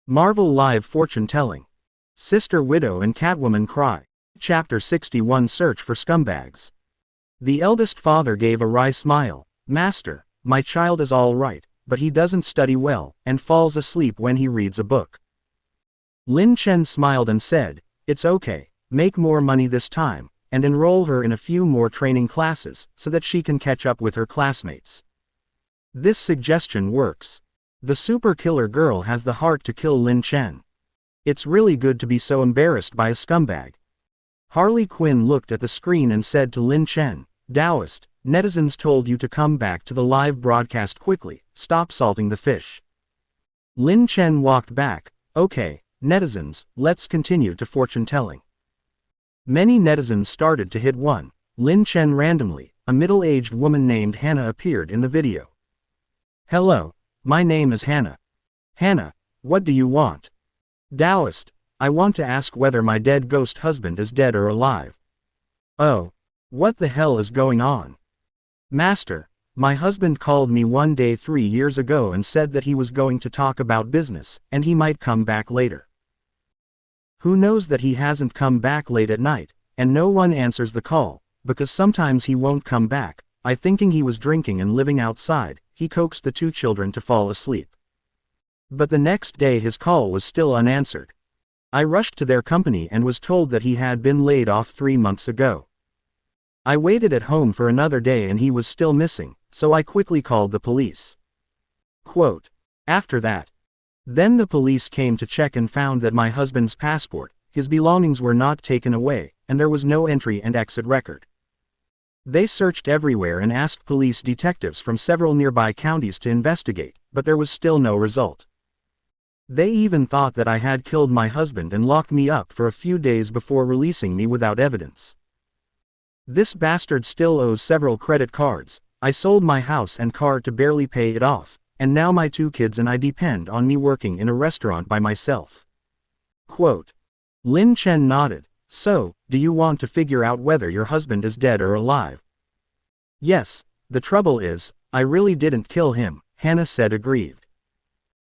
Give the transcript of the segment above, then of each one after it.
Marvel Live Fortune Telling. Sister Widow and Catwoman Cry. Chapter 61 Search for Scumbags. The eldest father gave a wry smile. Master, my child is all right, but he doesn't study well, and falls asleep when he reads a book. Lin Chen smiled and said, it's okay, make more money this time, and enroll her in a few more training classes, so that she can catch up with her classmates. This suggestion works. The super killer girl has the heart to kill Lin Chen. It's really good to be so embarrassed by a scumbag. Harley Quinn looked at the screen and said to Lin Chen, Taoist, netizens told you to come back to the live broadcast quickly, stop salting the fish. Lin Chen walked back, okay, netizens, let's continue to fortune telling. Many netizens started to hit Lin Chen randomly. A middle-aged woman named Hannah appeared in the video. Hello, my name is Hannah. Hannah, what do you want? Taoist, I want to ask whether my dead ghost husband is dead or alive. Oh, what the hell is going on? Master, my husband called me one day 3 years ago and said that he was going to talk about business, and he might come back later. Who knows that he hasn't come back late at night, and no one answers the call, because sometimes he won't come back. I thinking he was drinking and living outside, he coaxed the 2 children to fall asleep. But the next day his call was still unanswered. I rushed to their company and was told that he had been laid off 3 months ago. I waited at home for another day and he was still missing, so I quickly called the police. Quote, after that. Then the police came to check and found that my husband's passport, his belongings were not taken away, and there was no entry and exit record. They searched everywhere and asked police detectives from several nearby counties to investigate, but there was still no result. They even thought that I had killed my husband and locked me up for a few days before releasing me without evidence. This bastard still owes several credit cards. I sold my house and car to barely pay it off, and now my 2 kids and I depend on me working in a restaurant by myself. Quote. Lin Chen nodded. So, do you want to figure out whether your husband is dead or alive? Yes, the trouble is, I really didn't kill him, Hannah said aggrieved.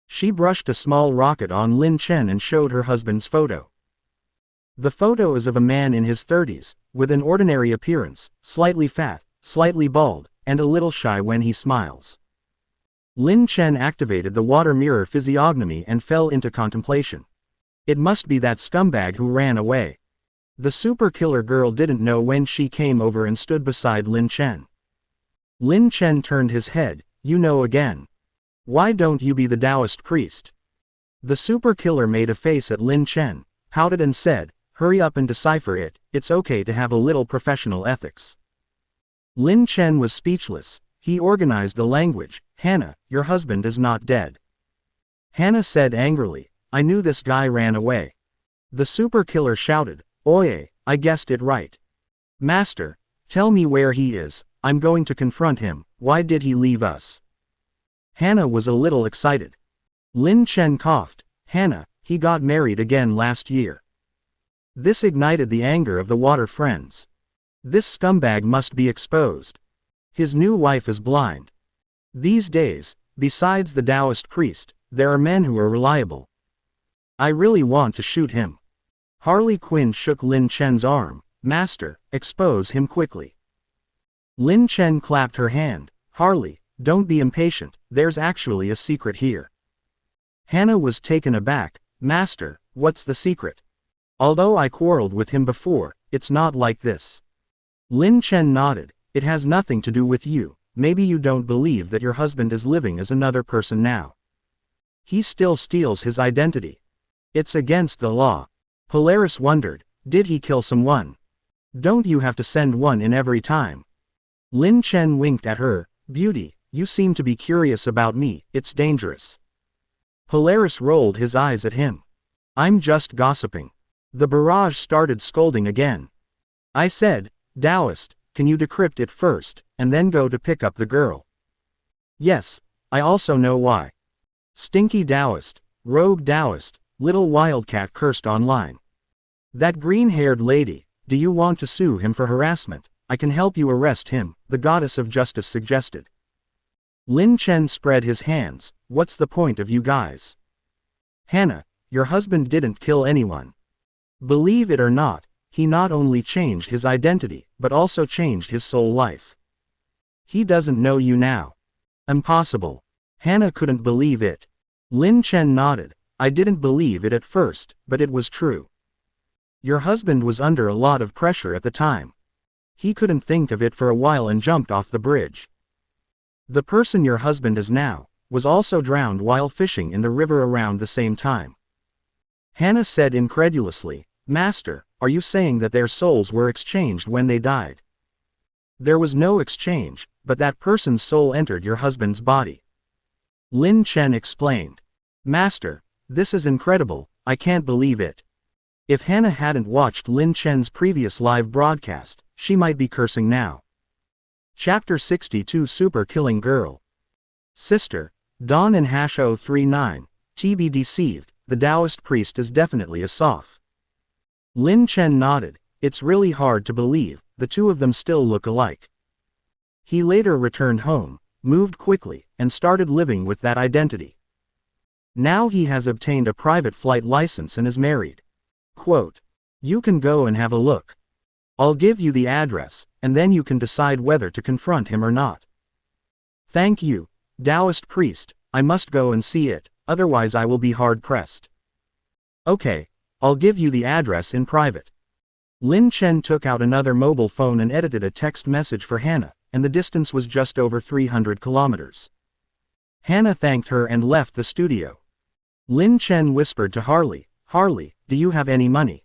She brushed a small rocket on Lin Chen and showed her husband's photo. The photo is of a man in his 30s, with an ordinary appearance, slightly fat, slightly bald, and a little shy when he smiles. Lin Chen activated the water mirror physiognomy and fell into contemplation. It must be that scumbag who ran away. The super killer girl didn't know when she came over and stood beside Lin Chen. Lin Chen turned his head, you know again. Why don't you be the Taoist priest? The super killer made a face at Lin Chen, pouted and said, hurry up and decipher it, it's okay to have a little professional ethics. Lin Chen was speechless. He organized the language. Hannah, your husband is not dead. Hannah said angrily, I knew this guy ran away. The super killer shouted, Oye, I guessed it right. Master, tell me where he is, I'm going to confront him, why did he leave us? Hannah was a little excited. Lin Chen coughed, Hannah, he got married again last year. This ignited the anger of the water friends. This scumbag must be exposed. His new wife is blind. These days, besides the Taoist priest, there are men who are reliable. I really want to shoot him. Harley Quinn shook Lin Chen's arm. Master, expose him quickly. Lin Chen clapped her hand. Harley, don't be impatient, there's actually a secret here. Hannah was taken aback. Master, what's the secret? Although I quarreled with him before, it's not like this. Lin Chen nodded. It has nothing to do with you. Maybe you don't believe that your husband is living as another person now. He still steals his identity. It's against the law. Polaris wondered, did he kill someone? Don't you have to send one in every time? Lin Chen winked at her. Beauty, you seem to be curious about me, it's dangerous. Polaris rolled his eyes at him. I'm just gossiping. The barrage started scolding again. I said, Taoist, can you decrypt it first, and then go to pick up the girl? Yes, I also know why. Stinky Taoist, rogue Taoist, little wildcat cursed online. That green-haired lady, do you want to sue him for harassment? I can help you arrest him, the goddess of justice suggested. Lin Chen spread his hands, what's the point of you guys? Hannah, your husband didn't kill anyone. Believe it or not, he not only changed his identity, but also changed his soul life. He doesn't know you now. Impossible. Hannah couldn't believe it. Lin Chen nodded. I didn't believe it at first, but it was true. Your husband was under a lot of pressure at the time. He couldn't think of it for a while and jumped off the bridge. The person your husband is now was also drowned while fishing in the river around the same time. Hannah said incredulously, Master, are you saying that their souls were exchanged when they died? There was no exchange, but that person's soul entered your husband's body. Lin Chen explained. Master, this is incredible, I can't believe it. If Hannah hadn't watched Lin Chen's previous live broadcast, she might be cursing now. Chapter 62 Super Killing Girl. Sister, Dawn and Hash 039, be deceived, the Taoist priest is definitely a soph. Lin Chen nodded, it's really hard to believe, the two of them still look alike. He later returned home, moved quickly, and started living with that identity. Now he has obtained a private flight license and is married. Quote, you can go and have a look. I'll give you the address, and then you can decide whether to confront him or not. Thank you, Taoist priest, I must go and see it, otherwise I will be hard-pressed. Okay, I'll give you the address in private. Lin Chen took out another mobile phone and edited a text message for Hannah, and the distance was just over 300 kilometers. Hannah thanked her and left the studio. Lin Chen whispered to Harley, Harley, do you have any money?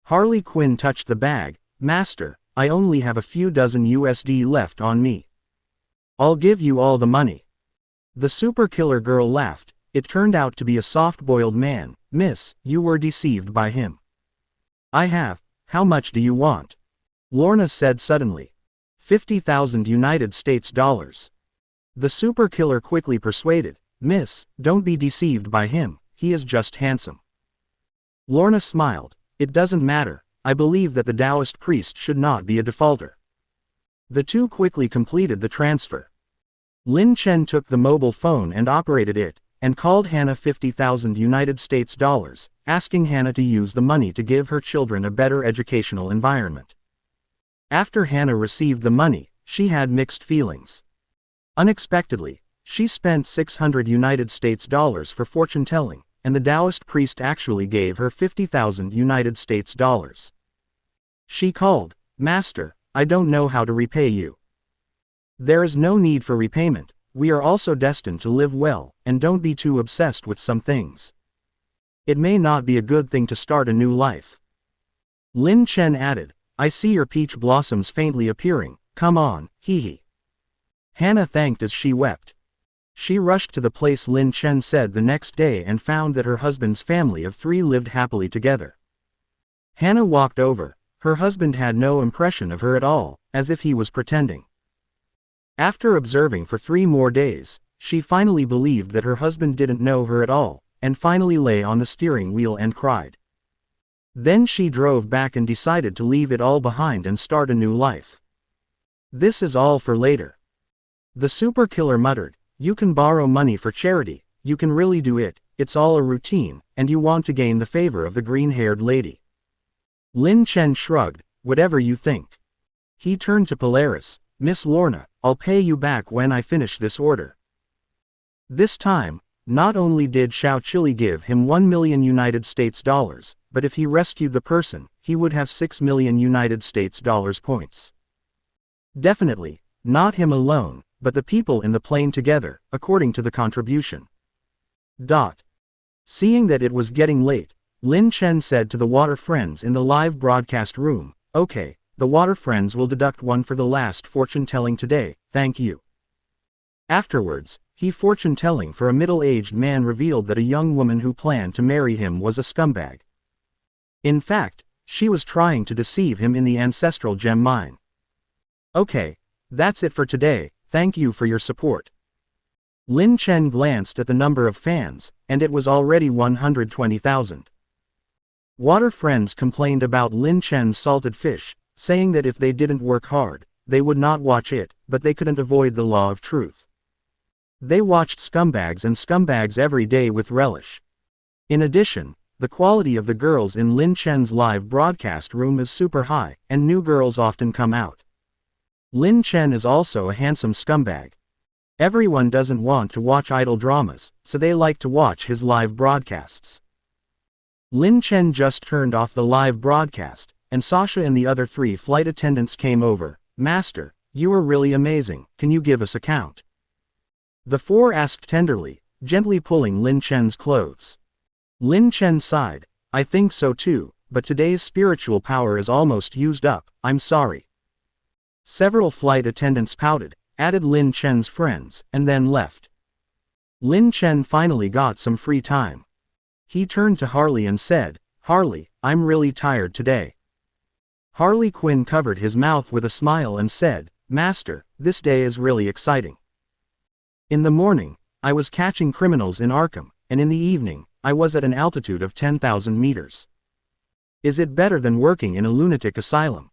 Harley Quinn touched the bag, Master, I only have a few dozen USD left on me. I'll give you all the money. The super killer girl laughed, it turned out to be a soft-boiled man, Miss, you were deceived by him. I have, how much do you want? Lorna said suddenly. 50,000 United States dollars. The super killer quickly persuaded, Miss, don't be deceived by him, he is just handsome. Lorna smiled, it doesn't matter, I believe that the Taoist priest should not be a defaulter. The two quickly completed the transfer. Lin Chen took the mobile phone and operated it, and called Hannah 50,000 United States dollars, asking Hannah to use the money to give her children a better educational environment. After Hannah received the money, she had mixed feelings. Unexpectedly, she spent 600 United States dollars for fortune-telling, and the Taoist priest actually gave her 50,000 United States dollars. She called, Master, I don't know how to repay you. There is no need for repayment, we are also destined to live well, and don't be too obsessed with some things. It may not be a good thing to start a new life. Lin Chen added, I see your peach blossoms faintly appearing, come on, hee hee. Hannah thanked as she wept. She rushed to the place Lin Chen said the next day and found that her husband's family of 3 lived happily together. Hannah walked over, her husband had no impression of her at all, as if he was pretending. After observing for 3 more days, she finally believed that her husband didn't know her at all, and finally lay on the steering wheel and cried. Then she drove back and decided to leave it all behind and start a new life. This is all for later. The super killer muttered, you can borrow money for charity, you can really do it, it's all a routine, and you want to gain the favor of the green-haired lady. Lin Chen shrugged, whatever you think. He turned to Polaris, Miss Lorna, I'll pay you back when I finish this order. This time, not only did Xiao Chili give him 1 million United States dollars, but if he rescued the person, he would have 6 million United States dollars points. Definitely, not him alone, but the people in the plane together, according to the contribution. Seeing that it was getting late, Lin Chen said to the water friends in the live broadcast room, okay, the water friends will deduct 1 for the last fortune-telling today, thank you. Afterwards, he fortune-telling for a middle-aged man revealed that a young woman who planned to marry him was a scumbag. In fact, she was trying to deceive him in the ancestral gem mine. Okay, that's it for today, thank you for your support. Lin Chen glanced at the number of fans, and it was already 120,000. Water friends complained about Lin Chen's salted fish, saying that if they didn't work hard, they would not watch it, but they couldn't avoid the law of truth. They watched scumbags and scumbags every day with relish. In addition, the quality of the girls in Lin Chen's live broadcast room is super high, and new girls often come out. Lin Chen is also a handsome scumbag. Everyone doesn't want to watch idol dramas, so they like to watch his live broadcasts. Lin Chen just turned off the live broadcast, and Sasha and the other 3 flight attendants came over. "Master, you are really amazing, can you give us a count?" The 4 asked tenderly, gently pulling Lin Chen's clothes. Lin Chen sighed, "I think so too, but today's spiritual power is almost used up, I'm sorry." Several flight attendants pouted, added Lin Chen's friends, and then left. Lin Chen finally got some free time. He turned to Harley and said, "Harley, I'm really tired today." Harley Quinn covered his mouth with a smile and said, "Master, this day is really exciting. In the morning, I was catching criminals in Arkham, and in the evening, I was at an altitude of 10,000 meters. Is it better than working in a lunatic asylum?"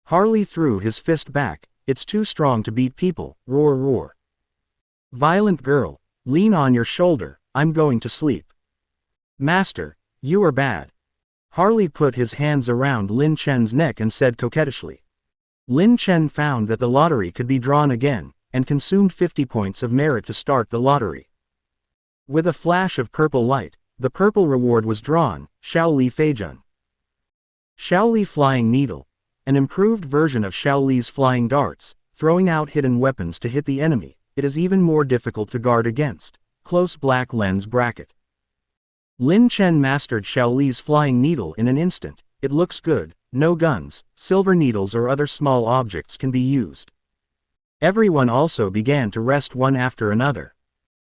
Harley threw his fist back. "It's too strong to beat people, roar roar. Violent girl, lean on your shoulder, I'm going to sleep." "Master, you are bad." Harley put his hands around Lin Chen's neck and said coquettishly. Lin Chen found that the lottery could be drawn again, and consumed 50 points of merit to start the lottery. With a flash of purple light, the purple reward was drawn, Shaoli Feijun. Shaoli Flying Needle, an improved version of Shaoli's flying darts, throwing out hidden weapons to hit the enemy. It is even more difficult to guard against. Close black lens bracket. Lin Chen mastered Shaoli's flying needle in an instant. It looks good, no guns, silver needles or other small objects can be used. Everyone also began to rest one after another.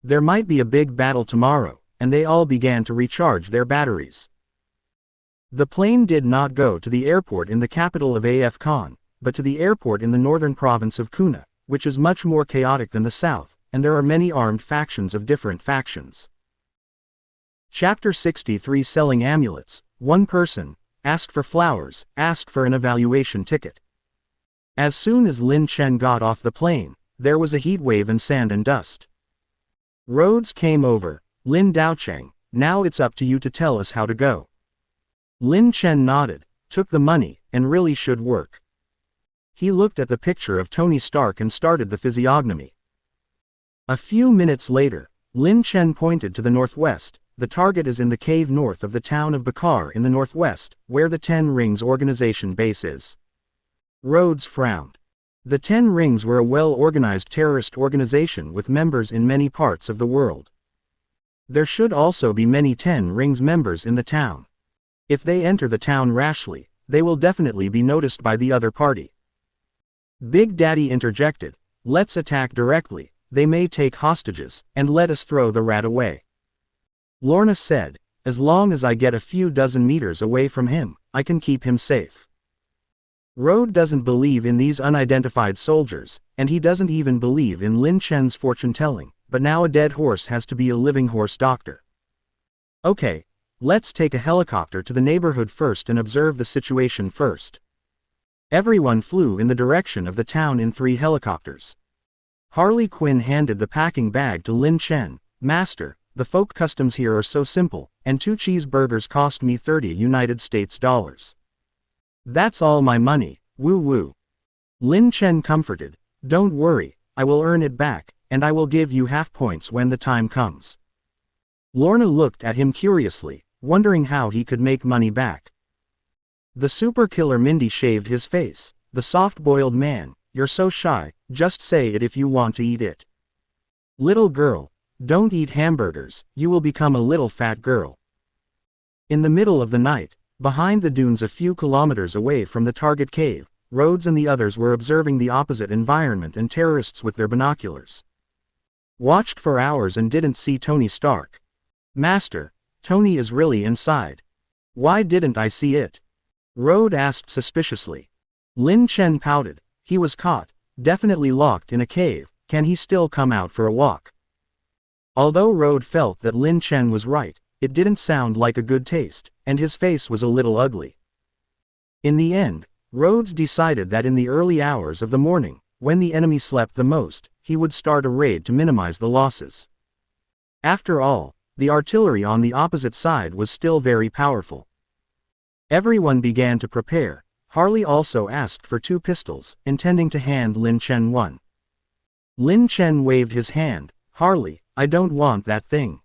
There might be a big battle tomorrow, and they all began to recharge their batteries. The plane did not go to the airport in the capital of Afghanistan, but to the airport in the northern province of Kuna, which is much more chaotic than the south, and there are many armed factions of different factions. Chapter 63 Selling Amulets. One person, ask for flowers, ask for an evaluation ticket. As soon as Lin Chen got off the plane, there was a heat wave and sand and dust. Roads came over. Lin Daocheng, now it's up to you to tell us how to go. Lin Chen nodded, took the money, and really should work. He looked at the picture of Tony Stark and started the physiognomy. A few minutes later, Lin Chen pointed to the northwest. The target is in the cave north of the town of Bakar in the northwest, where the 10 Rings organization base is. Rhodes frowned. The 10 Rings were a well-organized terrorist organization with members in many parts of the world. There should also be many 10 Rings members in the town. If they enter the town rashly, they will definitely be noticed by the other party. Big Daddy interjected, "Let's attack directly, they may take hostages, and let us throw the rat away." Lorna said, "As long as I get a few dozen meters away from him, I can keep him safe." Rode doesn't believe in these unidentified soldiers, and he doesn't even believe in Lin Chen's fortune-telling, but now a dead horse has to be a living horse doctor. "Okay, let's take a helicopter to the neighborhood first and observe the situation first." Everyone flew in the direction of the town in 3 helicopters. Harley Quinn handed the packing bag to Lin Chen. "Master, the folk customs here are so simple, and 2 cheeseburgers cost me $30 US. That's all my money, woo woo." Lin Chen comforted, "Don't worry, I will earn it back, and I will give you half points when the time comes." Lorna looked at him curiously, wondering how he could make money back. The super killer Mindy shaved his face. "The soft-boiled man, you're so shy, just say it if you want to eat it. Little girl, don't eat hamburgers, you will become a little fat girl." In the middle of the night, behind the dunes a few kilometers away from the target cave, Rhodes and the others were observing the opposite environment and terrorists with their binoculars. Watched for hours and didn't see Tony Stark. "Master, Tony is really inside. Why didn't I see it?" Rhodes asked suspiciously. Lin Chen pouted. "He was caught, definitely locked in a cave, can he still come out for a walk?" Although Rhodes felt that Lin Chen was right, it didn't sound like a good taste, and his face was a little ugly. In the end, Rhodes decided that in the early hours of the morning, when the enemy slept the most, he would start a raid to minimize the losses. After all, the artillery on the opposite side was still very powerful. Everyone began to prepare. Harley also asked for 2 pistols, intending to hand Lin Chen one. Lin Chen waved his hand. Harley, I don't want that thing.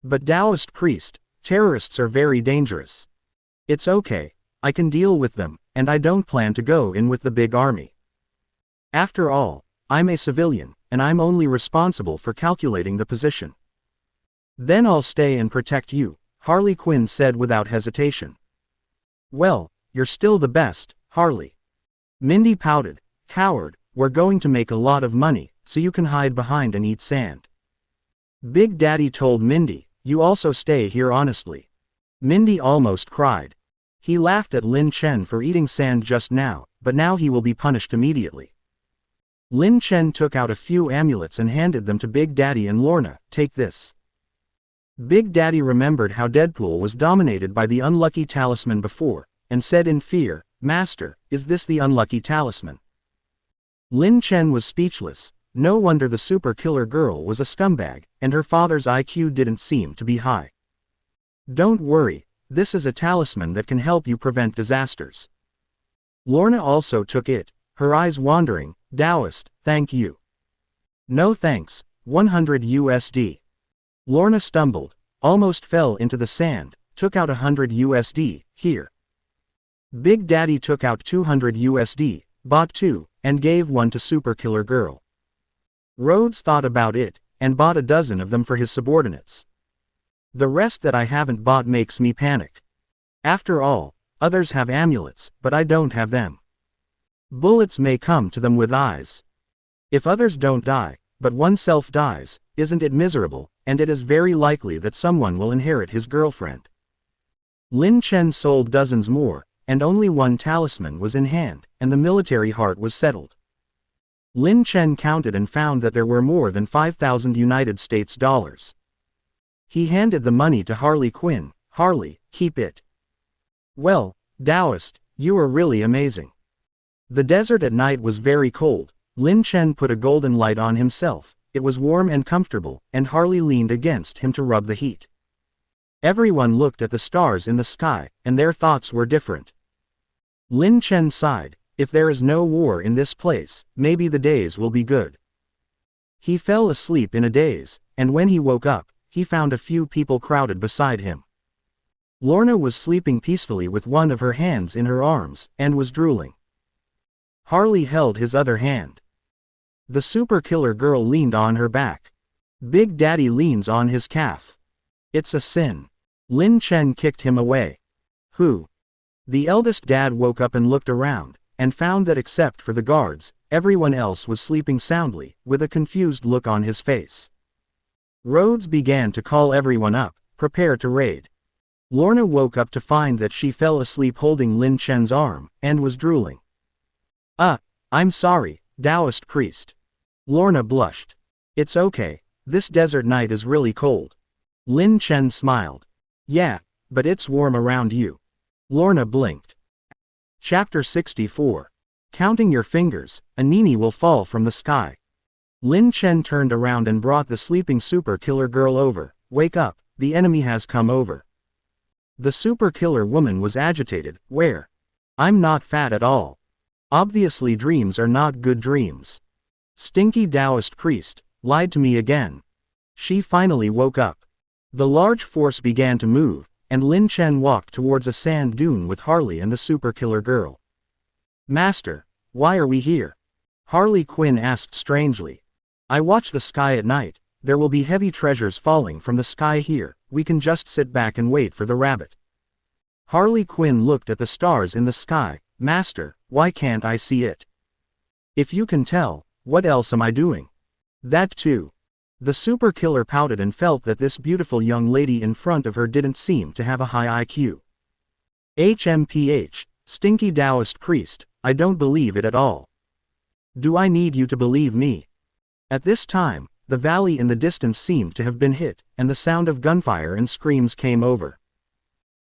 But Taoist priest, terrorists are very dangerous. It's okay, I can deal with them, and I don't plan to go in with the big army. After all, I'm a civilian, and I'm only responsible for calculating the position. Then I'll stay and protect you, Harley Quinn said without hesitation. Well, you're still the best, Harley. Mindy pouted. Coward, we're going to make a lot of money, so you can hide behind and eat sand. Big Daddy told Mindy, you also stay here honestly. Mindy almost cried. He laughed at Lin Chen for eating sand just now, but now he will be punished immediately. Lin Chen took out a few amulets and handed them to Big Daddy and Lorna. Take this. Big Daddy remembered how Deadpool was dominated by the unlucky talisman before, and said in fear, Master, is this the unlucky talisman? Lin Chen was speechless. No wonder the super killer girl was a scumbag, and her father's IQ didn't seem to be high. Don't worry, this is a talisman that can help you prevent disasters. Lorna also took it, her eyes wandering. Taoist, thank you. No thanks, 100 USD. Lorna stumbled, almost fell into the sand, took out 100 USD, here. Big Daddy took out 200 USD, bought 2, and gave 1 to Super Killer Girl. Rhodes thought about it, and bought a dozen of them for his subordinates. The rest that I haven't bought makes me panic. After all, others have amulets, but I don't have them. Bullets may come to them with eyes. If others don't die, but oneself dies, isn't it miserable, and it is very likely that someone will inherit his girlfriend. Lin Chen sold dozens more, and only 1 talisman was in hand, and the military heart was settled. Lin Chen counted and found that there were more than 5,000 United States dollars. He handed the money to Harley Quinn. Harley, keep it. Well, Taoist, you are really amazing. The desert at night was very cold. Lin Chen put a golden light on himself. It was warm and comfortable, and Harley leaned against him to rub the heat. Everyone looked at the stars in the sky, and their thoughts were different. Lin Chen sighed. If there is no war in this place, maybe the days will be good. He fell asleep in a daze, and when he woke up, he found a few people crowded beside him. Lorna was sleeping peacefully with one of her hands in her arms, and was drooling. Harley held his other hand. The super killer girl leaned on her back. Big Daddy leans on his calf. It's a sin. Lin Chen kicked him away. Who? The eldest dad woke up and looked around, and found that except for the guards, everyone else was sleeping soundly, with a confused look on his face. Rhodes began to call everyone up, prepare to raid. Lorna woke up to find that she fell asleep holding Lin Chen's arm, and was drooling. I'm sorry, Taoist priest. Lorna blushed. It's okay, this desert night is really cold. Lin Chen smiled. Yeah, but it's warm around you. Lorna blinked. Chapter 64. Counting your fingers, a Nini will fall from the sky. Lin Chen turned around and brought the sleeping super killer girl over. Wake up, the enemy has come over. The super killer woman was agitated. Where? I'm not fat at all. Obviously dreams are not good dreams. Stinky Taoist priest, lied to me again. She finally woke up. The large force began to move, and Lin Chen walked towards a sand dune with Harley and the super killer girl. Master, why are we here? Harley Quinn asked strangely. I watch the sky at night. There will be heavy treasures falling from the sky here. We can just sit back and wait for the rabbit. Harley Quinn looked at the stars in the sky. Master, why can't I see it? If you can tell, what else am I doing? That too. The super killer pouted and felt that this beautiful young lady in front of her didn't seem to have a high IQ. HMPH, stinky Taoist priest, I don't believe it at all. Do I need you to believe me? At this time, the valley in the distance seemed to have been hit, and the sound of gunfire and screams came over.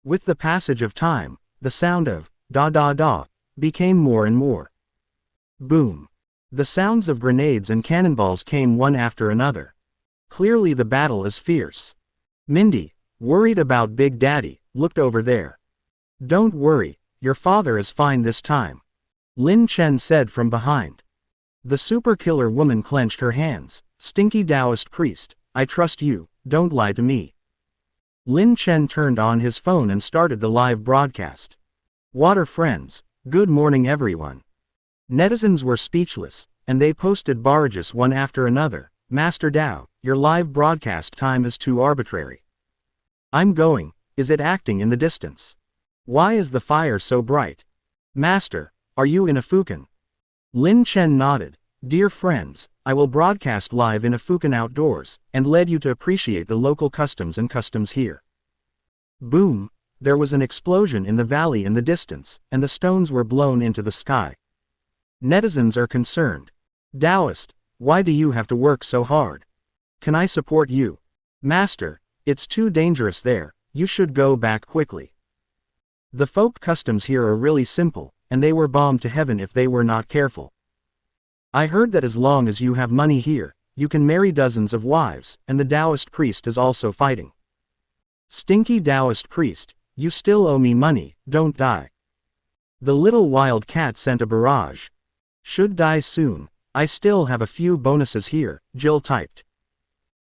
With the passage of time, the sound of da da da became more and more. Boom. The sounds of grenades and cannonballs came one after another. Clearly the battle is fierce. Mindy, worried about Big Daddy, looked over there. Don't worry, your father is fine this time, Lin Chen said from behind. The super killer woman clenched her hands. Stinky Taoist priest, I trust you, don't lie to me. Lin Chen turned on his phone and started the live broadcast. Water friends, good morning everyone. Netizens were speechless, and they posted barrages one after another. Master Dao, your live broadcast time is too arbitrary. I'm going, is it acting in the distance? Why is the fire so bright? Master, are you in a Fukan? Lin Chen nodded. Dear friends, I will broadcast live in a Fukan outdoors, and led you to appreciate the local customs and customs here. Boom, there was an explosion in the valley in the distance, and the stones were blown into the sky. Netizens are concerned. Taoist, why do you have to work so hard? Can I support you? Master, it's too dangerous there, you should go back quickly. The folk customs here are really simple, and they were bombed to heaven if they were not careful. I heard that as long as you have money here, you can marry dozens of wives, and the Taoist priest is also fighting. Stinky Taoist priest, you still owe me money, don't die. The little wild cat sent a barrage. Should die soon, I still have a few bonuses here, Jill typed.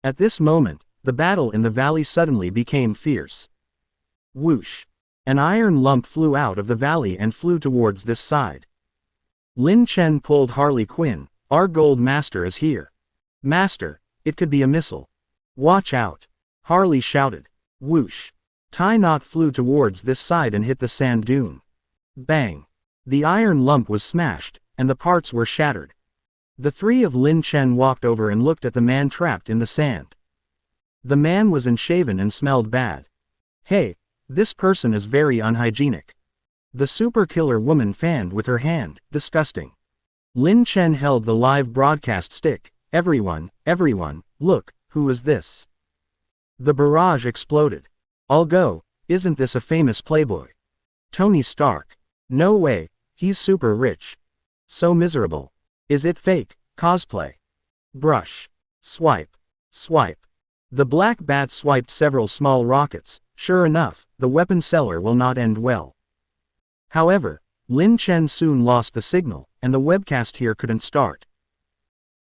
At this moment, the battle in the valley suddenly became fierce. Whoosh! An iron lump flew out of the valley and flew towards this side. Lin Chen pulled Harley Quinn, our gold master is here. Master, it could be a missile. Watch out. Harley shouted. Whoosh. Tai Knot flew towards this side and hit the sand dune. Bang. The iron lump was smashed, and the parts were shattered. The three of Lin Chen walked over and looked at the man trapped in the sand. The man was unshaven and smelled bad. Hey, this person is very unhygienic. The super killer woman fanned with her hand, disgusting. Lin Chen held the live broadcast stick. Everyone, look, who is this? The barrage exploded. I'll go, isn't this a famous playboy? Tony Stark. No way, he's super rich. So miserable. Is it fake, cosplay? Brush. Swipe. Swipe. The black bat swiped several small rockets. Sure enough, the weapon seller will not end well. However, Lin Chen soon lost the signal, and the webcast here couldn't start.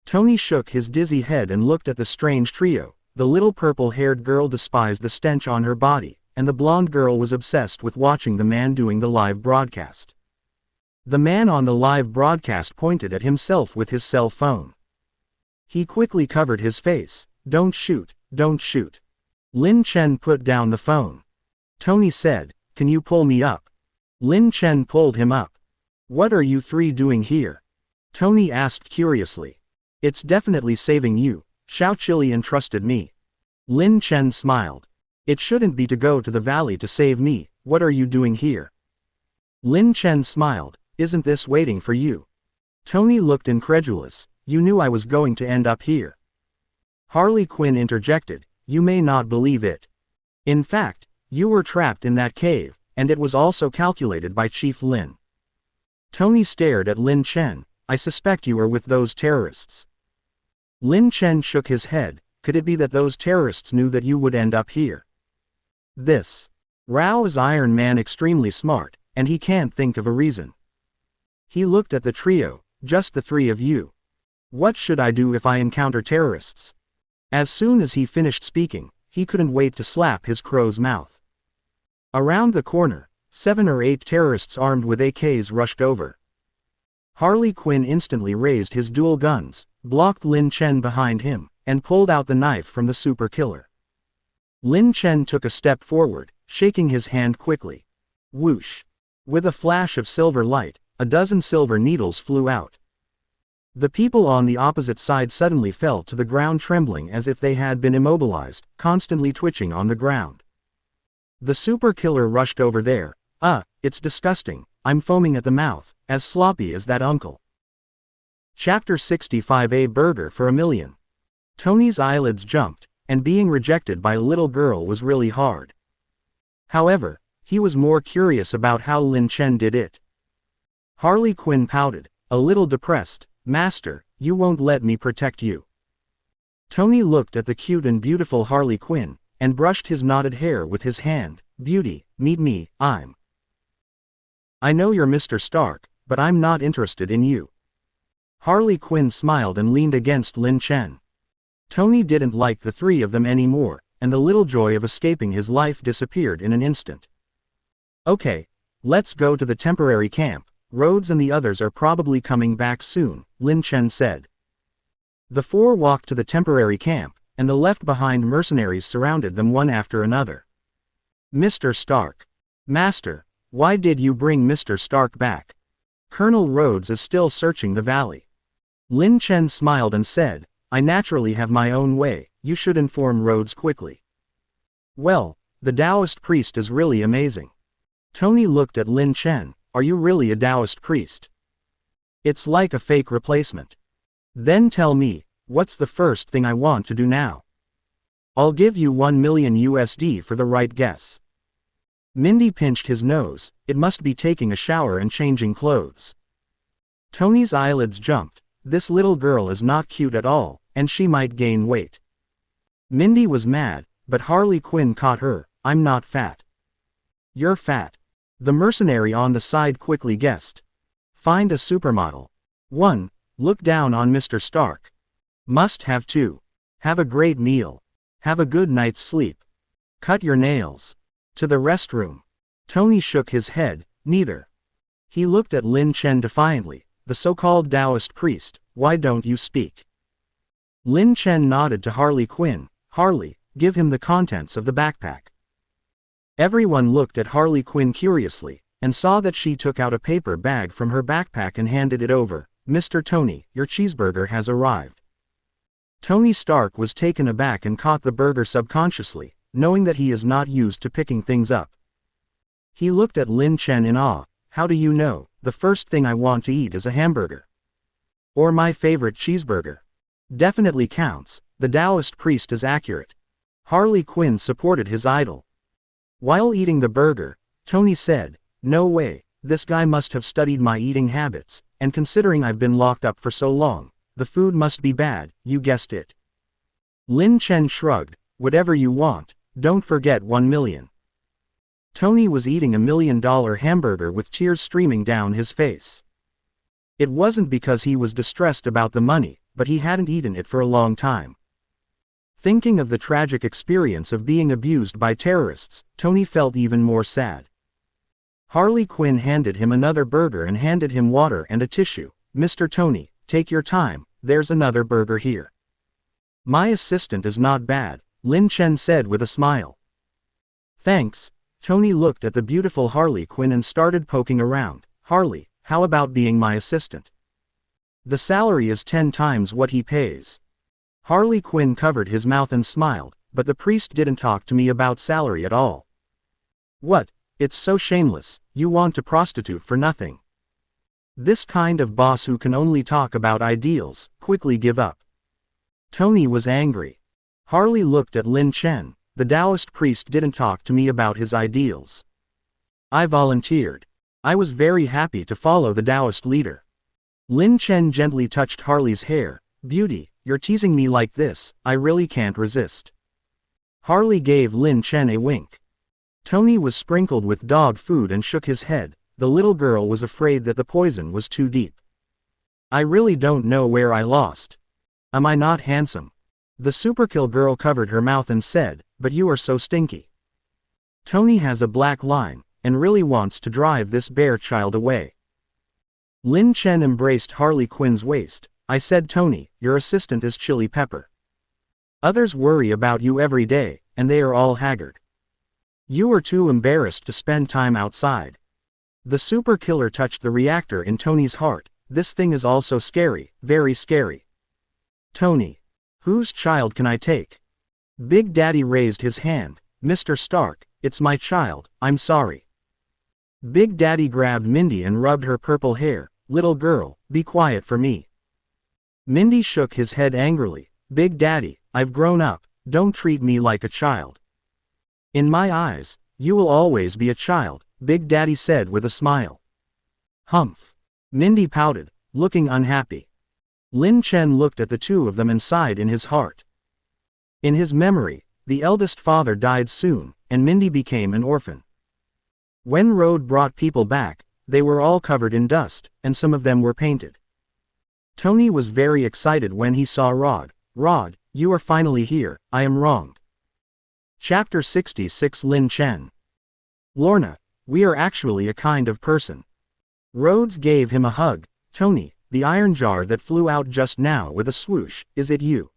Tony shook his dizzy head and looked at the strange trio. The little purple-haired girl despised the stench on her body, and the blonde girl was obsessed with watching the man doing the live broadcast. The man on the live broadcast pointed at himself with his cell phone. He quickly covered his face. Don't shoot, don't shoot. Lin Chen put down the phone. Tony said, can you pull me up? Lin Chen pulled him up. What are you three doing here? Tony asked curiously. It's definitely saving you. Xiao Chili entrusted me. Lin Chen smiled. It shouldn't be to go to the valley to save me. What are you doing here? Lin Chen smiled. Isn't this waiting for you? Tony looked incredulous. You knew I was going to end up here. Harley Quinn interjected. You may not believe it. In fact, you were trapped in that cave, and it was also calculated by Chief Lin. Tony stared at Lin Chen. I suspect you are with those terrorists. Lin Chen shook his head. Could it be that those terrorists knew that you would end up here? This. Rao is Iron Man extremely smart, and he can't think of a reason. He looked at the trio. Just the three of you. What should I do if I encounter terrorists? As soon as he finished speaking, he couldn't wait to slap his crow's mouth. Around the corner, 7 or 8 terrorists armed with AKs rushed over. Harley Quinn instantly raised his dual guns, blocked Lin Chen behind him, and pulled out the knife from the super killer. Lin Chen took a step forward, shaking his hand quickly. Whoosh! With a flash of silver light, a dozen silver needles flew out. The people on the opposite side suddenly fell to the ground trembling as if they had been immobilized, constantly twitching on the ground. The super killer rushed over there. It's disgusting, I'm foaming at the mouth, as sloppy as that uncle. Chapter 65. A burger for a million. Tony's eyelids jumped, and being rejected by a little girl was really hard. However, he was more curious about how Lin Chen did it. Harley Quinn pouted, a little depressed. Master, you won't let me protect you. Tony looked at the cute and beautiful Harley Quinn, and brushed his knotted hair with his hand. Beauty, meet me, I know you're Mr. Stark, but I'm not interested in you. Harley Quinn smiled and leaned against Lin Chen. Tony didn't like the three of them anymore, and the little joy of escaping his life disappeared in an instant. Okay, let's go to the temporary camp. Rhodes and the others are probably coming back soon, Lin Chen said. The four walked to the temporary camp, and the left-behind mercenaries surrounded them one after another. Mr. Stark. Master, why did you bring Mr. Stark back? Colonel Rhodes is still searching the valley. Lin Chen smiled and said, I naturally have my own way, you should inform Rhodes quickly. Well, the Taoist priest is really amazing. Tony looked at Lin Chen. Are you really a Taoist priest? It's like a fake replacement. Then tell me, what's the first thing I want to do now? I'll give you 1 million USD for the right guess. Mindy pinched his nose. It must be taking a shower and changing clothes. Tony's eyelids jumped. This little girl is not cute at all, and she might gain weight. Mindy was mad, but Harley Quinn caught her. I'm not fat. You're fat. The mercenary on the side quickly guessed. Find a supermodel. 1. Look down on Mr. Stark. Must have 2. Have a great meal. Have a good night's sleep. Cut your nails. To the restroom. Tony shook his head. Neither. He looked at Lin Chen defiantly. The so-called Taoist priest, why don't you speak? Lin Chen nodded to Harley Quinn. Harley, give him the contents of the backpack. Everyone looked at Harley Quinn curiously, and saw that she took out a paper bag from her backpack and handed it over. Mr. Tony, your cheeseburger has arrived. Tony Stark was taken aback and caught the burger subconsciously, knowing that he is not used to picking things up. He looked at Lin Chen in awe. How do you know? The first thing I want to eat is a hamburger. Or my favorite cheeseburger. Definitely counts. The Taoist priest is accurate. Harley Quinn supported his idol. While eating the burger, Tony said, no way, this guy must have studied my eating habits, and considering I've been locked up for so long, the food must be bad, you guessed it. Lin Chen shrugged, whatever you want, don't forget 1 million. Tony was eating $1 million hamburger with tears streaming down his face. It wasn't because he was distressed about the money, but he hadn't eaten it for a long time. Thinking of the tragic experience of being abused by terrorists, Tony felt even more sad. Harley Quinn handed him another burger and handed him water and a tissue. Mr. Tony, take your time, there's another burger here. My assistant is not bad, Lin Chen said with a smile. Thanks. Tony looked at the beautiful Harley Quinn and started poking around. Harley, how about being my assistant? The salary is 10 times what he pays. Harley Quinn covered his mouth and smiled, but the priest didn't talk to me about salary at all. What? It's so shameless, you want to prostitute for nothing. This kind of boss who can only talk about ideals, quickly give up. Tony was angry. Harley looked at Lin Chen. The Taoist priest didn't talk to me about his ideals. I volunteered. I was very happy to follow the Taoist leader. Lin Chen gently touched Harley's hair. Beauty, you're teasing me like this, I really can't resist. Harley gave Lin Chen a wink. Tony was sprinkled with dog food and shook his head. The little girl was afraid that the poison was too deep. I really don't know where I lost. Am I not handsome? The superkill girl covered her mouth and said, but you are so stinky. Tony has a black line, and really wants to drive this bear child away. Lin Chen embraced Harley Quinn's waist. I said Tony, your assistant is Chili Pepper. Others worry about you every day, and they are all haggard. You are too embarrassed to spend time outside. The super killer touched the reactor in Tony's heart. This thing is also scary, very scary. Tony. Whose child can I take? Big Daddy raised his hand. Mr. Stark, it's my child, I'm sorry. Big Daddy grabbed Mindy and rubbed her purple hair. Little girl, be quiet for me. Mindy shook his head angrily. Big Daddy, I've grown up, don't treat me like a child. In my eyes, you will always be a child, Big Daddy said with a smile. Humph. Mindy pouted, looking unhappy. Lin Chen looked at the two of them and sighed in his heart. In his memory, The eldest father died soon, and Mindy became an orphan. When Rode brought people back, they were all covered in dust, and some of them were painted. Tony was very excited when he saw Rod. "Rod, you are finally here, I am wronged." Chapter 66 Lin Chen. "Lorna, we are actually a kind of person." Rhodes gave him a hug. "Tony, the iron jar that flew out just now with a swoosh, is it you?"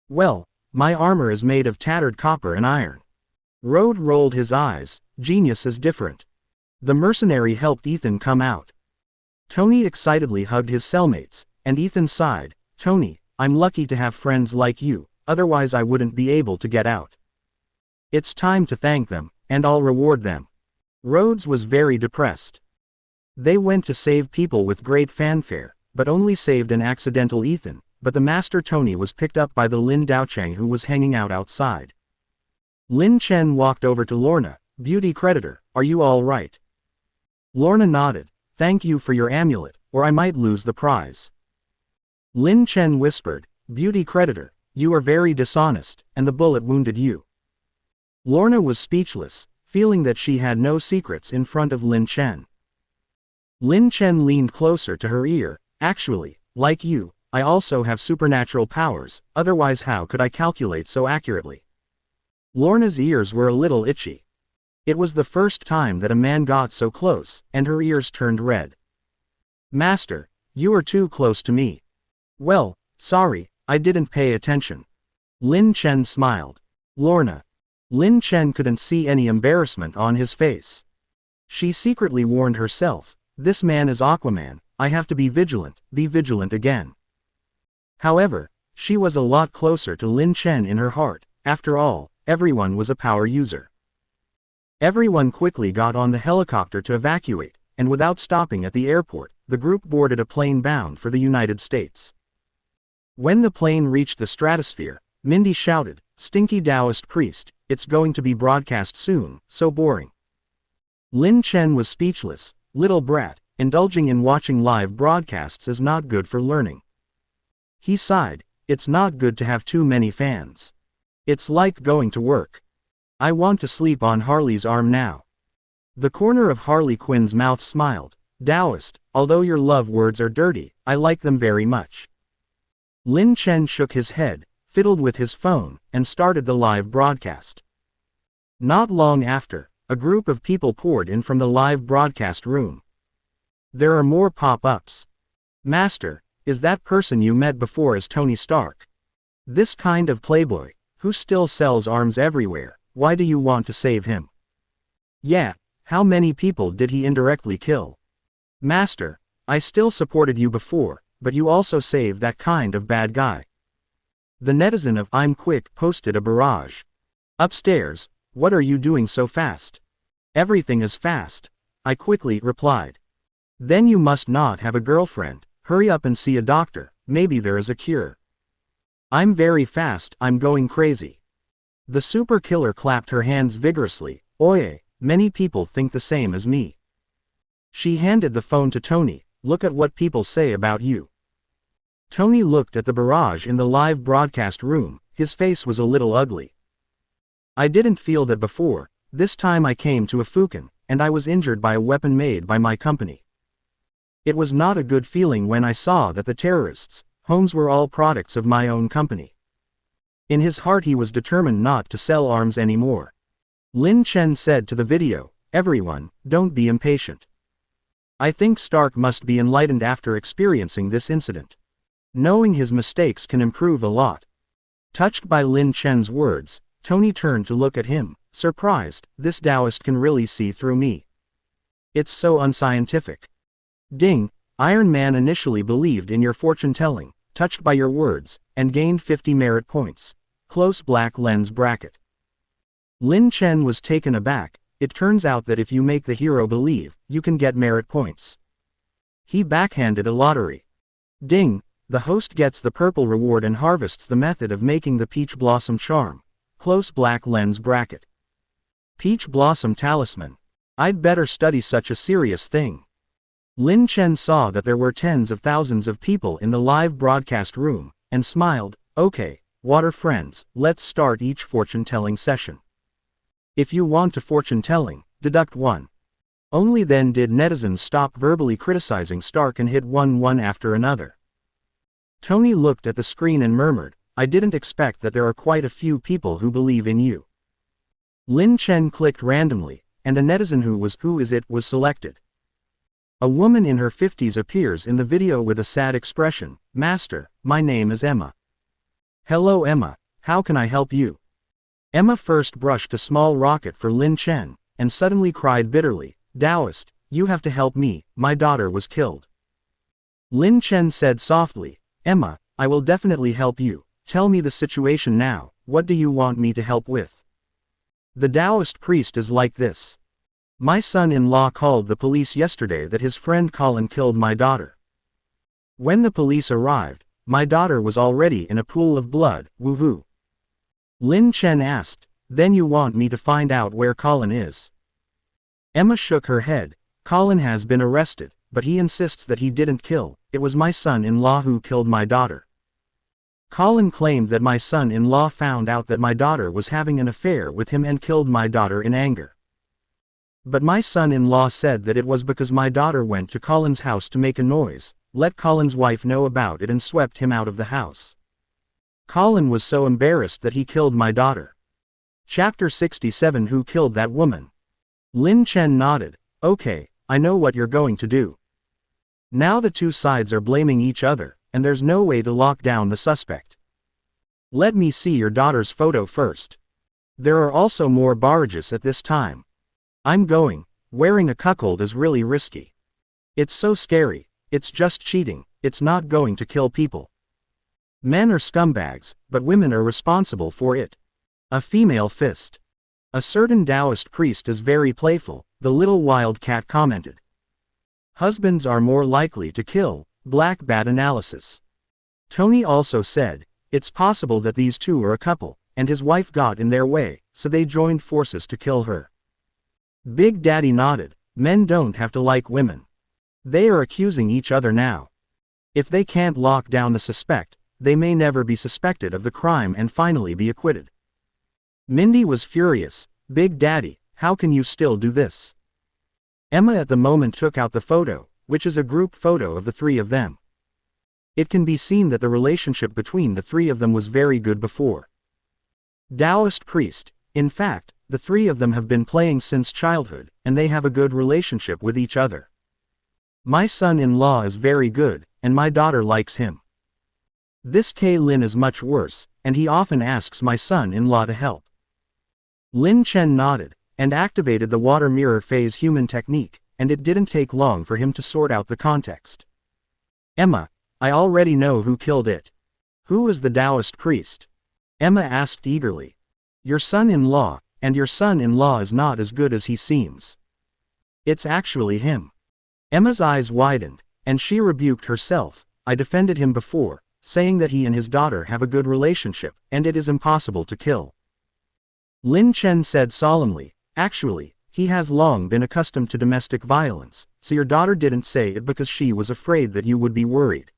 "Well, my armor is made of tattered copper and iron." Rode rolled his eyes. "Genius is different." The mercenary helped Ethan come out. Tony excitedly hugged his cellmates, and Ethan sighed. "Tony, I'm lucky to have friends like you, otherwise I wouldn't be able to get out. It's time to thank them, and I'll reward them." Rhodes was very depressed. They went to save people with great fanfare, but only saved an accidental Ethan, but the Master Tony was picked up by the Lin Daocheng who was hanging out outside. Lin Chen walked over to Lorna. "Beauty creditor, are you all right?" Lorna nodded. "Thank you for your amulet, or I might lose the prize." Lin Chen whispered, "Beauty creditor, you are very dishonest, and the bullet wounded you." Lorna was speechless, feeling that she had no secrets in front of Lin Chen. Lin Chen leaned closer to her ear. "Actually, like you, I also have supernatural powers, otherwise how could I calculate so accurately?" Lorna's ears were a little itchy. It was the first time that a man got so close, and her ears turned red. "Master, you are too close to me." "Well, sorry, I didn't pay attention." Lin Chen smiled. "Lorna." Lin Chen couldn't see any embarrassment on his face. She secretly warned herself, "This man is Aquaman, I have to be vigilant again." However, she was a lot closer to Lin Chen in her heart. After all, everyone was a power user. Everyone quickly got on the helicopter to evacuate, and without stopping at the airport, the group boarded a plane bound for the United States. When the plane reached the stratosphere, Mindy shouted, "Stinky Taoist priest, it's going to be broadcast soon, so boring." Lin Chen was speechless. Little brat, indulging in watching live broadcasts is not good for learning. He sighed, "It's not good to have too many fans. It's like going to work. I want to sleep on Harley's arm now." The corner of Harley Quinn's mouth smiled. "Taoist, although your love words are dirty, I like them very much." Lin Chen shook his head, fiddled with his phone, and started the live broadcast. Not long after, a group of people poured in from the live broadcast room. "There are more pop-ups. Master, is that person you met before as Tony Stark? This kind of playboy, who still sells arms everywhere, why do you want to save him? Yeah, how many people did he indirectly kill? Master, I still supported you before, but you also saved that kind of bad guy." The netizen of I'm Quick posted a barrage. "Upstairs, what are you doing so fast?" "Everything is fast," I quickly replied. "Then you must not have a girlfriend, hurry up and see a doctor, maybe there is a cure." "I'm very fast, I'm going crazy." The super killer clapped her hands vigorously. "Oye, many people think the same as me." She handed the phone to Tony. "Look at what people say about you." Tony looked at the barrage in the live broadcast room. His face was a little ugly. "I didn't feel that before. This time I came to a Fukin, and I was injured by a weapon made by my company. It was not a good feeling when I saw that the terrorists' homes were all products of my own company." In his heart he was determined not to sell arms anymore. Lin Chen said to the video, "Everyone, don't be impatient. I think Stark must be enlightened after experiencing this incident. Knowing his mistakes can improve a lot." Touched by Lin Chen's words, Tony turned to look at him, surprised. "This Taoist can really see through me. It's so unscientific." Ding, Iron Man initially believed in your fortune telling, touched by your words, and gained 50 merit points. Close black lens bracket. Lin Chen was taken aback. It turns out that if you make the hero believe, you can get merit points. He backhanded a lottery. Ding, the host gets the purple reward and harvests the method of making the peach blossom charm. Close black lens bracket. Peach blossom talisman. I'd better study such a serious thing. Lin Chen saw that there were tens of thousands of people in the live broadcast room, and smiled. "Okay, Water friends, let's start each fortune-telling session. If you want to fortune-telling, deduct 1. Only then did netizens stop verbally criticizing Stark and hit one after another. Tony looked at the screen and murmured, I didn't expect that there are quite a few people who believe in you. Lin Chen clicked randomly, and a netizen who is it was selected. A woman in her 50s appears in the video with a sad expression, Master, my name is Emma. Hello Emma, how can I help you? Emma first brushed a small rocket for Lin Chen, and suddenly cried bitterly, Taoist, you have to help me, my daughter was killed. Lin Chen said softly, Emma, I will definitely help you, tell me the situation now, what do you want me to help with? The Taoist priest is like this. My son-in-law called the police yesterday that his friend Colin killed my daughter. When the police arrived, my daughter was already in a pool of blood, woohoo. Lin Chen asked, then you want me to find out where Colin is? Emma shook her head, Colin has been arrested, but he insists that he didn't kill, it was my son-in-law who killed my daughter. Colin claimed that my son-in-law found out that my daughter was having an affair with him and killed my daughter in anger. But my son-in-law said that it was because my daughter went to Colin's house to make a noise, let Colin's wife know about it and swept him out of the house. Colin was so embarrassed that he killed my daughter. Chapter 67 Who Killed That Woman? Lin Chen nodded, okay, I know what you're going to do. Now the two sides are blaming each other, and there's no way to lock down the suspect. Let me see your daughter's photo first. There are also more barrages at this time. I'm going, wearing a cuckold is really risky. It's so scary, it's just cheating, it's not going to kill people. Men are scumbags, but women are responsible for it. A female fist. A certain Taoist priest is very playful, the little wild cat commented. Husbands are more likely to kill, black bat analysis. Tony also said, it's possible that these two are a couple, and his wife got in their way, so they joined forces to kill her. Big Daddy nodded, men don't have to like women. They are accusing each other now. If they can't lock down the suspect, they may never be suspected of the crime and finally be acquitted. Mindy was furious, Big Daddy, how can you still do this? Emma at the moment took out the photo, which is a group photo of the three of them. It can be seen that the relationship between the three of them was very good before. Taoist priest, in fact, the three of them have been playing since childhood, and they have a good relationship with each other. My son-in-law is very good, and my daughter likes him. This Lin is much worse, and he often asks my son-in-law to help. Lin Chen nodded, and activated the water mirror phase human technique, and it didn't take long for him to sort out the context. Emma, I already know who killed it. Who is the Taoist priest? Emma asked eagerly. Your son-in-law, and your son-in-law is not as good as he seems. It's actually him. Emma's eyes widened, and she rebuked herself, I defended him before, saying that he and his daughter have a good relationship, and it is impossible to kill. Lin Chen said solemnly, actually, he has long been accustomed to domestic violence, so your daughter didn't say it because she was afraid that you would be worried.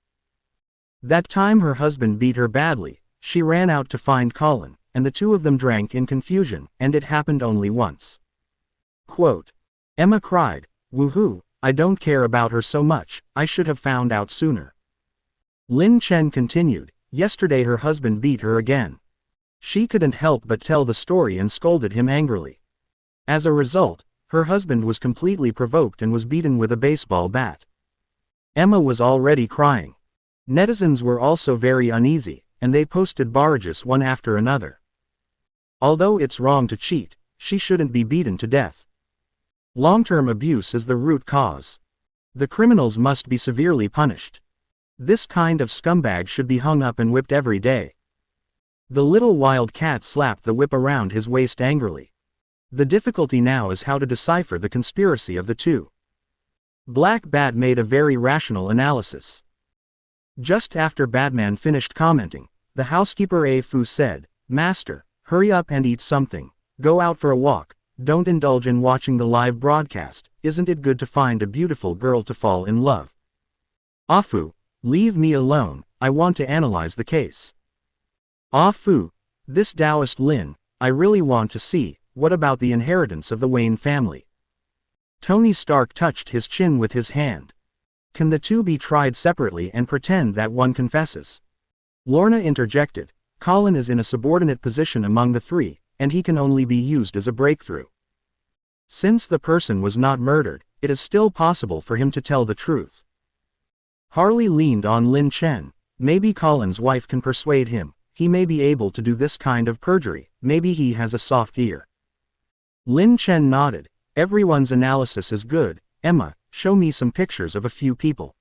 That time her husband beat her badly, she ran out to find Colin, and the two of them drank in confusion, and it happened only once. Quote. Emma cried, woohoo, I don't care about her so much, I should have found out sooner. Lin Chen continued, yesterday her husband beat her again. She couldn't help but tell the story and scolded him angrily. As a result, her husband was completely provoked and was beaten with a baseball bat. Emma was already crying. Netizens were also very uneasy, and they posted barrages one after another. Although it's wrong to cheat, she shouldn't be beaten to death. Long-term abuse is the root cause. The criminals must be severely punished. This kind of scumbag should be hung up and whipped every day. The little wild cat slapped the whip around his waist angrily. The difficulty now is how to decipher the conspiracy of the two. Black Bat made a very rational analysis. Just after Batman finished commenting, the housekeeper A Fu said, Master, hurry up and eat something, go out for a walk, don't indulge in watching the live broadcast, isn't it good to find a beautiful girl to fall in love? Afu, leave me alone, I want to analyze the case. Ah fu. This Taoist Lin, I really want to see, what about the inheritance of the Wayne family? Tony Stark touched his chin with his hand. Can the two be tried separately and pretend that one confesses? Lorna interjected. Colin is in a subordinate position among the three, and he can only be used as a breakthrough. Since the person was not murdered, it is still possible for him to tell the truth. Harley leaned on Lin Chen. Maybe Colin's wife can persuade him. He may be able to do this kind of perjury. Maybe he has a soft ear. Lin Chen nodded. Everyone's analysis is good. Emma, show me some pictures of a few people.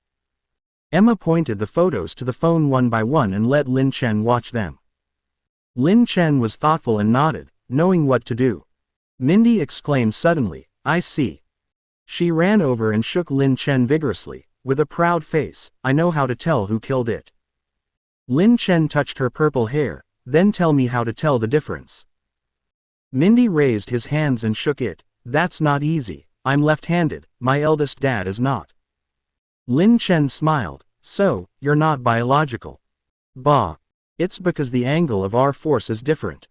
Emma pointed the photos to the phone one by one and let Lin Chen watch them. Lin Chen was thoughtful and nodded, knowing what to do. Mindy exclaimed suddenly, I see. She ran over and shook Lin Chen vigorously. With a proud face, I know how to tell who killed it. Lin Chen touched her purple hair. Then tell me how to tell the difference. Mindy raised his hands and shook it. That's not easy. I'm left-handed, my eldest dad is not. Lin Chen smiled. So, you're not biological. Bah. It's because the angle of our force is different.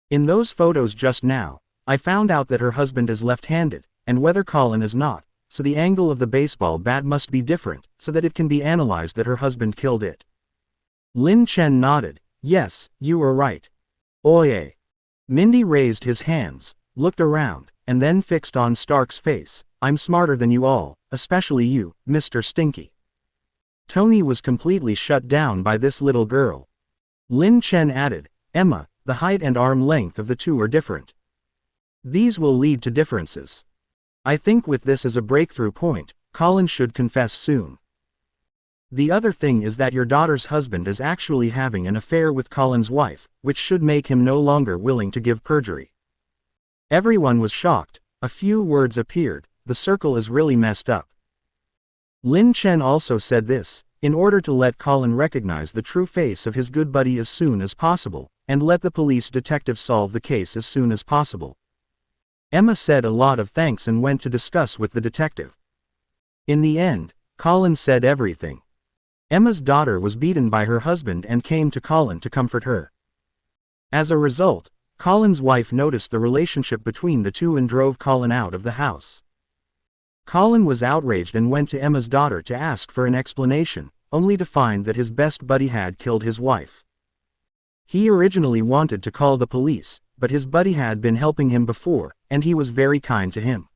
In those photos just now, I found out that her husband is left-handed, and whether Colin is not, so the angle of the baseball bat must be different, so that it can be analyzed that her husband killed it. Lin Chen nodded. Yes, you were right. Oye. Mindy raised his hands, looked around, and then fixed on Stark's face. I'm smarter than you all, especially you, Mr. Stinky. Tony was completely shut down by this little girl. Lin Chen added, Emma, the height and arm length of the two are different. These will lead to differences. I think with this as a breakthrough point, Colin should confess soon. The other thing is that your daughter's husband is actually having an affair with Colin's wife, which should make him no longer willing to give perjury. Everyone was shocked. A few words appeared. The circle is really messed up. Lin Chen also said this, in order to let Colin recognize the true face of his good buddy as soon as possible, and let the police detective solve the case as soon as possible. Emma said a lot of thanks and went to discuss with the detective. In the end, Colin said everything. Emma's daughter was beaten by her husband and came to Colin to comfort her. As a result, Colin's wife noticed the relationship between the two and drove Colin out of the house. Colin was outraged and went to Emma's daughter to ask for an explanation, only to find that his best buddy had killed his wife. He originally wanted to call the police, but his buddy had been helping him before, and he was very kind to him.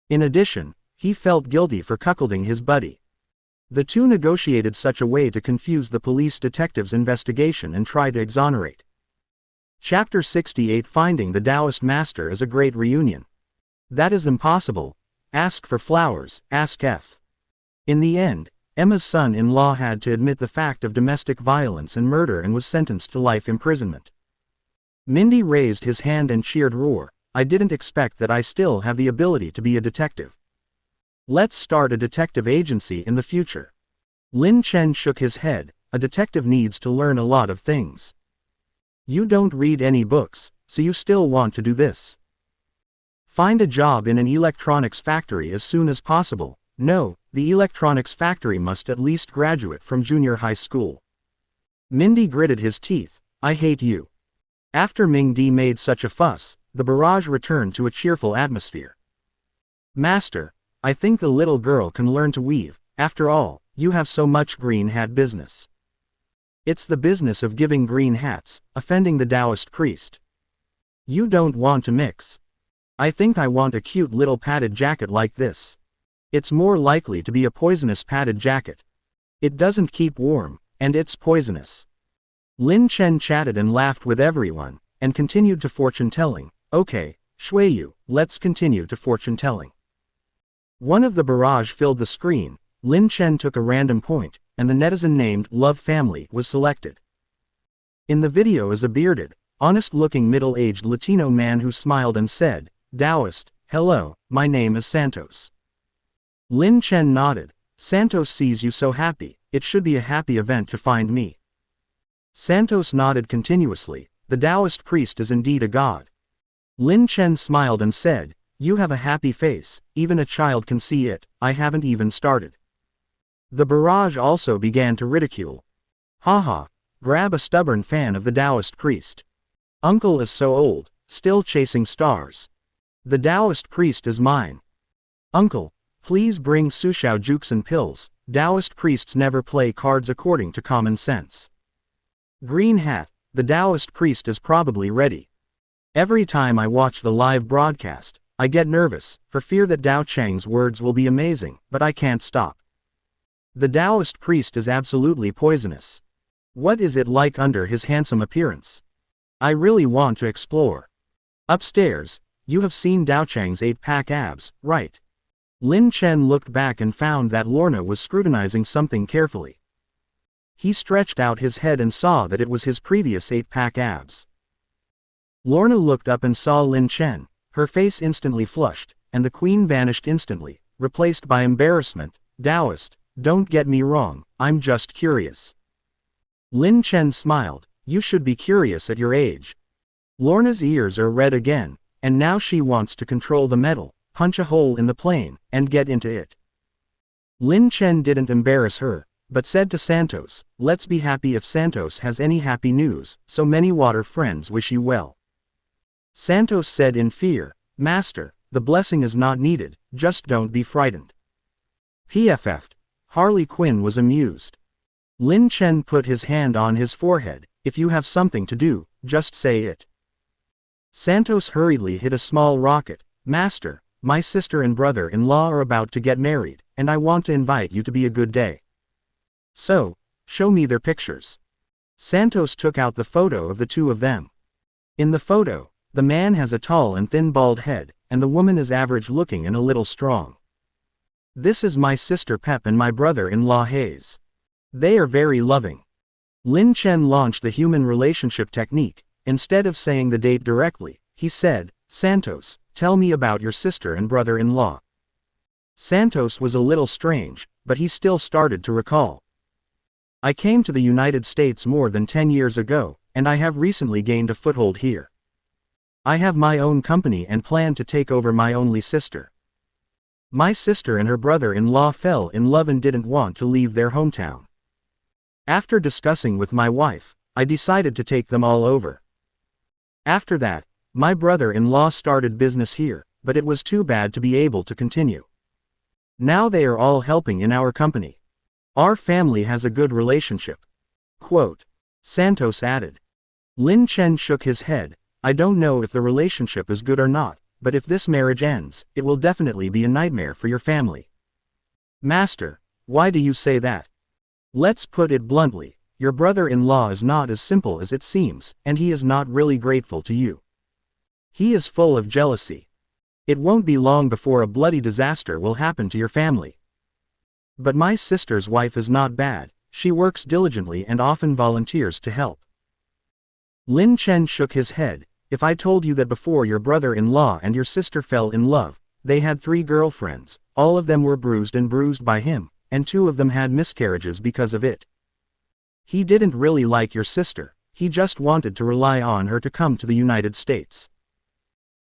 In addition, he felt guilty for cuckolding his buddy. The two negotiated such a way to confuse the police detective's investigation and try to exonerate. Chapter 68 Finding the Taoist Master is a great reunion. That is impossible. Ask for flowers, ask F. In the end, Emma's son-in-law had to admit the fact of domestic violence and murder and was sentenced to life imprisonment. Mindy raised his hand and cheered roar. I didn't expect that I still have the ability to be a detective. Let's start a detective agency in the future. Lin Chen shook his head. A detective needs to learn a lot of things. You don't read any books, so you still want to do this. Find a job in an electronics factory as soon as possible. No, the electronics factory must at least graduate from junior high school. Mindy gritted his teeth. I hate you. After Ming Di made such a fuss, the barrage returned to a cheerful atmosphere. Master, I think the little girl can learn to weave. After all, you have so much green hat business. It's the business of giving green hats, offending the Taoist priest. You don't want to mix. I think I want a cute little padded jacket like this. It's more likely to be a poisonous padded jacket. It doesn't keep warm, and it's poisonous. Lin Chen chatted and laughed with everyone, and continued to fortune-telling. Okay, Shui Yu, let's continue to fortune-telling. One of the barrage filled the screen. Lin Chen took a random point, and the netizen named Love Family was selected. In the video is a bearded, honest-looking middle-aged Latino man who smiled and said, Taoist, hello, my name is Santos. Lin Chen nodded. Santos sees you so happy, it should be a happy event to find me. Santos nodded continuously. The Taoist priest is indeed a god. Lin Chen smiled and said, you have a happy face, even a child can see it. I haven't even started. The barrage also began to ridicule. Haha, grab a stubborn fan of the Taoist priest. Uncle is so old, still chasing stars. The Taoist priest is mine. Uncle, please bring Sushao jukes and pills. Taoist priests never play cards according to common sense. Green hat, the Taoist priest is probably ready. Every time I watch the live broadcast, I get nervous, for fear that Dao Chang's words will be amazing, but I can't stop. The Taoist priest is absolutely poisonous. What is it like under his handsome appearance? I really want to explore. Upstairs, you have seen Dao Chang's 8-pack abs, right? Lin Chen looked back and found that Lorna was scrutinizing something carefully. He stretched out his head and saw that it was his previous 8-pack abs. Lorna looked up and saw Lin Chen. Her face instantly flushed, and the queen vanished instantly, replaced by embarrassment. Taoist, don't get me wrong, I'm just curious. Lin Chen smiled. You should be curious at your age. Lorna's ears are red again, and now she wants to control the metal, punch a hole in the plane, and get into it. Lin Chen didn't embarrass her, but said to Santos, let's be happy if Santos has any happy news, so many water friends wish you well. Santos said in fear, Master, the blessing is not needed, just don't be frightened. PFF. Harley Quinn was amused. Lin Chen put his hand on his forehead, if you have something to do, just say it. Santos hurriedly hit a small rocket, Master, my sister and brother-in-law are about to get married, and I want to invite you to be a good day. So, show me their pictures. Santos took out the photo of the two of them. In the photo, the man has a tall and thin bald head, and the woman is average-looking and a little strong. This is my sister Pep and my brother-in-law Hayes. They are very loving. Lin Chen launched the human relationship technique. Instead of saying the date directly, he said, Santos, tell me about your sister and brother-in-law. Santos was a little strange, but he still started to recall. I came to the United States more than 10 years ago, and I have recently gained a foothold here. I have my own company and plan to take over my only sister. My sister and her brother-in-law fell in love and didn't want to leave their hometown. After discussing with my wife, I decided to take them all over. After that, my brother-in-law started business here, but it was too bad to be able to continue. Now they are all helping in our company. Our family has a good relationship. Quote. Santos added. Lin Chen shook his head. I don't know if the relationship is good or not, but if this marriage ends, it will definitely be a nightmare for your family. Master, why do you say that? Let's put it bluntly, your brother-in-law is not as simple as it seems, and he is not really grateful to you. He is full of jealousy. It won't be long before a bloody disaster will happen to your family. But my sister's wife is not bad, she works diligently and often volunteers to help. Lin Chen shook his head. If I told you that before your brother-in-law and your sister fell in love, they had 3 girlfriends, all of them were bruised by him, and 2 of them had miscarriages because of it. He didn't really like your sister, he just wanted to rely on her to come to the United States.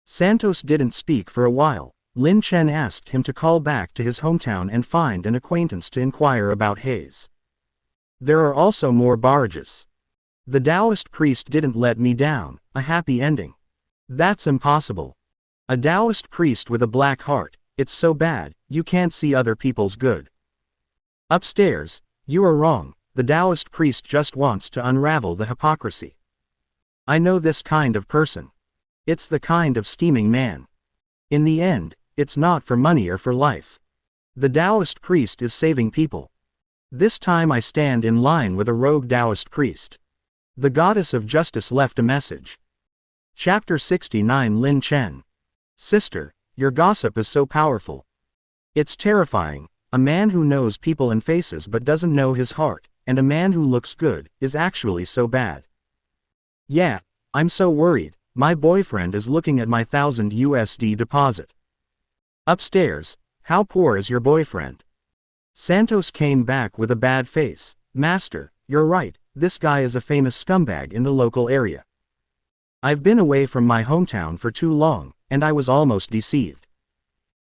Santos didn't speak for a while. Lin Chen asked him to call back to his hometown and find an acquaintance to inquire about Hayes. There are also more barrages. The Taoist priest didn't let me down, a happy ending. That's impossible. A Taoist priest with a black heart, it's so bad, you can't see other people's good. Upstairs, you are wrong, the Taoist priest just wants to unravel the hypocrisy. I know this kind of person. It's the kind of scheming man. In the end, it's not for money or for life. The Taoist priest is saving people. This time I stand in line with a rogue Taoist priest. The goddess of justice left a message. Chapter 69 Lin Chen. Sister, your gossip is so powerful. It's terrifying. A man who knows people and faces but doesn't know his heart, and a man who looks good, is actually so bad. Yeah, I'm so worried. My boyfriend is looking at my $1,000 deposit. Upstairs, how poor is your boyfriend? Santos came back with a bad face. Master, you're right, this guy is a famous scumbag in the local area. I've been away from my hometown for too long, and I was almost deceived.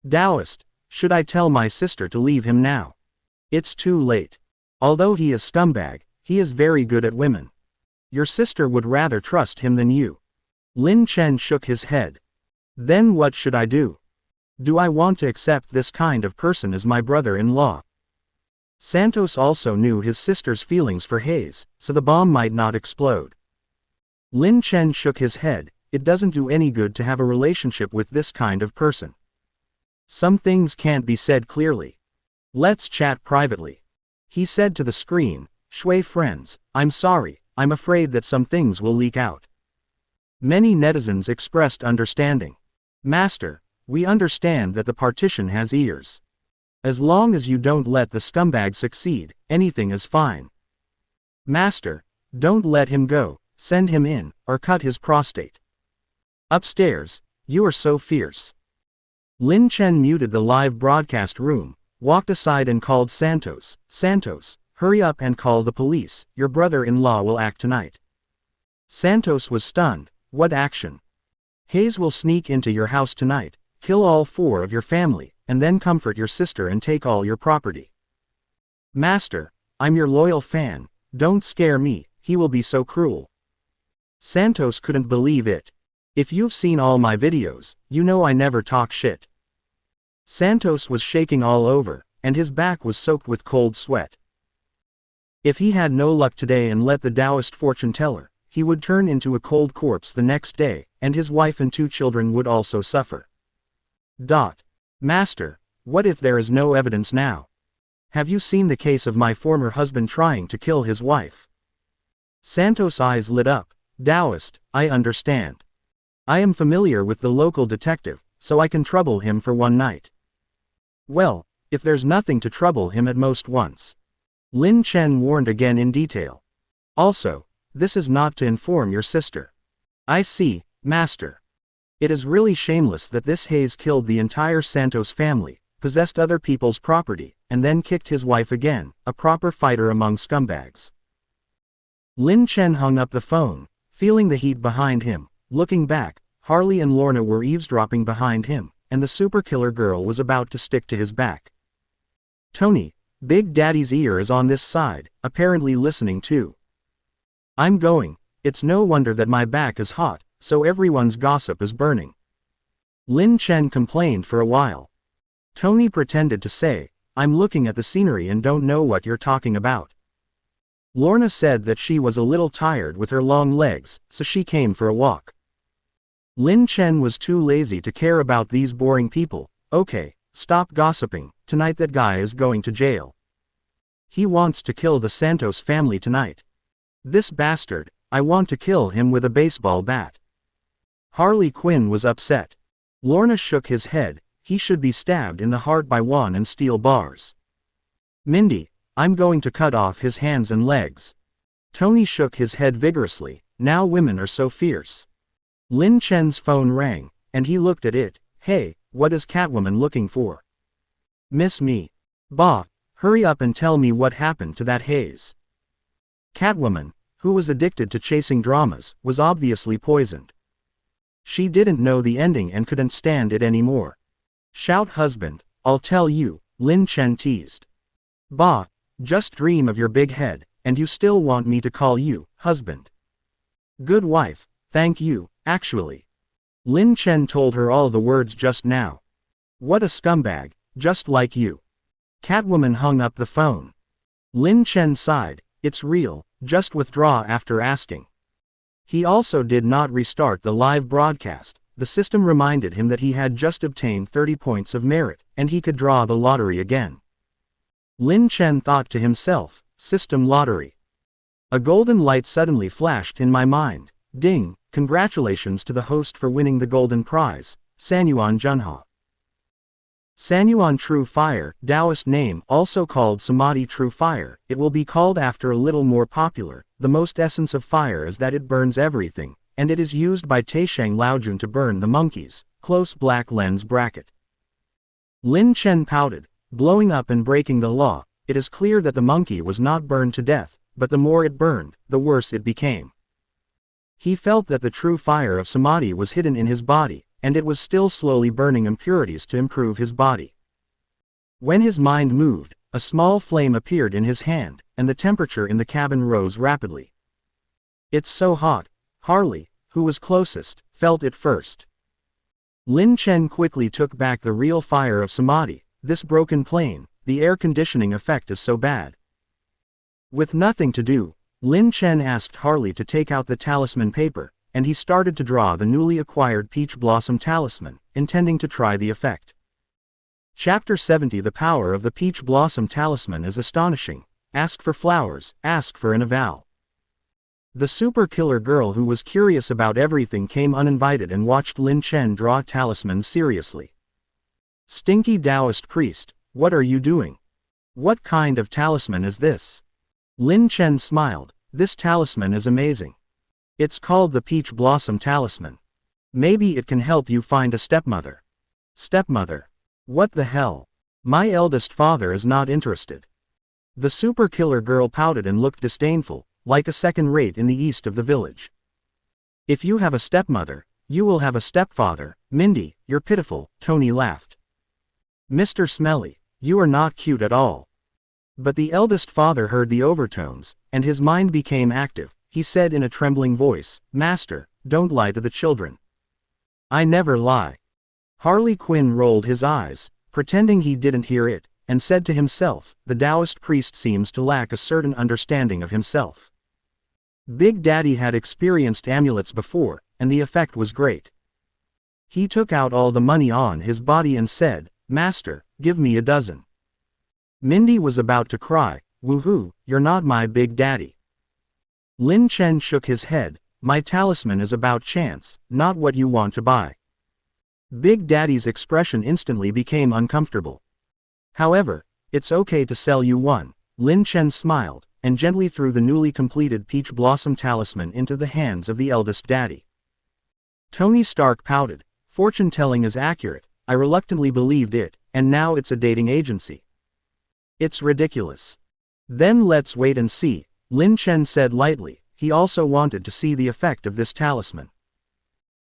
Taoist, should I tell my sister to leave him now? It's too late. Although he is scumbag, he is very good at women. Your sister would rather trust him than you. Lin Chen shook his head. Then what should I do? Do I want to accept this kind of person as my brother-in-law? Santos also knew his sister's feelings for Hayes, so the bomb might not explode. Lin Chen shook his head. It doesn't do any good to have a relationship with this kind of person. Some things can't be said clearly. Let's chat privately. He said to the screen. Shui friends, I'm sorry, I'm afraid that some things will leak out. Many netizens expressed understanding. Master, we understand that the partition has ears. As long as you don't let the scumbag succeed, anything is fine. Master, don't let him go, send him in, or cut his prostate. Upstairs, you are so fierce. Lin Chen muted the live broadcast room, walked aside and called Santos. Santos, hurry up and call the police, your brother-in-law will act tonight. Santos was stunned. What action? Hayes will sneak into your house tonight, kill all 4 of your family, and then comfort your sister and take all your property. Master, I'm your loyal fan, don't scare me, he will be so cruel. Santos couldn't believe it. If you've seen all my videos, you know I never talk shit. Santos was shaking all over, and his back was soaked with cold sweat. If he had no luck today and let the Taoist fortune teller, he would turn into a cold corpse the next day, and his wife and 2 children would also suffer. Master, what if there is no evidence now? Have you seen the case of my former husband trying to kill his wife? Santos' eyes lit up. Taoist, I understand. I am familiar with the local detective, so I can trouble him for one night. Well, if there's nothing to trouble him at most once. Lin Chen warned again in detail. Also, this is not to inform your sister. I see, Master. It is really shameless that this Hayes killed the entire Santos family, possessed other people's property, and then kicked his wife again, a proper fighter among scumbags. Lin Chen hung up the phone, feeling the heat behind him. Looking back, Harley and Lorna were eavesdropping behind him, and the super killer girl was about to stick to his back. Tony, Big Daddy's ear is on this side, apparently listening too. I'm going, it's no wonder that my back is hot, so everyone's gossip is burning. Lin Chen complained for a while. Tony pretended to say, I'm looking at the scenery and don't know what you're talking about. Lorna said that she was a little tired with her long legs, so she came for a walk. Lin Chen was too lazy to care about these boring people. Okay, stop gossiping, tonight that guy is going to jail. He wants to kill the Santos family tonight. This bastard, I want to kill him with a baseball bat. Harley Quinn was upset. Lorna shook his head, he should be stabbed in the heart by wand and steel bars. Mindy, I'm going to cut off his hands and legs. Tony shook his head vigorously, now women are so fierce. Lin Chen's phone rang, and he looked at it. Hey, what is Catwoman looking for? Miss me. Bah, hurry up and tell me what happened to that Hayes. Catwoman, who was addicted to chasing dramas, was obviously poisoned. She didn't know the ending and couldn't stand it anymore. Shout husband, I'll tell you, Lin Chen teased. Bah, just dream of your big head, and you still want me to call you, husband. Good wife, thank you, actually. Lin Chen told her all the words just now. What a scumbag, just like you. Catwoman hung up the phone. Lin Chen sighed, it's real, just withdraw after asking. He also did not restart the live broadcast. The system reminded him that he had just obtained 30 points of merit, and he could draw the lottery again. Lin Chen thought to himself, system lottery. A golden light suddenly flashed in my mind. Ding, congratulations to the host for winning the golden prize, Sanyuan Junha. Sanyuan True Fire, Taoist name, also called Samadhi True Fire, it will be called after a little more popular. The most essence of fire is that it burns everything, and it is used by Taisheng Laojun to burn the monkeys, close black lens bracket. Lin Chen pouted, blowing up and breaking the law. It is clear that the monkey was not burned to death, but the more it burned, the worse it became. He felt that the true fire of Samadhi was hidden in his body, and it was still slowly burning impurities to improve his body. When his mind moved, a small flame appeared in his hand, and the temperature in the cabin rose rapidly. "It's so hot." Harley, who was closest, felt it first. Lin Chen quickly took back the real fire of samadhi. "This broken plane, the air conditioning effect is so bad." With nothing to do, Lin Chen asked Harley to take out the talisman paper, and he started to draw the newly acquired peach blossom talisman, intending to try the effect. Chapter 70. The power of the peach blossom talisman is astonishing. Ask for flowers, ask for an avow. The super killer girl who was curious about everything came uninvited and watched Lin Chen draw talismans seriously. "Stinky Taoist priest, what are you doing? What kind of talisman is this?" Lin Chen smiled. "This talisman is amazing. It's called the Peach Blossom Talisman. Maybe it can help you find a stepmother." "Stepmother? What the hell? My eldest father is not interested." The super killer girl pouted and looked disdainful, like a second rate in the east of the village. "If you have a stepmother, you will have a stepfather. Mindy, you're pitiful." Tony laughed. "Mr. Smelly, you are not cute at all." But the eldest father heard the overtones, and his mind became active. He said in a trembling voice, "Master, don't lie to the children." "I never lie." Harley Quinn rolled his eyes, pretending he didn't hear it, and said to himself, "The Taoist priest seems to lack a certain understanding of himself." Big Daddy had experienced amulets before, and the effect was great. He took out all the money on his body and said, "Master, give me a dozen." Mindy was about to cry, "Woohoo, you're not my Big Daddy." Lin Chen shook his head. "My talisman is about chance, not what you want to buy." Big Daddy's expression instantly became uncomfortable. "However, it's okay to sell you one." Lin Chen smiled, and gently threw the newly completed peach blossom talisman into the hands of the eldest daddy. Tony Stark pouted. "Fortune-telling is accurate. I reluctantly believed it, and now it's a dating agency. It's ridiculous." "Then let's wait and see," Lin Chen said lightly. He also wanted to see the effect of this talisman.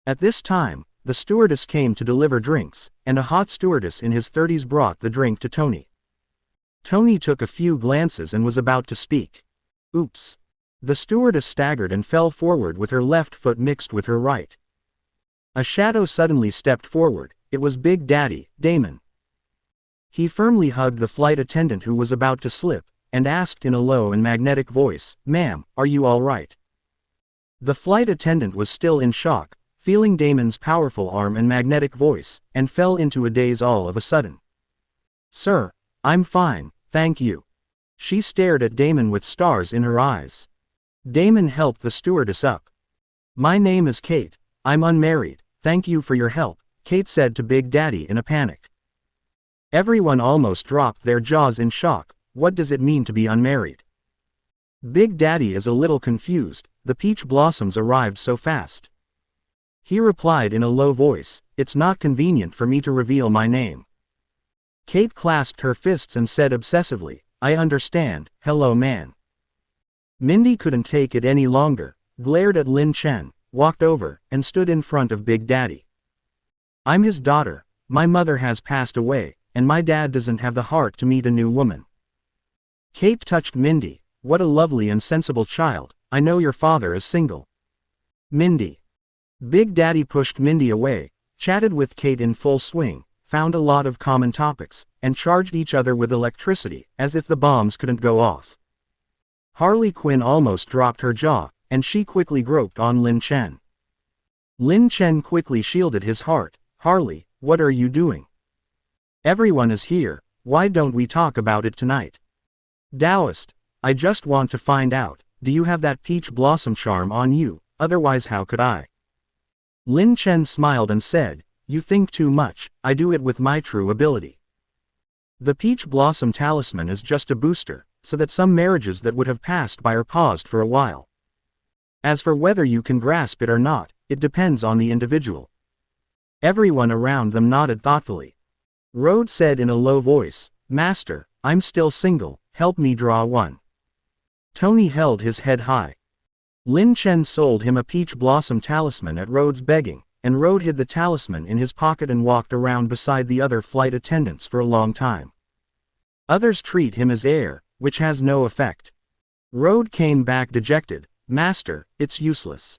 At this time, the stewardess came to deliver drinks, and a hot stewardess in his 30s brought the drink to Tony. Tony took a few glances and was about to speak. "Oops." The stewardess staggered and fell forward with her left foot mixed with her right. A shadow suddenly stepped forward. It was Big Daddy, Damon. He firmly hugged the flight attendant who was about to slip, and asked in a low and magnetic voice, "Ma'am, are you all right?" The flight attendant was still in shock, feeling Damon's powerful arm and magnetic voice, and fell into a daze all of a sudden. "Sir, I'm fine, thank you." She stared at Damon with stars in her eyes. Damon helped the stewardess up. "My name is Kate. I'm unmarried. Thank you for your help," Kate said to Big Daddy in a panic. Everyone almost dropped their jaws in shock. What does it mean to be unmarried? Big Daddy is a little confused. The peach blossoms arrived so fast. He replied in a low voice, "It's not convenient for me to reveal my name." Kate clasped her fists and said obsessively, "I understand, hello man." Mindy couldn't take it any longer, glared at Lin Chen, walked over, and stood in front of Big Daddy. "I'm his daughter. My mother has passed away, and my dad doesn't have the heart to meet a new woman." Kate touched Mindy. "What a lovely and sensible child. I know your father is single." "Mindy." Big Daddy pushed Mindy away, chatted with Kate in full swing, found a lot of common topics, and charged each other with electricity, as if the bombs couldn't go off. Harley Quinn almost dropped her jaw, and she quickly groped on Lin Chen. Lin Chen quickly shielded his heart. "Harley, what are you doing? Everyone is here, why don't we talk about it tonight?" "Taoist, I just want to find out, do you have that peach blossom charm on you, otherwise how could I?" Lin Chen smiled and said, "You think too much, I do it with my true ability. The peach blossom talisman is just a booster, so that some marriages that would have passed by are paused for a while. As for whether you can grasp it or not, it depends on the individual." Everyone around them nodded thoughtfully. Rode said in a low voice, "Master, I'm still single, help me draw one." Tony held his head high. Lin Chen sold him a peach blossom talisman at Rhode's begging, and Rode hid the talisman in his pocket and walked around beside the other flight attendants for a long time. Others treat him as air, which has no effect. Rode came back dejected. Master, it's useless.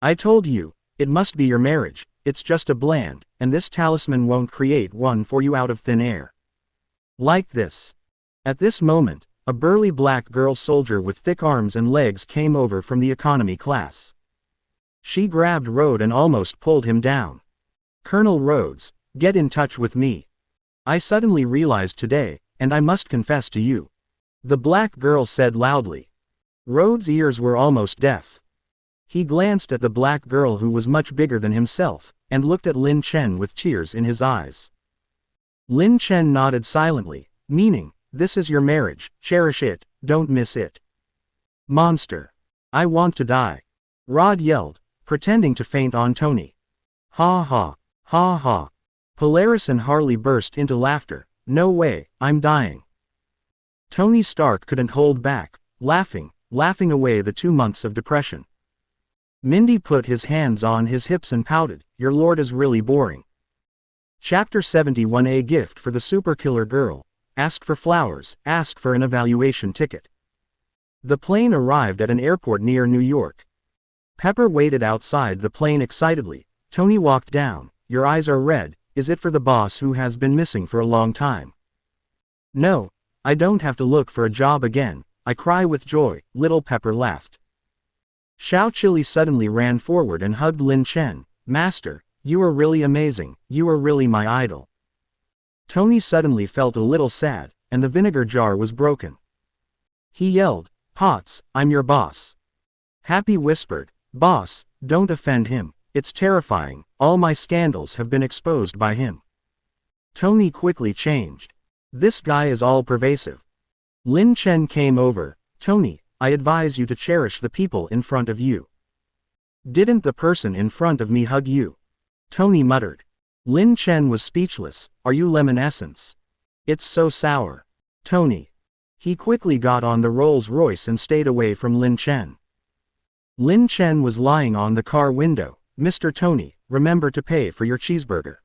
I told you, it must be your marriage, it's just a bland, and this talisman won't create one for you out of thin air. Like this. At this moment, a burly black girl soldier with thick arms and legs came over from the economy class. She grabbed Rode and almost pulled him down. Colonel Rhodes, get in touch with me. I suddenly realized today, and I must confess to you. The black girl said loudly. Rhodes' ears were almost deaf. He glanced at the black girl who was much bigger than himself, and looked at Lin Chen with tears in his eyes. Lin Chen nodded silently, meaning, this is your marriage, cherish it, don't miss it. Monster. I want to die. Rod yelled, pretending to faint on Tony. Ha ha, ha ha. Polaris and Harley burst into laughter. No way, I'm dying. Tony Stark couldn't hold back, laughing away the 2 months of depression. Mindy put his hands on his hips and pouted, your lord is really boring. Chapter 71. A gift for the super killer girl. Ask for flowers, ask for an evaluation ticket. The plane arrived at an airport near New York. Pepper waited outside the plane excitedly. Tony walked down. Your eyes are red, is it for the boss who has been missing for a long time? No, I don't have to look for a job again, I cry with joy, little Pepper laughed. Xiao Chili suddenly ran forward and hugged Lin Chen. Master, you are really amazing, you are really my idol. Tony suddenly felt a little sad, and the vinegar jar was broken. He yelled, Potts, I'm your boss. Happy whispered, Boss, don't offend him, it's terrifying, all my scandals have been exposed by him. Tony quickly changed. This guy is all pervasive. Lin Chen came over. Tony, I advise you to cherish the people in front of you. Didn't the person in front of me hug you? Tony muttered. Lin Chen was speechless. Are you lemon essence? It's so sour. Tony. He quickly got on the Rolls-Royce and stayed away from Lin Chen. Lin Chen was lying on the car window. Mr. Tony, remember to pay for your cheeseburger.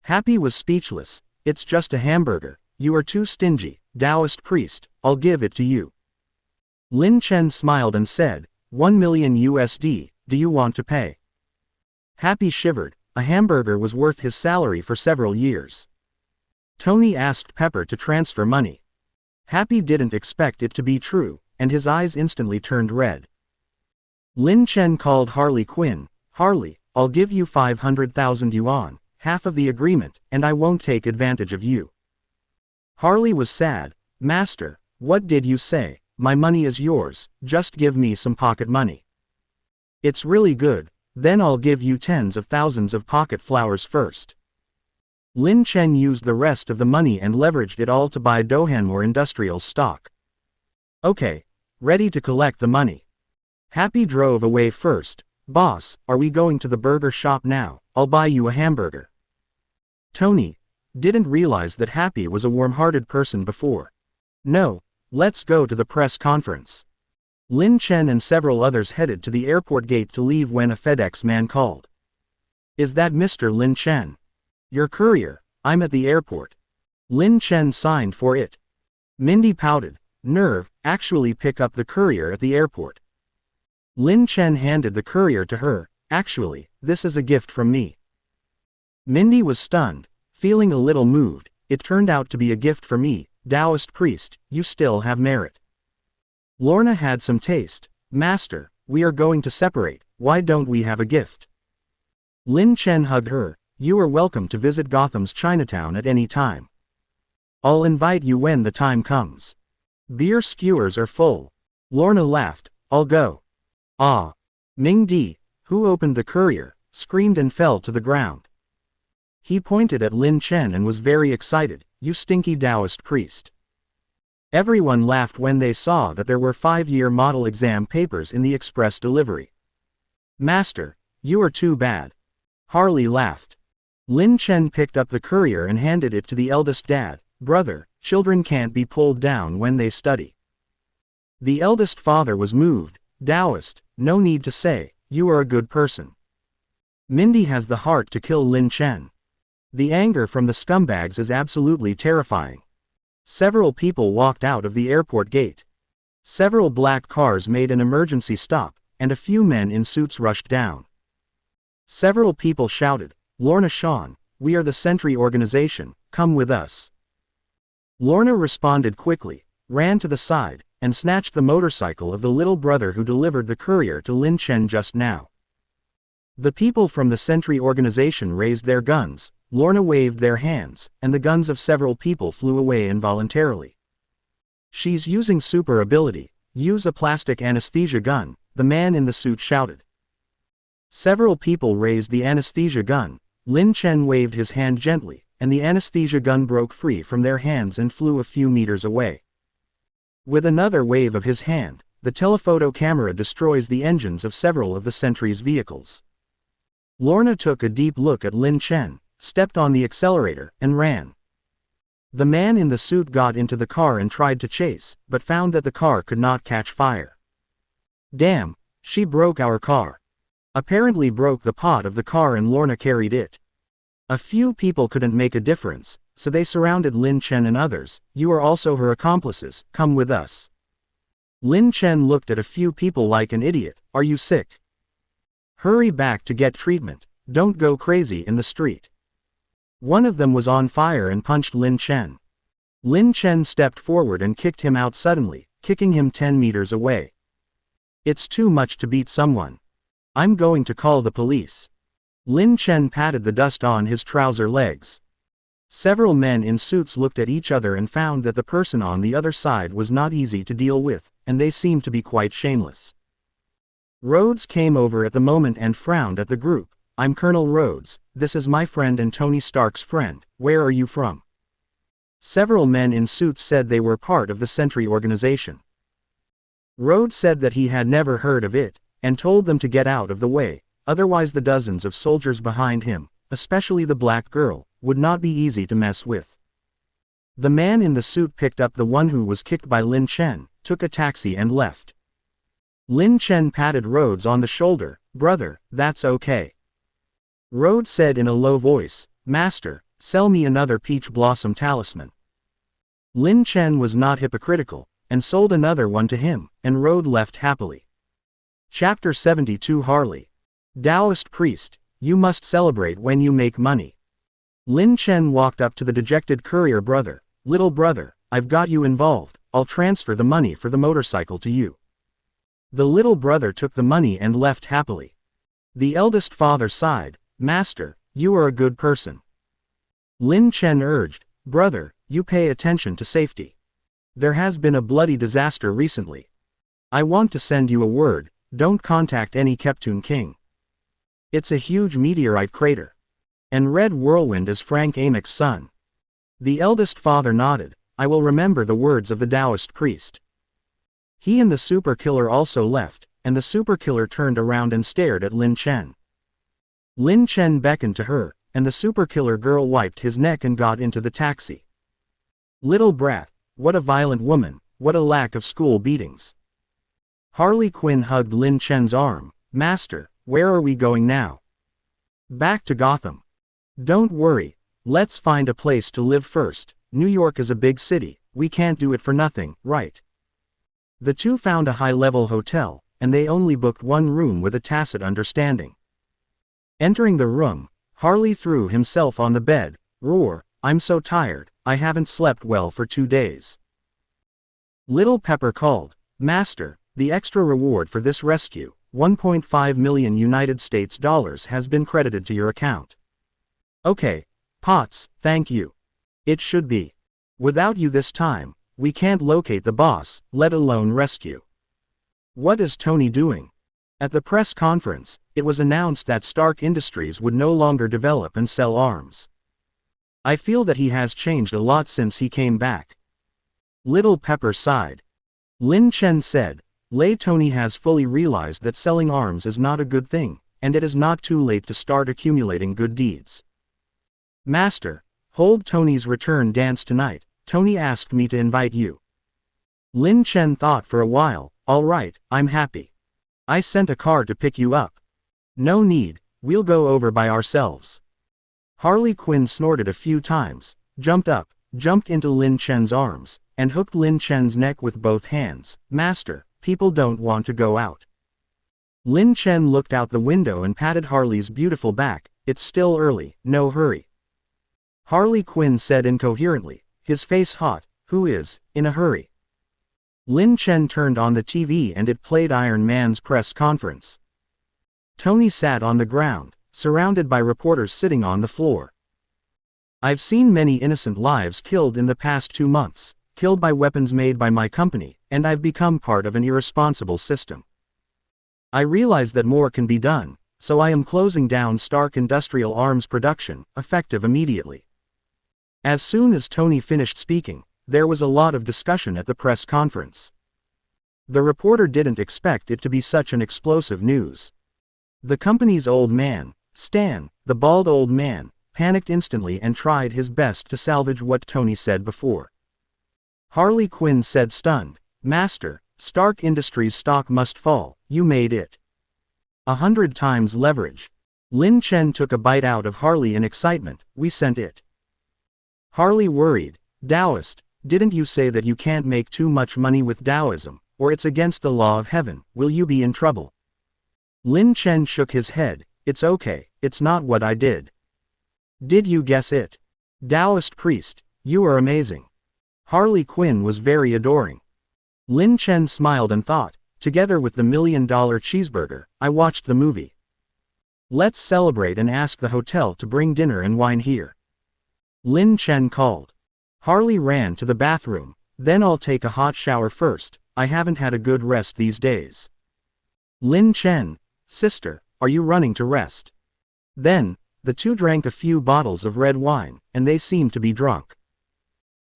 Happy was speechless. It's just a hamburger. You are too stingy, Taoist priest, I'll give it to you. Lin Chen smiled and said, 1 million USD, do you want to pay? Happy shivered. A hamburger was worth his salary for several years. Tony asked Pepper to transfer money. Happy didn't expect it to be true, and his eyes instantly turned red. Lin Chen called Harley Quinn. Harley, I'll give you 500,000 yuan, half of the agreement, and I won't take advantage of you. Harley was sad. Master, what did you say? My money is yours, just give me some pocket money. It's really good, then I'll give you tens of thousands of pocket flowers first. Lin Chen used the rest of the money and leveraged it all to buy Dohanmore Industrial stock. Okay, ready to collect the money. Happy drove away first. Boss, are we going to the burger shop now? I'll buy you a hamburger. Tony didn't realize that Happy was a warm-hearted person before. No, let's go to the press conference. Lin Chen and several others headed to the airport gate to leave when a FedEx man called. Is that Mr. Lin Chen? Your courier, I'm at the airport. Lin Chen signed for it. Mindy pouted. Nerve, actually pick up the courier at the airport. Lin Chen handed the courier to her. Actually, this is a gift from me. Mindy was stunned, feeling a little moved. It turned out to be a gift for me, Taoist priest, you still have merit. Lorna had some taste. Master, we are going to separate, why don't we have a gift? Lin Chen hugged her. You are welcome to visit Gotham's Chinatown at any time. I'll invite you when the time comes. Beer skewers are full. Lorna laughed. I'll go. Ah. Ming Di, who opened the courier, screamed and fell to the ground. He pointed at Lin Chen and was very excited. You stinky Taoist priest. Everyone laughed when they saw that there were 5-year model exam papers in the express delivery. Master, you are too bad. Harley laughed. Lin Chen picked up the courier and handed it to the eldest dad. Brother, children can't be pulled down when they study. The eldest father was moved. Taoist, no need to say, you are a good person. Mindy has the heart to kill Lin Chen. The anger from the scumbags is absolutely terrifying. Several people walked out of the airport gate. Several black cars made an emergency stop, and a few men in suits rushed down. Several people shouted, "Lorna Shawn, we are the Sentry Organization, come with us." Lorna responded quickly, ran to the side, and snatched the motorcycle of the little brother who delivered the courier to Lin Chen just now. The people from the Sentry Organization raised their guns, Lorna waved their hands, and the guns of several people flew away involuntarily. "She's using super ability, use a plastic anesthesia gun," the man in the suit shouted. Several people raised the anesthesia gun, Lin Chen waved his hand gently, and the anesthesia gun broke free from their hands and flew a few meters away. With another wave of his hand, the telephoto camera destroys the engines of several of the sentries' vehicles. Lorna took a deep look at Lin Chen, stepped on the accelerator, and ran. The man in the suit got into the car and tried to chase, but found that the car could not catch fire. "Damn, she broke our car." Apparently broke the pot of the car and Lorna carried it. A few people couldn't make a difference, so they surrounded Lin Chen and others. "You are also her accomplices, come with us." Lin Chen looked at a few people like an idiot. "Are you sick? Hurry back to get treatment, don't go crazy in the street." One of them was on fire and punched Lin Chen. Lin Chen stepped forward and kicked him out suddenly, kicking him 10 meters away. "It's too much to beat someone. I'm going to call the police." Lin Chen patted the dust on his trouser legs. Several men in suits looked at each other and found that the person on the other side was not easy to deal with, and they seemed to be quite shameless. Rhodes came over at the moment and frowned at the group. "I'm Colonel Rhodes, this is my friend and Tony Stark's friend, where are you from?" Several men in suits said they were part of the Sentry Organization. Rhodes said that he had never heard of it, and told them to get out of the way, otherwise the dozens of soldiers behind him, especially the black girl, would not be easy to mess with. The man in the suit picked up the one who was kicked by Lin Chen, took a taxi and left. Lin Chen patted Rhodes on the shoulder. "Brother, that's okay." Rhodes said in a low voice, "Master, sell me another peach blossom talisman." Lin Chen was not hypocritical, and sold another one to him, and Rhodes left happily. Chapter 72 Harley. Taoist priest, you must celebrate when you make money. Lin Chen walked up to the dejected courier brother. "Little brother, I've got you involved, I'll transfer the money for the motorcycle to you." The little brother took the money and left happily. The eldest father sighed, "Master, you are a good person." Lin Chen urged, "Brother, you pay attention to safety. There has been a bloody disaster recently. I want to send you a word, don't contact any Keptun king. It's a huge meteorite crater. And Red Whirlwind is Frank Amek's son." The eldest father nodded, "I will remember the words of the Taoist priest." He and the super killer also left, and the super killer turned around and stared at Lin Chen. Lin Chen beckoned to her, and the super killer girl wiped his neck and got into the taxi. "Little brat, what a violent woman, what a lack of school beatings." Harley Quinn hugged Lin Chen's arm. "Master, where are we going now?" "Back to Gotham." "Don't worry, let's find a place to live first. New York is a big city, we can't do it for nothing, right?" The two found a high-level hotel, and they only booked one room with a tacit understanding. Entering the room, Harley threw himself on the bed. "Roar, I'm so tired, I haven't slept well for 2 days." Little Pepper called, "Master, the extra reward for this rescue, $1.5 million United States dollars has been credited to your account." "Okay, Potts, thank you. It should be. Without you this time, we can't locate the boss, let alone rescue." "What is Tony doing?" At the press conference, it was announced that Stark Industries would no longer develop and sell arms. "I feel that he has changed a lot since he came back." Little Pepper sighed. Lin Chen said, Tony has fully realized that selling arms is not a good thing, and it is not too late to start accumulating good deeds." "Master, hold Tony's return dance tonight. Tony asked me to invite you." Lin Chen thought for a while. "All right, I'm happy. I sent a car to pick you up." "No need, we'll go over by ourselves." Harley Quinn snorted a few times, jumped up, jumped into Lin Chen's arms, and hooked Lin Chen's neck with both hands. "Master, people don't want to go out." Lin Chen looked out the window and patted Harley's beautiful back. "It's still early, no hurry." Harley Quinn said incoherently, his face hot. "Who is in a hurry?" Lin Chen turned on the TV and it played Iron Man's press conference. Tony sat on the ground, surrounded by reporters sitting on the floor. "I've seen many innocent lives killed in the past 2 months, killed by weapons made by my company, and I've become part of an irresponsible system. I realize that more can be done, so I am closing down Stark Industrial Arms production, effective immediately." As soon as Tony finished speaking, there was a lot of discussion at the press conference. The reporter didn't expect it to be such an explosive news. The company's old man, Stan, the bald old man, panicked instantly and tried his best to salvage what Tony said before. Harley Quinn said stunned, "Master, Stark Industries stock must fall, you made it 100 times leverage." Lin Chen took a bite out of Harley in excitement. "We sent it." Harley worried, "Taoist, didn't you say that you can't make too much money with Taoism, or it's against the law of heaven, will you be in trouble?" Lin Chen shook his head, "It's okay, it's not what I did." "Did you guess it? Taoist priest, you are amazing." Harley Quinn was very adoring. Lin Chen smiled and thought, together with the $1 million cheeseburger, I watched the movie. Let's celebrate and ask the hotel to bring dinner and wine here. Lin Chen called. Harley ran to the bathroom. "Then I'll take a hot shower first, I haven't had a good rest these days." Lin Chen, "Sister, are you running to rest?" Then, the two drank a few bottles of red wine, and they seemed to be drunk.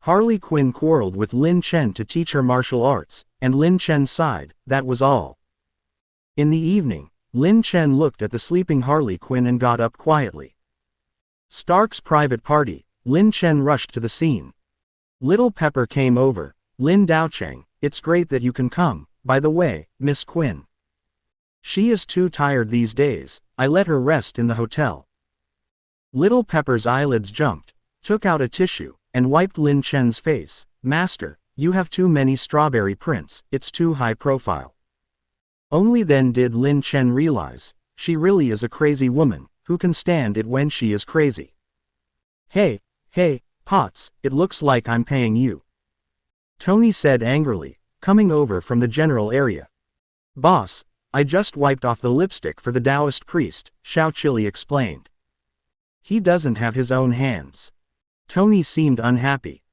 Harley Quinn quarreled with Lin Chen to teach her martial arts, and Lin Chen sighed, that was all. In the evening, Lin Chen looked at the sleeping Harley Quinn and got up quietly. Stark's private party. Lin Chen rushed to the scene. Little Pepper came over. "Lin Daocheng, it's great that you can come, by the way, Miss Quinn. She is too tired these days, I let her rest in the hotel." Little Pepper's eyelids jumped, took out a tissue, and wiped Lin Chen's face. "Master, you have too many strawberry prints, it's too high profile." Only then did Lin Chen realize, she really is a crazy woman, who can stand it when she is crazy. Hey, Potts, it looks like I'm paying you," Tony said angrily, coming over from the general area. "Boss, I just wiped off the lipstick for the Taoist priest," Xiao Chili explained. "He doesn't have his own hands." Tony seemed unhappy.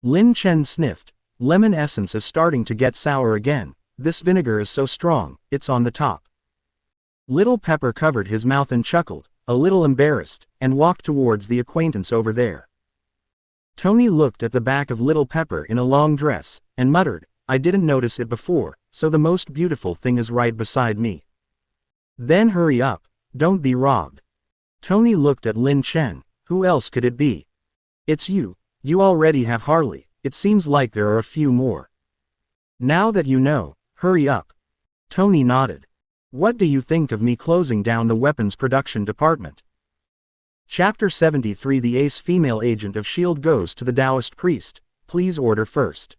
Lin Chen sniffed. "Lemon essence is starting to get sour again, this vinegar is so strong, it's on the top." Little Pepper covered his mouth and chuckled, a little embarrassed, and walked towards the acquaintance over there. Tony looked at the back of Little Pepper in a long dress, and muttered, "I didn't notice it before, so the most beautiful thing is right beside me." "Then hurry up, don't be robbed." Tony looked at Lin Chen, "Who else could it be?" "It's you, you already have Harley, it seems like there are a few more." "Now that you know, hurry up." Tony nodded. "What do you think of me closing down the weapons production department?" Chapter 73 The ace female agent of S.H.I.E.L.D. goes to the Taoist priest, "Please order first."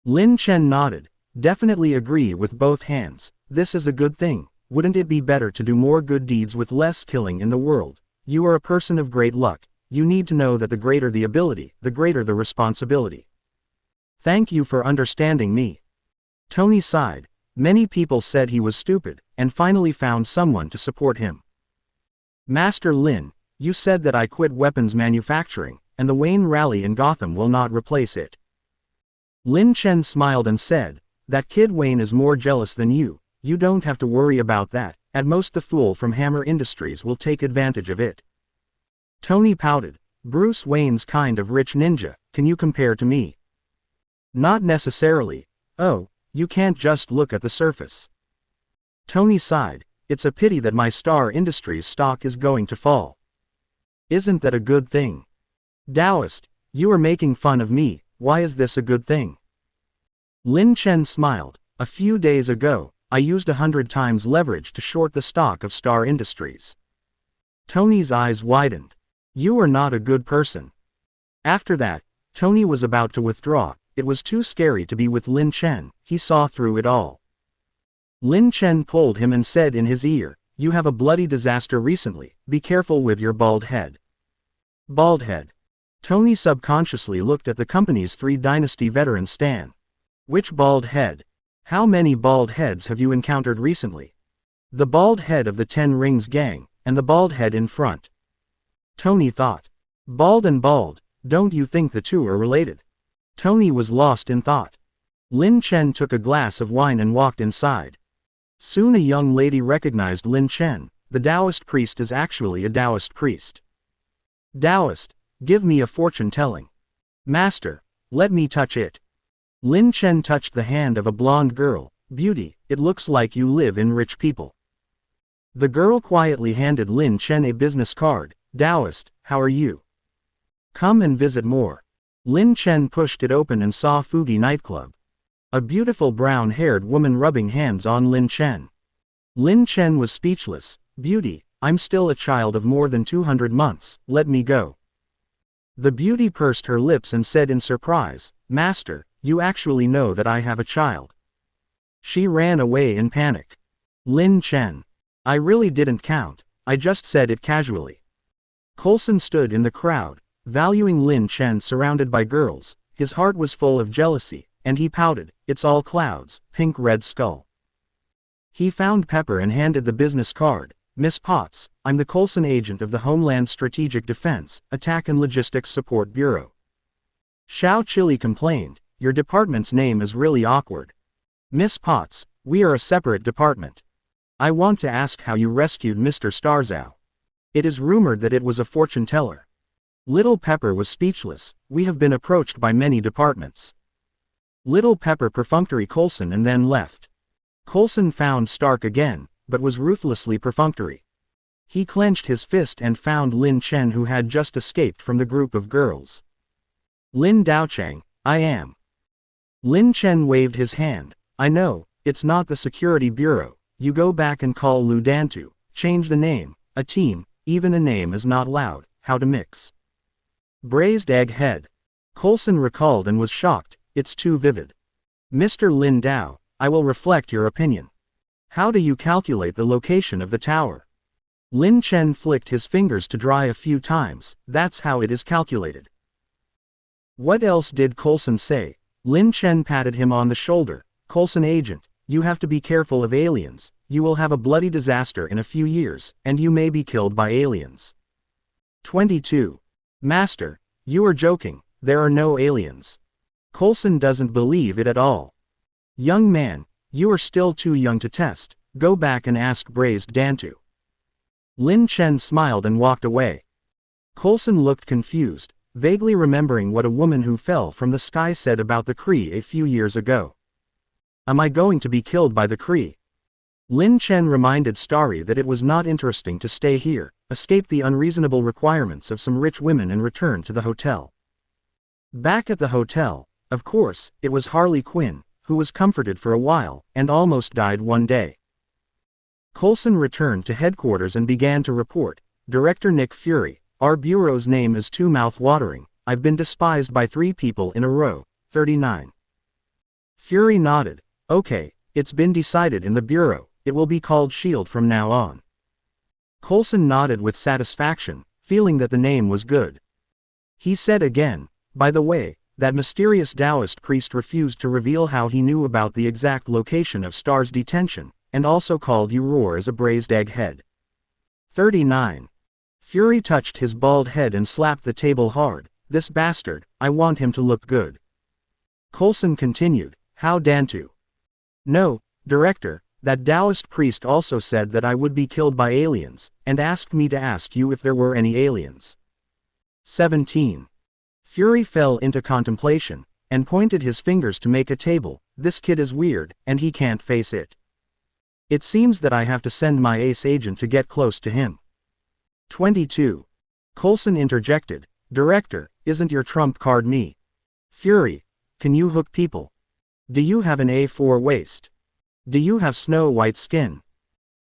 Lin Chen nodded, "Definitely agree with both hands, this is a good thing, wouldn't it be better to do more good deeds with less killing in the world? You are a person of great luck, you need to know that the greater the ability, the greater the responsibility. Thank you for understanding me." Tony sighed, many people said he was stupid, and finally found someone to support him. "Master Lin, you said that I quit weapons manufacturing, and the Wayne rally in Gotham will not replace it." Lin Chen smiled and said, "That kid Wayne is more jealous than you don't have to worry about that, at most the fool from Hammer Industries will take advantage of it." Tony pouted, "Bruce Wayne's kind of rich ninja, can you compare to me?" "Not necessarily. Oh, you can't just look at the surface." Tony sighed, "It's a pity that my Star Industries stock is going to fall." "Isn't that a good thing?" "Taoist, you are making fun of me, why is this a good thing?" Lin Chen smiled, "A few days ago, I used 100 times leverage to short the stock of Star Industries." Tony's eyes widened. "You are not a good person." After that, Tony was about to withdraw. It was too scary to be with Lin Chen. He saw through it all. Lin Chen pulled him and said in his ear, "You have a bloody disaster recently, be careful with your bald head." Bald head. Tony subconsciously looked at the company's 3 Dynasty veteran Stan. Which bald head? How many bald heads have you encountered recently? The bald head of the 10 Rings gang, and the bald head in front. Tony thought. Bald and bald, don't you think the two are related? Tony was lost in thought. Lin Chen took a glass of wine and walked inside. Soon a young lady recognized Lin Chen. The Taoist priest is actually a Taoist priest. Taoist, give me a fortune telling. Master, let me touch it. Lin Chen touched the hand of a blonde girl. Beauty, it looks like you live in rich people. The girl quietly handed Lin Chen a business card. Taoist, how are you? Come and visit more. Lin Chen pushed it open and saw Fugi nightclub. A beautiful brown-haired woman rubbing hands on Lin Chen. Lin Chen was speechless. Beauty, I'm still a child of more than 200 months, let me go. The beauty pursed her lips and said in surprise, Master, you actually know that I have a child. She ran away in panic. Lin Chen. I really didn't count, I just said it casually. Coulson stood in the crowd, valuing Lin Chen surrounded by girls. His heart was full of jealousy, and he pouted, it's all clouds, pink-red skull. He found Pepper and handed the business card. Miss Potts, I'm the Coulson agent of the Homeland Strategic Defense, Attack and Logistics Support Bureau. Xiao Chili complained, your department's name is really awkward. Miss Potts, we are a separate department. I want to ask how you rescued Mr. Starzau. It is rumored that it was a fortune teller. Little Pepper was speechless. We have been approached by many departments. Little Pepper perfunctory Coulson and then left. Coulson found Stark again, but was ruthlessly perfunctory. He clenched his fist and found Lin Chen, who had just escaped from the group of girls. Lin Daochang, I am. Lin Chen waved his hand. I know, it's not the security bureau. You go back and call Lu Dantu. Change the name. A team, even a name is not loud. How to mix. Braised egg head. Coulson recalled and was shocked. It's too vivid. Mr. Lin Dao, I will reflect your opinion. How do you calculate the location of the tower? Lin Chen flicked his fingers to dry a few times. That's how it is calculated. What else did Coulson say? Lin Chen patted him on the shoulder. Coulson agent, you have to be careful of aliens. You will have a bloody disaster in a few years, and you may be killed by aliens. 22. Master, you are joking, there are no aliens. Coulson doesn't believe it at all. Young man, you are still too young to test, go back and ask Braised Dantu. Lin Chen smiled and walked away. Coulson looked confused, vaguely remembering what a woman who fell from the sky said about the Kree a few years ago. Am I going to be killed by the Kree? Lin Chen reminded Starry that it was not interesting to stay here, escape the unreasonable requirements of some rich women and return to the hotel. Back at the hotel, of course, it was Harley Quinn, who was comforted for a while, and almost died one day. Coulson returned to headquarters and began to report, Director Nick Fury, our bureau's name is too mouth-watering, I've been despised by 3 people in a row, 39. Fury nodded, okay, it's been decided in the bureau, it will be called S.H.I.E.L.D. from now on. Coulson nodded with satisfaction, feeling that the name was good. He said again, by the way, that mysterious Taoist priest refused to reveal how he knew about the exact location of Star's detention, and also called you Roar as a braised egg head. 39. Fury touched his bald head and slapped the table hard. This bastard, I want him to look good. Coulson continued, how Dantu? No, Director, that Taoist priest also said that I would be killed by aliens, and asked me to ask you if there were any aliens. 17. Fury fell into contemplation, and pointed his fingers to make a table. This kid is weird, and he can't face it. It seems that I have to send my ace agent to get close to him. 22. Coulson interjected, Director, isn't your trump card me? Fury, can you hook people? Do you have an A4 waist? Do you have snow-white skin?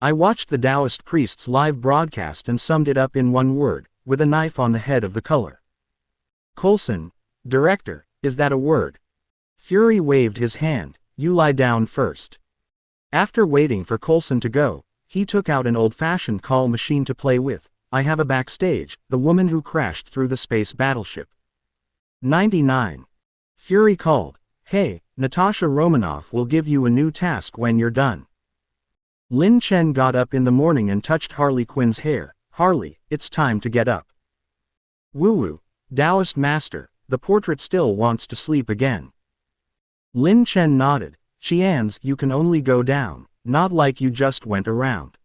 I watched the Taoist priest's live broadcast and summed it up in one word, with a knife on the head of the color. Coulson, director, is that a word? Fury waved his hand. You lie down first. After waiting for Coulson to go, he took out an old-fashioned call machine to play with. I have a backstage, the woman who crashed through the space battleship. 99. Fury called. Hey, Natasha Romanoff will give you a new task when you're done. Lin Chen got up in the morning and touched Harley Quinn's hair. Harley, it's time to get up. Woo-woo, Taoist master, the portrait still wants to sleep again. Lin Chen nodded. Qian's, you can only go down, not like you just went around.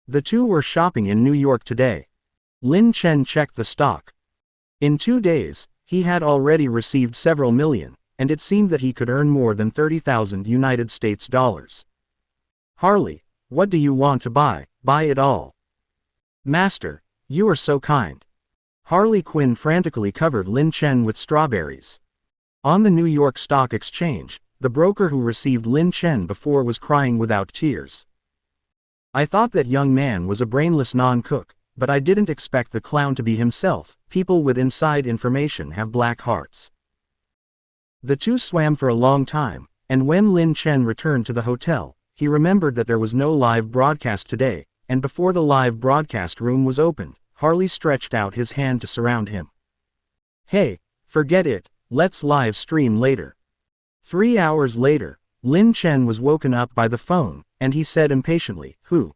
The two were shopping in New York today. Lin Chen checked the stock. In 2 days, he had already received several million, and it seemed that he could earn more than 30,000 United States dollars. Harley, what do you want to buy? Buy it all. Master, you are so kind. Harley Quinn frantically covered Lin Chen with strawberries. On the New York Stock Exchange, the broker who received Lin Chen before was crying without tears. I thought that young man was a brainless non-cook, but I didn't expect the clown to be himself. People with inside information have black hearts. The two swam for a long time, and when Lin Chen returned to the hotel, he remembered that there was no live broadcast today, and before the live broadcast room was opened, Harley stretched out his hand to surround him. Hey, forget it, let's live stream later. 3 hours later, Lin Chen was woken up by the phone, and he said impatiently, Who?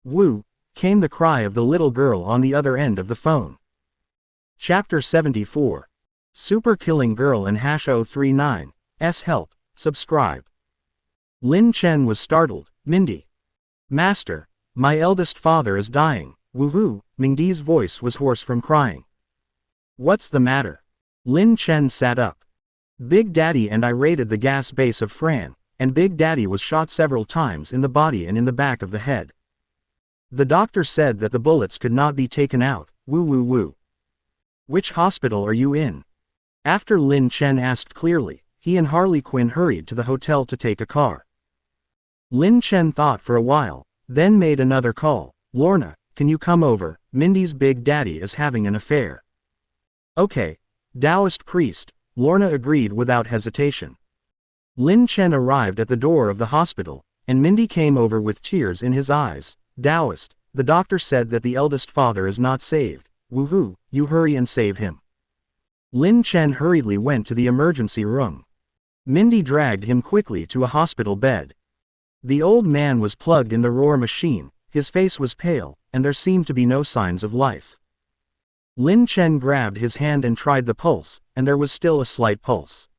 Woo, came the cry of the little girl on the other end of the phone. Chapter 74. Super Killing Girl and #039, help, subscribe. Lin Chen was startled. Mindy. Master, my eldest father is dying. Woohoo, Mindy's voice was hoarse from crying. What's the matter? Lin Chen sat up. Big Daddy and I raided the gas base of Fran, and Big Daddy was shot several times in the body and in the back of the head. The doctor said that the bullets could not be taken out. Woo woo woo. Which hospital are you in? After Lin Chen asked clearly, he and Harley Quinn hurried to the hotel to take a car. Lin Chen thought for a while, then made another call. Lorna, can you come over? Mindy's Big Daddy is having an affair. Okay. Taoist priest, Lorna agreed without hesitation. Lin Chen arrived at the door of the hospital, and Mindy came over with tears in his eyes. Taoist, the doctor said that the eldest father is not saved. Woohoo, you hurry and save him. Lin Chen hurriedly went to the emergency room. Mindy dragged him quickly to a hospital bed. The old man was plugged in the roar machine, his face was pale, and there seemed to be no signs of life. Lin Chen grabbed his hand and tried the pulse, and there was still a slight pulse.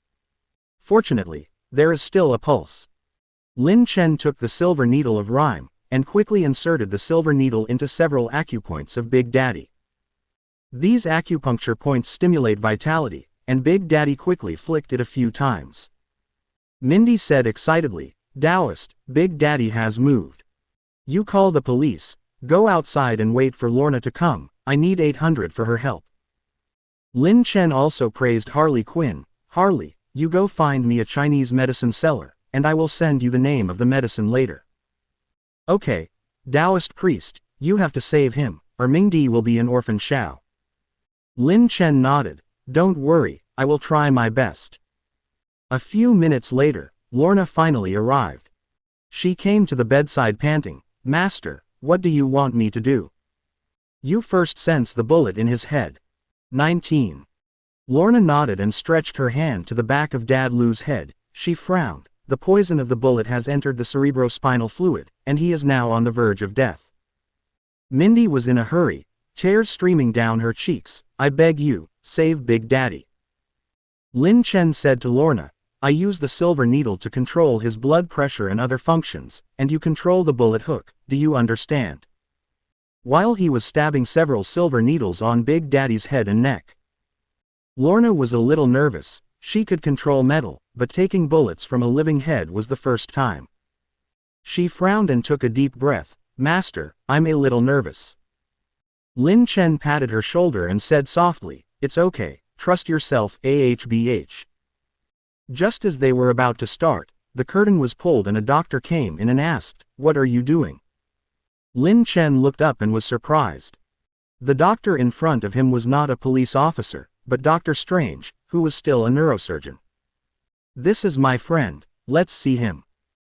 Fortunately, there is still a pulse. Lin Chen took the silver needle of rhyme, and quickly inserted the silver needle into several acupoints of Big Daddy. These acupuncture points stimulate vitality, and Big Daddy quickly flicked it a few times. Mindy said excitedly, Taoist, Big Daddy has moved. You call the police, go outside and wait for Lorna to come, I need 800 for her help. Lin Chen also praised Harley Quinn. Harley, you go find me a Chinese medicine seller, and I will send you the name of the medicine later. Okay, Taoist priest, you have to save him, or Mingdi will be an orphan Shao. Lin Chen nodded. Don't worry, I will try my best. A few minutes later, Lorna finally arrived. She came to the bedside panting. Master, what do you want me to do? You first sense the bullet in his head. 19. Lorna nodded and stretched her hand to the back of Dad Lu's head. She frowned. The poison of the bullet has entered the cerebrospinal fluid, and he is now on the verge of death. Mindy was in a hurry, tears streaming down her cheeks. I beg you, save Big Daddy. Lin Chen said to Lorna, I use the silver needle to control his blood pressure and other functions, and you control the bullet hook, do you understand? While he was stabbing several silver needles on Big Daddy's head and neck. Lorna was a little nervous. She could control metal, but taking bullets from a living head was the first time. She frowned and took a deep breath. Master, I'm a little nervous. Lin Chen patted her shoulder and said softly, It's okay, trust yourself, AHBH. Just as they were about to start, the curtain was pulled and a doctor came in and asked, What are you doing? Lin Chen looked up and was surprised. The doctor in front of him was not a police officer, but Dr. Strange, who was still a neurosurgeon. "This is my friend, let's see him,"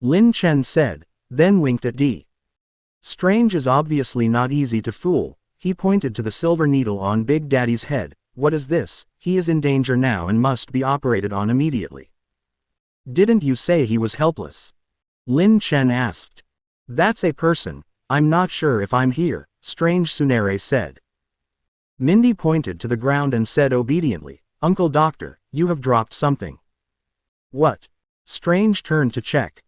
Lin Chen said, then winked at D. Strange is obviously not easy to fool. He pointed to the silver needle on Big Daddy's head. "What is this? He is in danger now and must be operated on immediately." "Didn't you say he was helpless?" Lin Chen asked. "That's a person. I'm not sure if I'm here," Strange Tsunere said. Mindy pointed to the ground and said obediently, "Uncle Doctor, you have dropped something." "What?" Strange turned to check.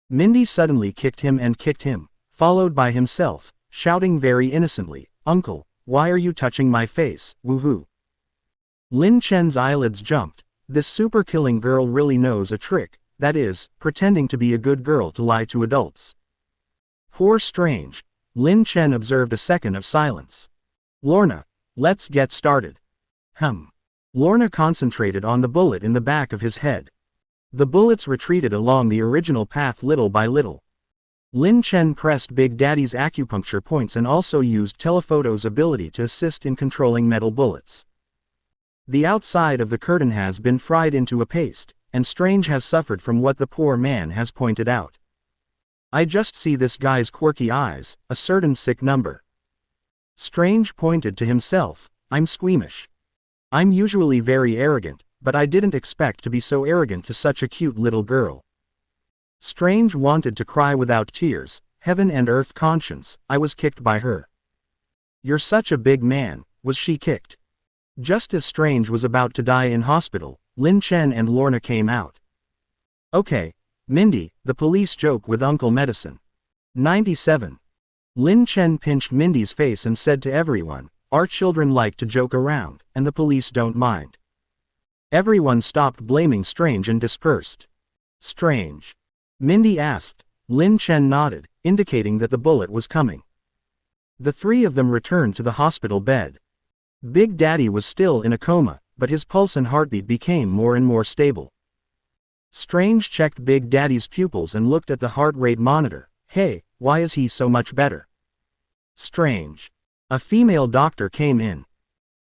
Mindy suddenly kicked him, followed by himself, shouting very innocently, "Uncle, why are you touching my face, woohoo?" Lin Chen's eyelids jumped. This super killing girl really knows a trick, that is, pretending to be a good girl to lie to adults. Poor Strange. Lin Chen observed a second of silence. "Lorna, let's get started." Lorna concentrated on the bullet in the back of his head. The bullets retreated along the original path little by little. Lin Chen pressed Big Daddy's acupuncture points and also used telephoto's ability to assist in controlling metal bullets. The outside of the curtain has been fried into a paste, and Strange has suffered from what the poor man has pointed out. "I just see this guy's quirky eyes, a certain sick number." Strange pointed to himself, "I'm squeamish. I'm usually very arrogant, but I didn't expect to be so arrogant to such a cute little girl." Strange wanted to cry without tears. Heaven and earth conscience, I was kicked by her. "You're such a big man, was she kicked?" Just as Strange was about to die in hospital, Lin Chen and Lorna came out. "Okay, Mindy, the police joke with Uncle Medicine." 97. Lin Chen pinched Mindy's face and said to everyone, "Our children like to joke around, and the police don't mind." Everyone stopped blaming Strange and dispersed. "Strange?" Mindy asked. Lin Chen nodded, indicating that the bullet was coming. The three of them returned to the hospital bed. Big Daddy was still in a coma, but his pulse and heartbeat became more and more stable. Strange checked Big Daddy's pupils and looked at the heart rate monitor. "Hey, why is he so much better?" Strange. A female doctor came in.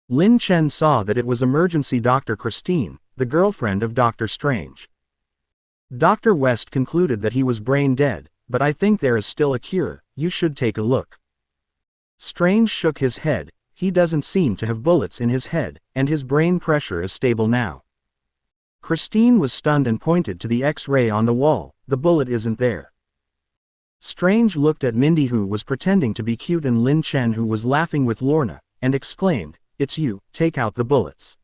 Lin Chen saw that it was emergency Dr. Christine, the girlfriend of Dr. Strange. Dr. West concluded that he was brain dead, but I think there is still a cure, you should take a look. Strange shook his head. He doesn't seem to have bullets in his head, and his brain pressure is stable now. Christine was stunned and pointed to the X-ray on the wall. "The bullet isn't there." Strange looked at Mindy, who was pretending to be cute, and Lin Chen, who was laughing with Lorna, and exclaimed, "It's you, take out the bullets."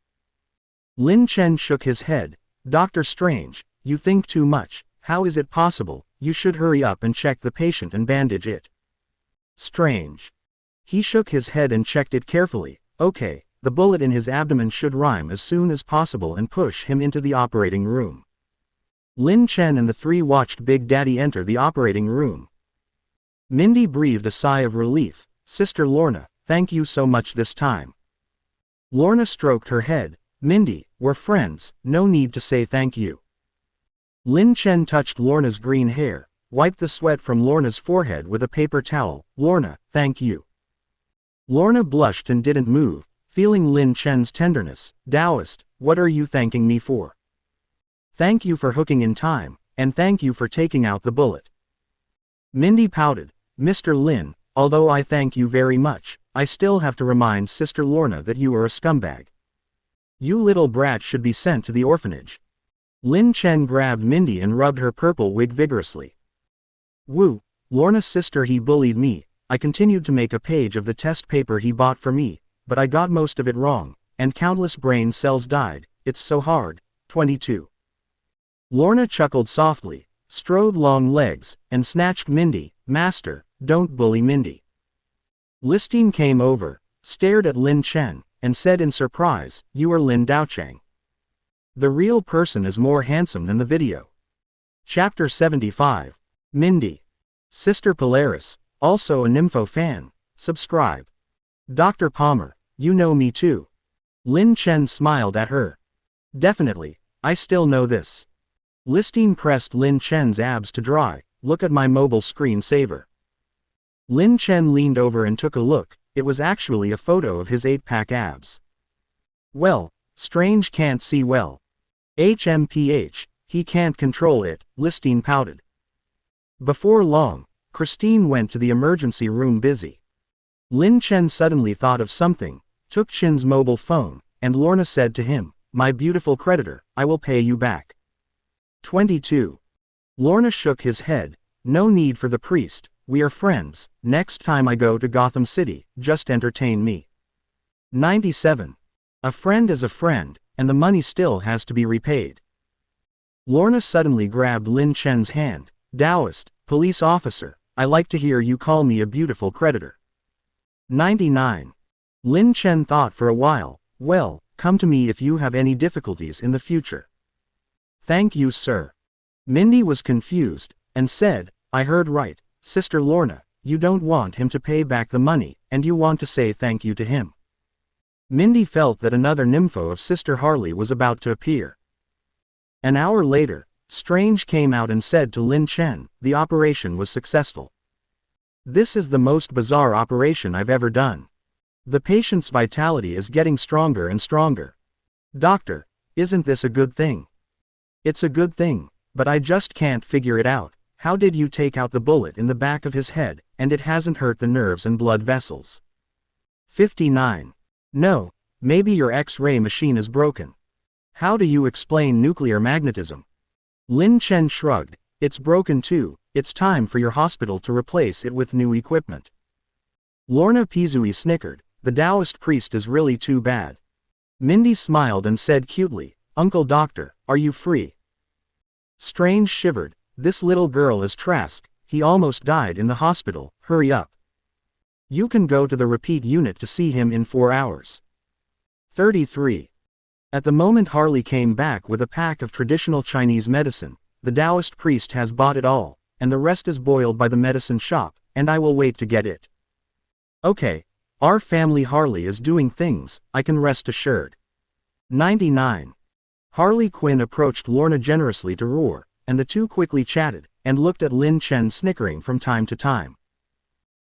Lin Chen shook his head. "Dr. Strange, you think too much. How is it possible? You should hurry up and check the patient and bandage it." Strange. He shook his head and checked it carefully. "Okay, the bullet in his abdomen should rhyme as soon as possible and push him into the operating room." Lin Chen and the three watched Big Daddy enter the operating room. Mindy breathed a sigh of relief. "Sister Lorna, thank you so much this time." Lorna stroked her head. "Mindy, we're friends, no need to say thank you." Lin Chen touched Lorna's green hair, wiped the sweat from Lorna's forehead with a paper towel. "Lorna, thank you." Lorna blushed and didn't move, feeling Lin Chen's tenderness. "Taoist, what are you thanking me for?" "Thank you for hooking in time, and thank you for taking out the bullet." Mindy pouted. "Mr. Lin, although I thank you very much, I still have to remind Sister Lorna that you are a scumbag. You little brat should be sent to the orphanage." Lin Chen grabbed Mindy and rubbed her purple wig vigorously. "Woo, Lorna's sister, he bullied me. I continued to make a page of the test paper he bought for me, but I got most of it wrong, and countless brain cells died. It's so hard." 22. Lorna chuckled softly, strode long legs, and snatched Mindy. "Master, don't bully Mindy." Listine came over, stared at Lin Chen, and said in surprise, "You are Lin Daochang. The real person is more handsome than the video." Chapter 75. Mindy. Sister Polaris, also a Nympho fan, subscribe. Dr. Palmer, you know me too. Lin Chen smiled at her. "Definitely, I still know this." Listine pressed Lin Chen's abs to dry. "Look at my mobile screen saver." Lin Chen leaned over and took a look. It was actually a photo of his 8-pack abs. "Well, Strange can't see well. HMPH, he can't control it, Listine pouted. Before long, Christine went to the emergency room busy. Lin Chen suddenly thought of something, took Chen's mobile phone, and Lorna said to him, "My beautiful creditor, I will pay you back." 22. Lorna shook his head, "No need for the priest, we are friends, next time I go to Gotham City, just entertain me." 97. A friend is a friend, and the money still has to be repaid. Lorna suddenly grabbed Lin Chen's hand. "Taoist, police officer, I like to hear you call me a beautiful creditor." 99. Lin Chen thought for a while, "Well, come to me if you have any difficulties in the future." "Thank you, sir." Mindy was confused, and said, "I heard right, Sister Lorna, you don't want him to pay back the money, and you want to say thank you to him." Mindy felt that another nympho of Sister Harley was about to appear. An hour later, Strange came out and said to Lin Chen, "The operation was successful. This is the most bizarre operation I've ever done. The patient's vitality is getting stronger and stronger. Doctor, isn't this a good thing?" "It's a good thing, but I just can't figure it out. How did you take out the bullet in the back of his head, and it hasn't hurt the nerves and blood vessels?" 59. "No, maybe your X-ray machine is broken. How do you explain nuclear magnetism?" Lin Chen shrugged, "It's broken too, it's time for your hospital to replace it with new equipment." Lorna Pizui snickered, "The Taoist priest is really too bad." Mindy smiled and said cutely, "Uncle Doctor, are you free?" Strange shivered, "This little girl is Trask, he almost died in the hospital, hurry up. You can go to the repeat unit to see him in 4 hours. 33. At the moment Harley came back with a pack of traditional Chinese medicine. "The Taoist priest has bought it all, and the rest is boiled by the medicine shop, and I will wait to get it. Okay, our family Harley is doing things, I can rest assured." 99. Harley Quinn approached Lorna generously to roar, and the two quickly chatted, and looked at Lin Chen snickering from time to time.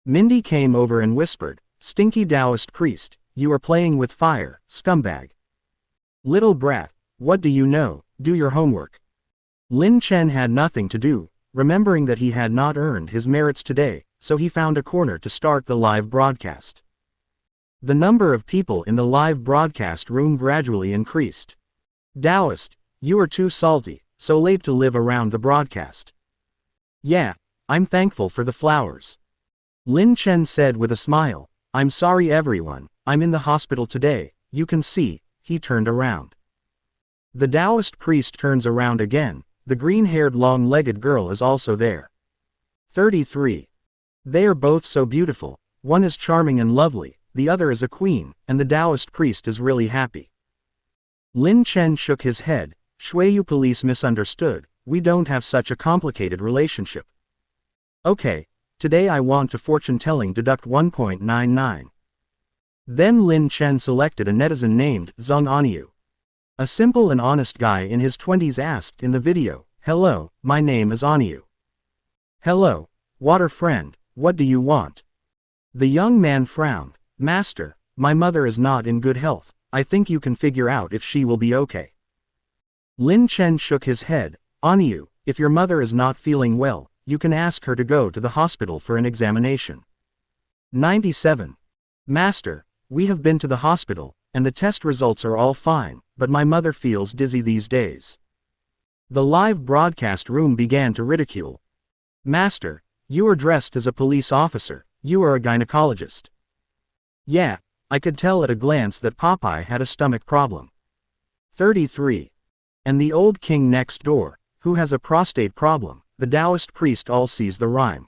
Mindy came over and whispered, "Stinky Taoist priest, you are playing with fire, scumbag. Little brat, what do you know, do your homework." Lin Chen had nothing to do, remembering that he had not earned his merits today, so he found a corner to start the live broadcast. The number of people in the live broadcast room gradually increased. "Taoist, you are too salty, so late to live around the broadcast." "Yeah, I'm thankful for the flowers." Lin Chen said with a smile, "I'm sorry everyone, I'm in the hospital today, you can see." He turned around. The Taoist priest turns around again, the green-haired long-legged girl is also there. 33. They are both so beautiful, one is charming and lovely, the other is a queen, and the Taoist priest is really happy. Lin Chen shook his head, "Shuiyu police misunderstood, we don't have such a complicated relationship. Okay, today I want to fortune-telling deduct 1.99. Then Lin Chen selected a netizen named Zheng Aniu. A simple and honest guy in his 20s asked in the video, "Hello, my name is Aniu." "Hello, water friend, what do you want?" The young man frowned, "Master, my mother is not in good health, I think you can figure out if she will be okay." Lin Chen shook his head, "Aniu, if your mother is not feeling well, you can ask her to go to the hospital for an examination." 97. "Master, we have been to the hospital, and the test results are all fine, but my mother feels dizzy these days." The live broadcast room began to ridicule. "Master, you are dressed as a police officer, you are a gynecologist." "Yeah, I could tell at a glance that Popeye had a stomach problem." 33. "And the old king next door, who has a prostate problem," the Taoist priest all sees the rhyme.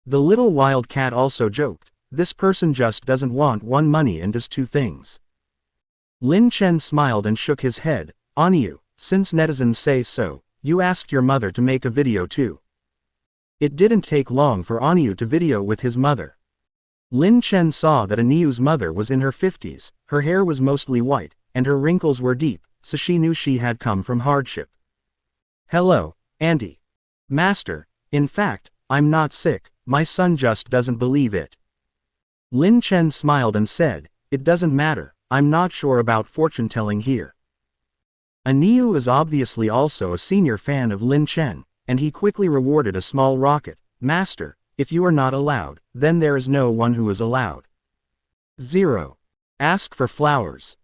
The little wild cat also joked, "This person just doesn't want one money and does two things." Lin Chen smiled and shook his head, "Aniu, since netizens say so, you asked your mother to make a video too." It didn't take long for Aniu to video with his mother. Lin Chen saw that Aniu's mother was in her 50s, her hair was mostly white, and her wrinkles were deep, so she knew she had come from hardship. "Hello, Auntie. Master, in fact, I'm not sick, my son just doesn't believe it." Lin Chen smiled and said, "It doesn't matter, I'm not sure about fortune-telling here. Aniu is obviously also a senior fan of Lin Chen, and he quickly rewarded a small rocket. Master, if you are not allowed, then there is no one who is allowed. 0. Ask for flowers.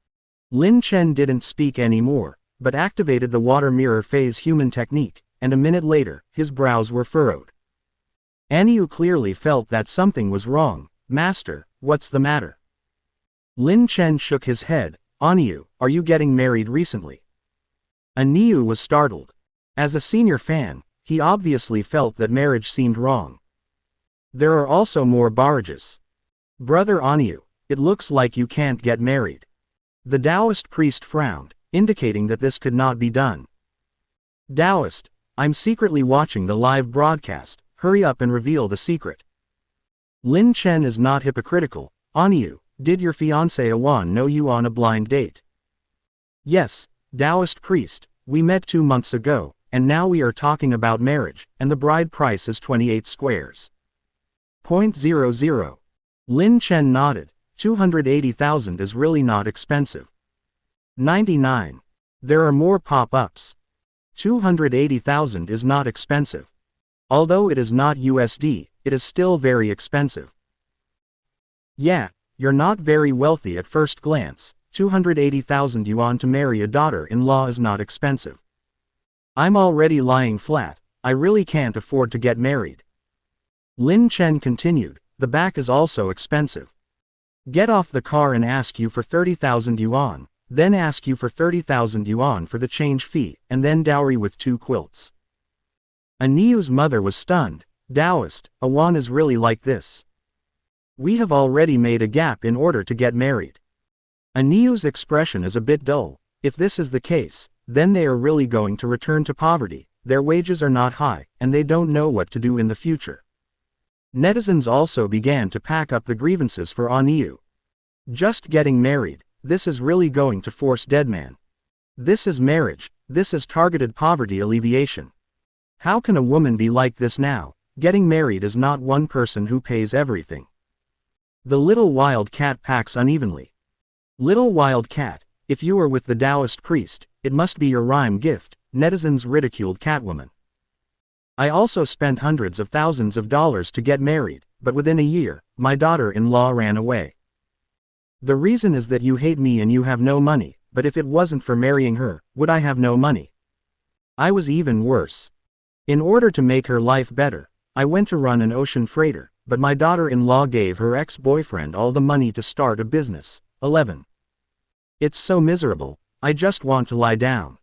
Lin Chen didn't speak anymore, but activated the water mirror phase human technique, and a minute later, his brows were furrowed. Aniu clearly felt that something was wrong. Master, what's the matter? Lin Chen shook his head. Aniu, are you getting married recently? Aniu was startled. As a senior fan, he obviously felt that marriage seemed wrong. There are also more barrages. Brother Aniu, it looks like you can't get married. The Taoist priest frowned, indicating that this could not be done. Taoist, I'm secretly watching the live broadcast, hurry up and reveal the secret. Lin Chen is not hypocritical. Aniu, did your fiancé Awan know you on a blind date? Yes, Taoist priest, we met 2 months ago, and now we are talking about marriage, and the bride price is 28 squares. 0.00. Lin Chen nodded. 280,000 is really not expensive. 99. There are more pop-ups. 280,000 is not expensive. Although it is not USD, it is still very expensive. Yeah, you're not very wealthy at first glance. 280,000 yuan to marry a daughter-in-law is not expensive. I'm already lying flat, I really can't afford to get married. Lin Chen continued, the back is also expensive. Get off the car and ask you for 30,000 yuan, then ask you for 30,000 yuan for the change fee, and then dowry with 2 quilts. Aniu's mother was stunned. Taoist, Awan is really like this. We have already made a gap in order to get married. Aniu's expression is a bit dull. If this is the case, then they are really going to return to poverty, their wages are not high, and they don't know what to do in the future. Netizens also began to pack up the grievances for Aniu. Just getting married, this is really going to force Deadman. This is marriage, this is targeted poverty alleviation. How can a woman be like this now? Getting married is not one person who pays everything. The little wild cat packs unevenly. Little wild cat, if you are with the Taoist priest, it must be your rhyme gift. Netizens ridiculed Catwoman. I also spent hundreds of thousands of dollars to get married, but within a year, my daughter-in-law ran away. The reason is that you hate me and you have no money, but if it wasn't for marrying her, would I have no money? I was even worse. In order to make her life better, I went to run an ocean freighter, but my daughter-in-law gave her ex-boyfriend all the money to start a business. 11. It's so miserable, I just want to lie down.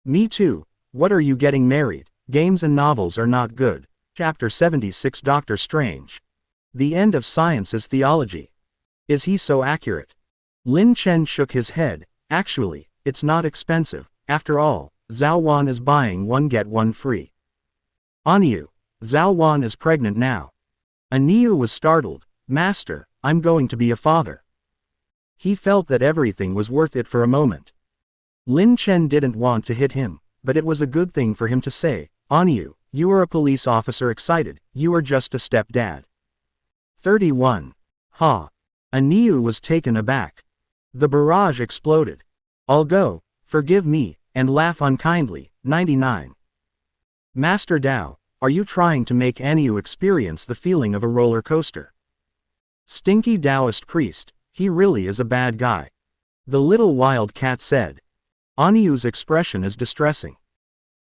Me too. What are you getting married? Games and novels are not good. Chapter 76 Doctor Strange. The end of science is theology. Is he so accurate? Lin Chen shook his head. Actually, it's not expensive. After all, Zhao Wan is buying one get one free. Aniu, Zhao Wan is pregnant now. Aniu was startled. Master, I'm going to be a father. He felt that everything was worth it for a moment. Lin Chen didn't want to hit him, but it was a good thing for him to say, Aniu, you are a police officer excited, you are just a stepdad. 31. Ha. Aniu was taken aback. The barrage exploded. I'll go, forgive me, and laugh unkindly. 99. Master Dao, are you trying to make Aniu experience the feeling of a roller coaster? Stinky Taoist priest, he really is a bad guy. The little wild cat said. Aniu's expression is distressing.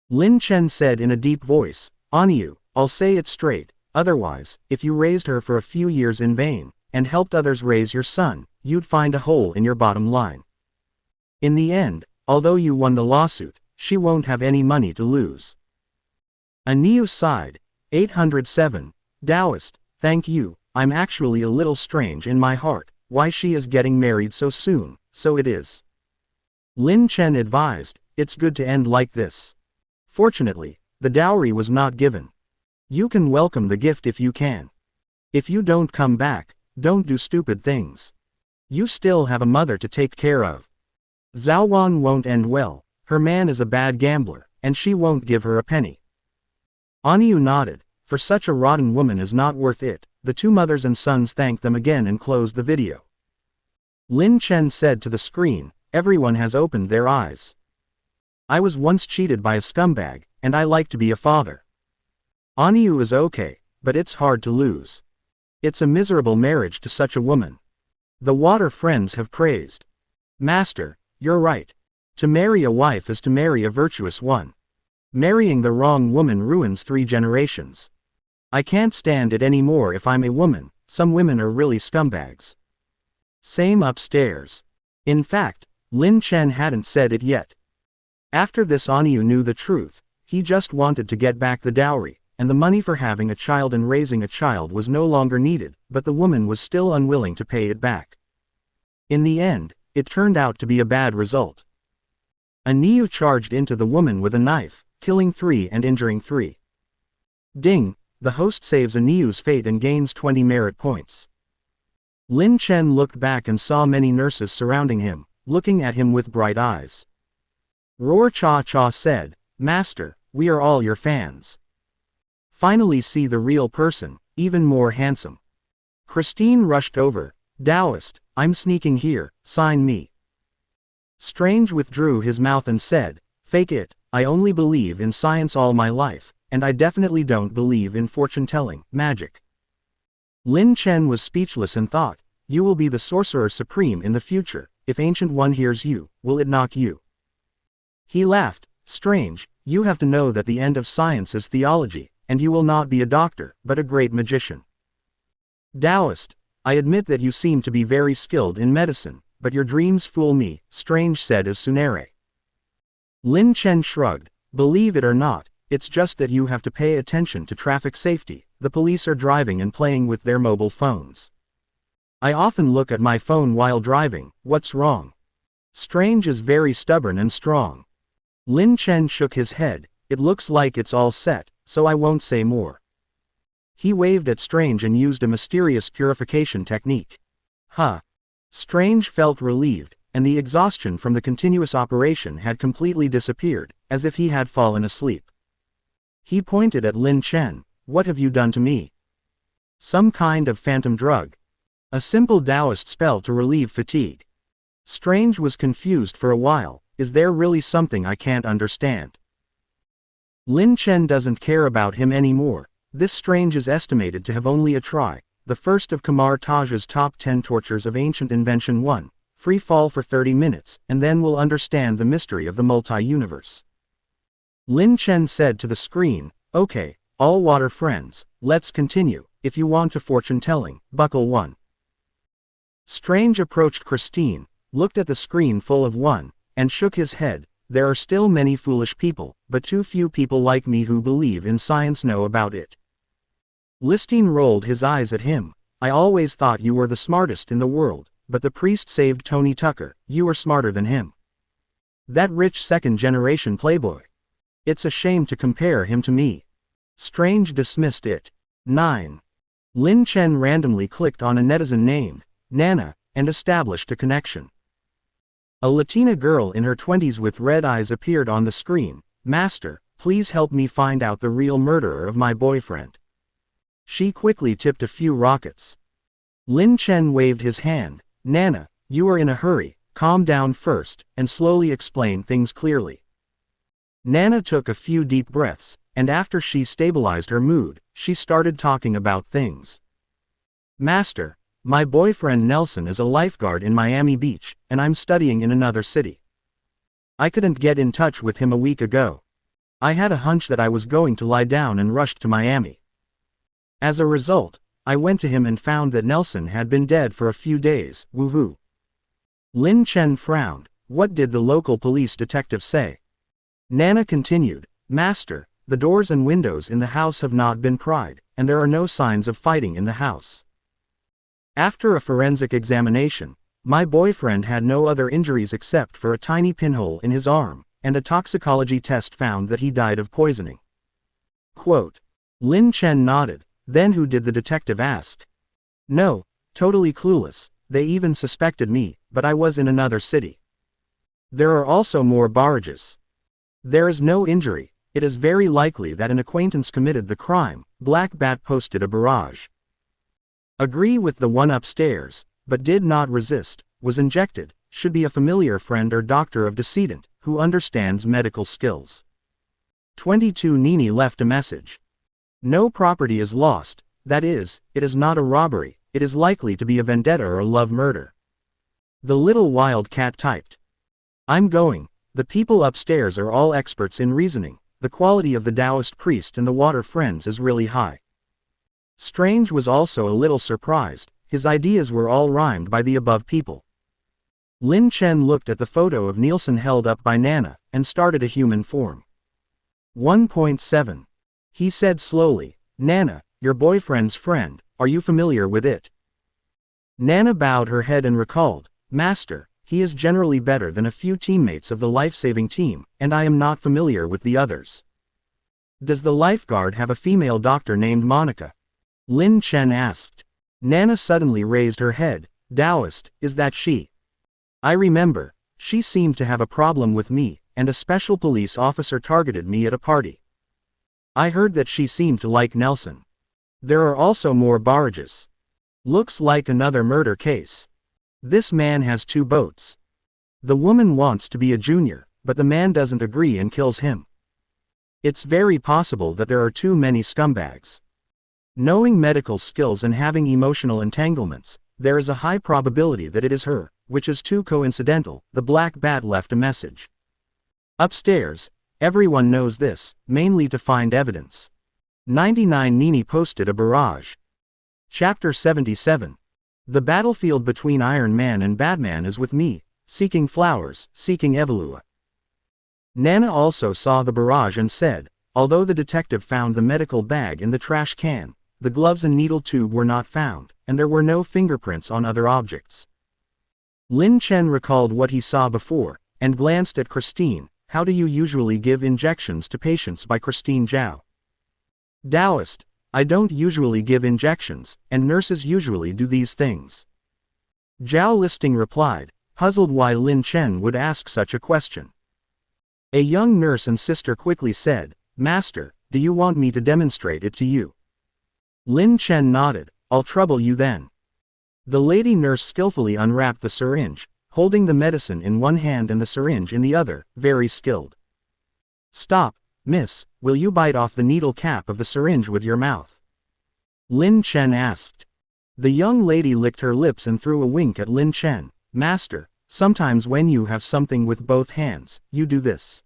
Lin Chen said in a deep voice, Aniu, I'll say it straight, otherwise, if you raised her for a few years in vain, and helped others raise your son, you'd find a hole in your bottom line. In the end, although you won the lawsuit, she won't have any money to lose. Aniu sighed. 807. Taoist, thank you, I'm actually a little strange in my heart, why she is getting married so soon, so it is. Lin Chen advised, it's good to end like this. Fortunately, the dowry was not given. You can welcome the gift if you can. If you don't come back, don't do stupid things. You still have a mother to take care of. Zhao Wan won't end well, her man is a bad gambler, and she won't give her a penny. Aniu nodded, for such a rotten woman is not worth it. The two mothers and sons thanked them again and closed the video. Lin Chen said to the screen, everyone has opened their eyes. I was once cheated by a scumbag, and I like to be a father. Aniu is okay, but it's hard to lose. It's a miserable marriage to such a woman. The water friends have praised. Master, you're right. To marry a wife is to marry a virtuous one. Marrying the wrong woman ruins 3 generations. I can't stand it anymore if I'm a woman, some women are really scumbags. Same upstairs. In fact, Lin Chen hadn't said it yet. After this Aniu knew the truth, he just wanted to get back the dowry, and the money for having a child and raising a child was no longer needed, but the woman was still unwilling to pay it back. In the end, it turned out to be a bad result. Aniu charged into the woman with a knife, killing 3 and injuring 3. Ding, the host saves Aniu's fate and gains 20 merit points. Lin Chen looked back and saw many nurses surrounding him, looking at him with bright eyes. Roar Cha Cha said, Master, we are all your fans. Finally see the real person, even more handsome. Christine rushed over, Taoist, I'm sneaking here, sign me. Strange withdrew his mouth and said, fake it, I only believe in science all my life, and I definitely don't believe in fortune-telling, magic. Lin Chen was speechless and thought, you will be the sorcerer supreme in the future, if Ancient One hears you, will it knock you? He laughed, strange, you have to know that the end of science is theology, and you will not be a doctor, but a great magician. Taoist, I admit that you seem to be very skilled in medicine, but your dreams fool me, Strange said as Tsunere. Lin Chen shrugged, believe it or not, it's just that you have to pay attention to traffic safety, the police are driving and playing with their mobile phones. I often look at my phone while driving, what's wrong? Strange is very stubborn and strong. Lin Chen shook his head, it looks like it's all set, so I won't say more. He waved at Strange and used a mysterious purification technique. Huh. Strange felt relieved, and the exhaustion from the continuous operation had completely disappeared, as if he had fallen asleep. He pointed at Lin Chen, what have you done to me? Some kind of phantom drug. A simple Taoist spell to relieve fatigue. Strange was confused for a while, is there really something I can't understand? Lin Chen doesn't care about him anymore, this Strange is estimated to have only a try, the first of Kamar Taj's top 10 tortures of ancient invention 1, free fall for 30 minutes, and then we'll understand the mystery of the multi-universe. Lin Chen said to the screen, okay, all water friends, let's continue, if you want to fortune-telling, buckle 1. Strange approached Christine, looked at the screen full of 1, and shook his head, there are still many foolish people, but too few people like me who believe in science know about it. Listine rolled his eyes at him, I always thought you were the smartest in the world, but the priest saved Tony Tucker, you are smarter than him. That rich second-generation playboy. It's a shame to compare him to me. Strange dismissed it. 9. Lin Chen randomly clicked on a netizen named Nana, and established a connection. A Latina girl in her 20s with red eyes appeared on the screen, Master, please help me find out the real murderer of my boyfriend. She quickly tipped a few rockets. Lin Chen waved his hand, Nana, you are in a hurry, calm down first, and slowly explain things clearly. Nana took a few deep breaths, and after she stabilized her mood, she started talking about things. Master, my boyfriend Nelson is a lifeguard in Miami Beach, and I'm studying in another city. I couldn't get in touch with him a week ago. I had a hunch that I was going to lie down and rushed to Miami. As a result, I went to him and found that Nelson had been dead for a few days, woohoo. Lin Chen frowned, what did the local police detective say? Nana continued, Master, the doors and windows in the house have not been pried, and there are no signs of fighting in the house. After a forensic examination, my boyfriend had no other injuries except for a tiny pinhole in his arm, and a toxicology test found that he died of poisoning. Quote. Lin Chen nodded, then who did the detective ask? No, totally clueless, they even suspected me, but I was in another city. There are also more barrages. There is no injury, it is very likely that an acquaintance committed the crime, Black Bat posted a barrage. Agree with the one upstairs, but did not resist, was injected, should be a familiar friend or doctor of decedent, who understands medical skills. 22 Nini left a message. No property is lost, that is, it is not a robbery, it is likely to be a vendetta or love murder. The little wild cat typed. I'm going. The people upstairs are all experts in reasoning. The quality of the Taoist priest and the water friends is really high. Strange was also a little surprised. His ideas were all rhymed by the above people. Lin Chen looked at the photo of Nielsen held up by Nana, and started a human form. 1.7. He said slowly, Nana, your boyfriend's friend, are you familiar with it? Nana bowed her head and recalled, Master, he is generally better than a few teammates of the life-saving team, and I am not familiar with the others. Does the lifeguard have a female doctor named Monica? Lin Chen asked. Nana suddenly raised her head. Taoist, is that she? I remember, she seemed to have a problem with me, and a special police officer targeted me at a party. I heard that she seemed to like Nelson. There are also more barrages. Looks like another murder case. This man has 2 boats. The woman wants to be a junior, but the man doesn't agree and kills him. It's very possible that there are too many scumbags. Knowing medical skills and having emotional entanglements, there is a high probability that it is her, which is too coincidental. The black bat left a message. Upstairs, everyone knows this, mainly to find evidence. 99 Nini posted a barrage. Chapter 77. The battlefield between Iron Man and Batman is with me, seeking flowers, seeking Evolua. Nana also saw the barrage and said, although the detective found the medical bag in the trash can, the gloves and needle tube were not found, and there were no fingerprints on other objects. Lin Chen recalled what he saw before, and glanced at Christine. How do you usually give injections to patients? By Christine Zhao. Taoist, I don't usually give injections, and nurses usually do these things. Zhao Listing replied, puzzled why Lin Chen would ask such a question. A young nurse and sister quickly said, Master, do you want me to demonstrate it to you? Lin Chen nodded, I'll trouble you then. The lady nurse skillfully unwrapped the syringe, holding the medicine in one hand and the syringe in the other, very skilled. Stop, miss, will you bite off the needle cap of the syringe with your mouth? Lin Chen asked. The young lady licked her lips and threw a wink at Lin Chen. Master, sometimes when you have something with both hands, you do this.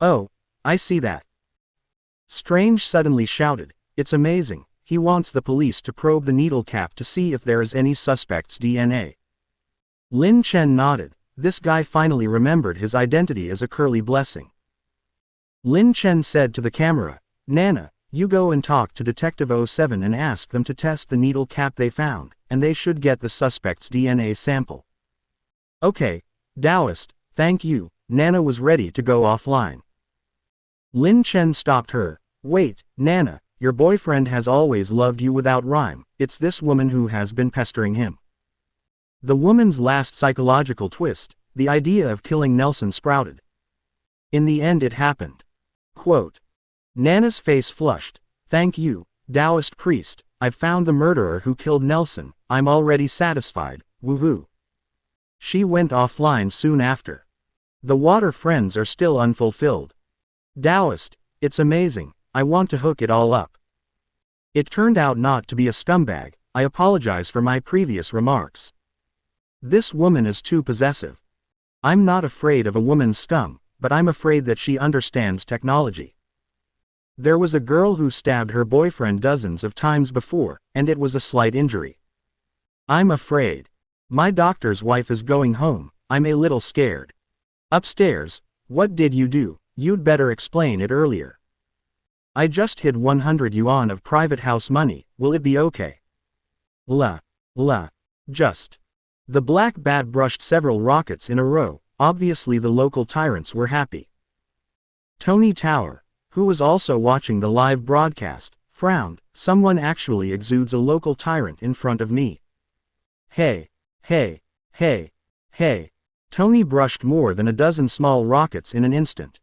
Oh, I see that. Strange suddenly shouted, it's amazing, he wants the police to probe the needle cap to see if there is any suspect's DNA. Lin Chen nodded, this guy finally remembered his identity as a Curly Blessing. Lin Chen said to the camera, Nana, you go and talk to Detective 07 and ask them to test the needle cap they found, and they should get the suspect's DNA sample. Okay, Taoist, thank you. Nana was ready to go offline. Lin Chen stopped her. Wait, Nana, your boyfriend has always loved you without rhyme, it's this woman who has been pestering him. The woman's last psychological twist, the idea of killing Nelson sprouted. In the end it happened. Quote. Nana's face flushed. Thank you, Taoist priest, I've found the murderer who killed Nelson, I'm already satisfied, woohoo. She went offline soon after. The water friends are still unfulfilled. Taoist, it's amazing, I want to hook it all up. It turned out not to be a scumbag, I apologize for my previous remarks. This woman is too possessive. I'm not afraid of a woman's scum, but I'm afraid that she understands technology. There was a girl who stabbed her boyfriend dozens of times before, and it was a slight injury. I'm afraid. My doctor's wife is going home, I'm a little scared. Upstairs, what did you do? You'd better explain it earlier. I just hid 100 yuan of private house money, will it be okay? Just. The black bat brushed several rockets in a row, obviously the local tyrants were happy. Tony Tower, who was also watching the live broadcast, frowned, someone actually exudes a local tyrant in front of me. Hey. Tony brushed more than a dozen small rockets in an instant.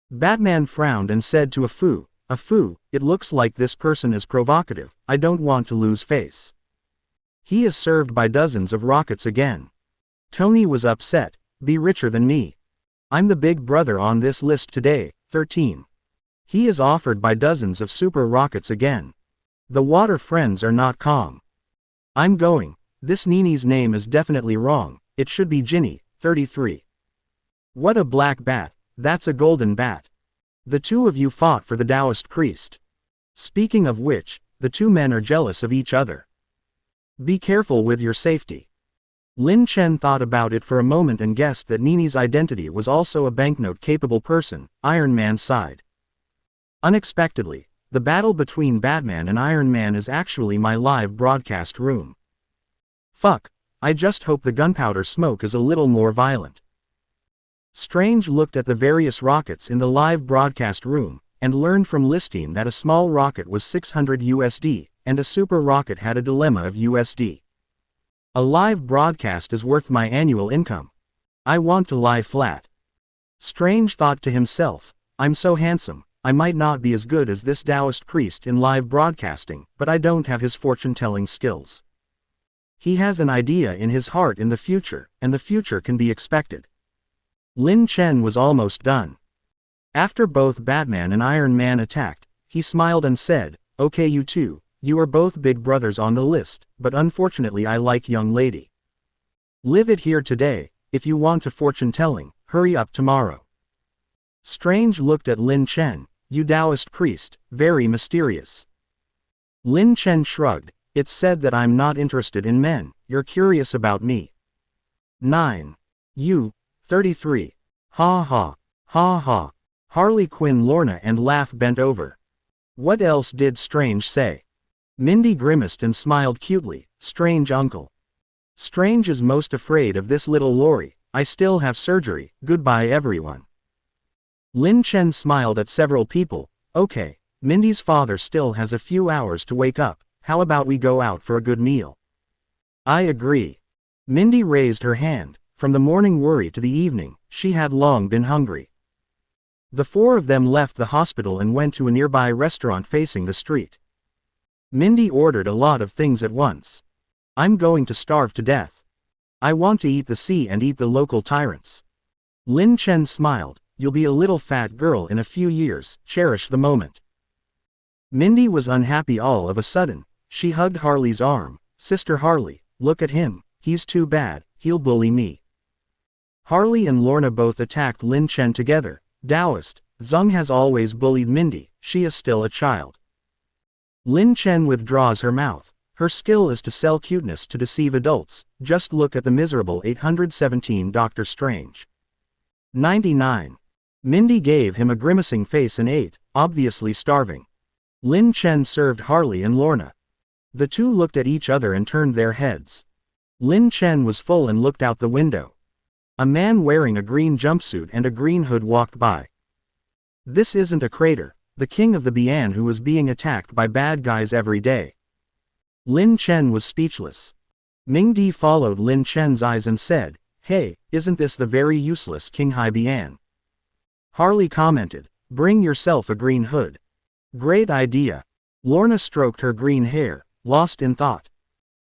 Batman frowned and said to Afu, it looks like this person is provocative, I don't want to lose face. He is served by dozens of rockets again. Tony was upset. Be richer than me. I'm the big brother on this list today. 13. He is offered by dozens of super rockets again. The water friends are not calm. I'm going. This Nini's name is definitely wrong. It should be Ginny. 33. What a black bat. That's a golden bat. The two of you fought for the Taoist priest. Speaking of which, the two men are jealous of each other. Be careful with your safety. Lin Chen thought about it for a moment and guessed that Nini's identity was also a banknote-capable person. Iron Man sighed. Unexpectedly, the battle between Batman and Iron Man is actually my live broadcast room. Fuck, I just hope the gunpowder smoke is a little more violent. Strange looked at the various rockets in the live broadcast room, and learned from listing that a small rocket was 600 USD, and a super rocket had a dilemma of USD. A live broadcast is worth my annual income. I want to lie flat. Strange thought to himself, I'm so handsome, I might not be as good as this Taoist priest in live broadcasting, but I don't have his fortune-telling skills. He has an idea in his heart in the future, and the future can be expected. Lin Chen was almost done. After both Batman and Iron Man attacked, he smiled and said, okay you two, you are both big brothers on the list, but unfortunately I like young lady. Live it here today, if you want to fortune-telling, hurry up tomorrow. Strange looked at Lin Chen, you Taoist priest, very mysterious. Lin Chen shrugged, it's said that I'm not interested in men, you're curious about me. 9. You. 33. Ha ha. Ha ha. Harley Quinn Lorna and laugh bent over. What else did Strange say? Mindy grimaced and smiled cutely, Strange uncle. Strange is most afraid of this little Lori, I still have surgery, goodbye everyone. Lin Chen smiled at several people, okay, Mindy's father still has a few hours to wake up, how about we go out for a good meal? I agree. Mindy raised her hand. From the morning worry to the evening, she had long been hungry. The four of them left the hospital and went to a nearby restaurant facing the street. Mindy ordered a lot of things at once. I'm going to starve to death. I want to eat the sea and eat the local tyrants. Lin Chen smiled, you'll be a little fat girl in a few years, cherish the moment. Mindy was unhappy all of a sudden. She hugged Harley's arm, Sister Harley, look at him, he's too bad, he'll bully me. Harley and Lorna both attacked Lin Chen together. Taoist, Zheng has always bullied Mindy, she is still a child. Lin Chen withdraws her mouth. Her skill is to sell cuteness to deceive adults, just look at the miserable 817 Doctor Strange. 99. Mindy gave him a grimacing face and ate, obviously starving. Lin Chen served Harley and Lorna. The two looked at each other and turned their heads. Lin Chen was full and looked out the window. A man wearing a green jumpsuit and a green hood walked by. This isn't a crater, the king of the Bian who was being attacked by bad guys every day. Lin Chen was speechless. Ming Di followed Lin Chen's eyes and said, hey, isn't this the very useless King Hai Bian? Harley commented, bring yourself a green hood. Great idea. Lorna stroked her green hair, lost in thought.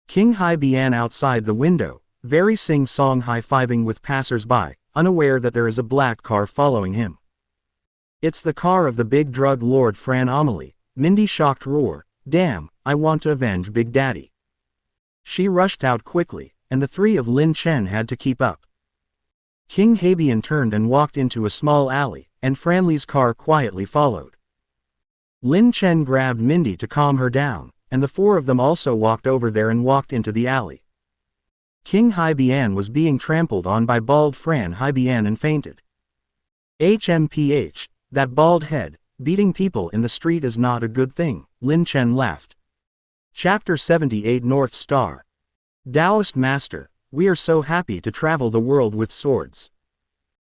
King Hai Bian outside the window, very sing-song high-fiving with passers-by, unaware that there is a black car following him. It's the car of the big drug lord Fran Amelie. Mindy shocked roar, damn, I want to avenge Big Daddy. She rushed out quickly, and the three of Lin Chen had to keep up. King Habian turned and walked into a small alley, and Franley's car quietly followed. Lin Chen grabbed Mindy to calm her down, and the four of them also walked over there and walked into the alley. King Hai Bian was being trampled on by bald Fran Hai Bian and fainted. HMPH, that bald head, beating people in the street is not a good thing, Lin Chen laughed. Chapter 78 North Star. Taoist Master, we are so happy to travel the world with swords.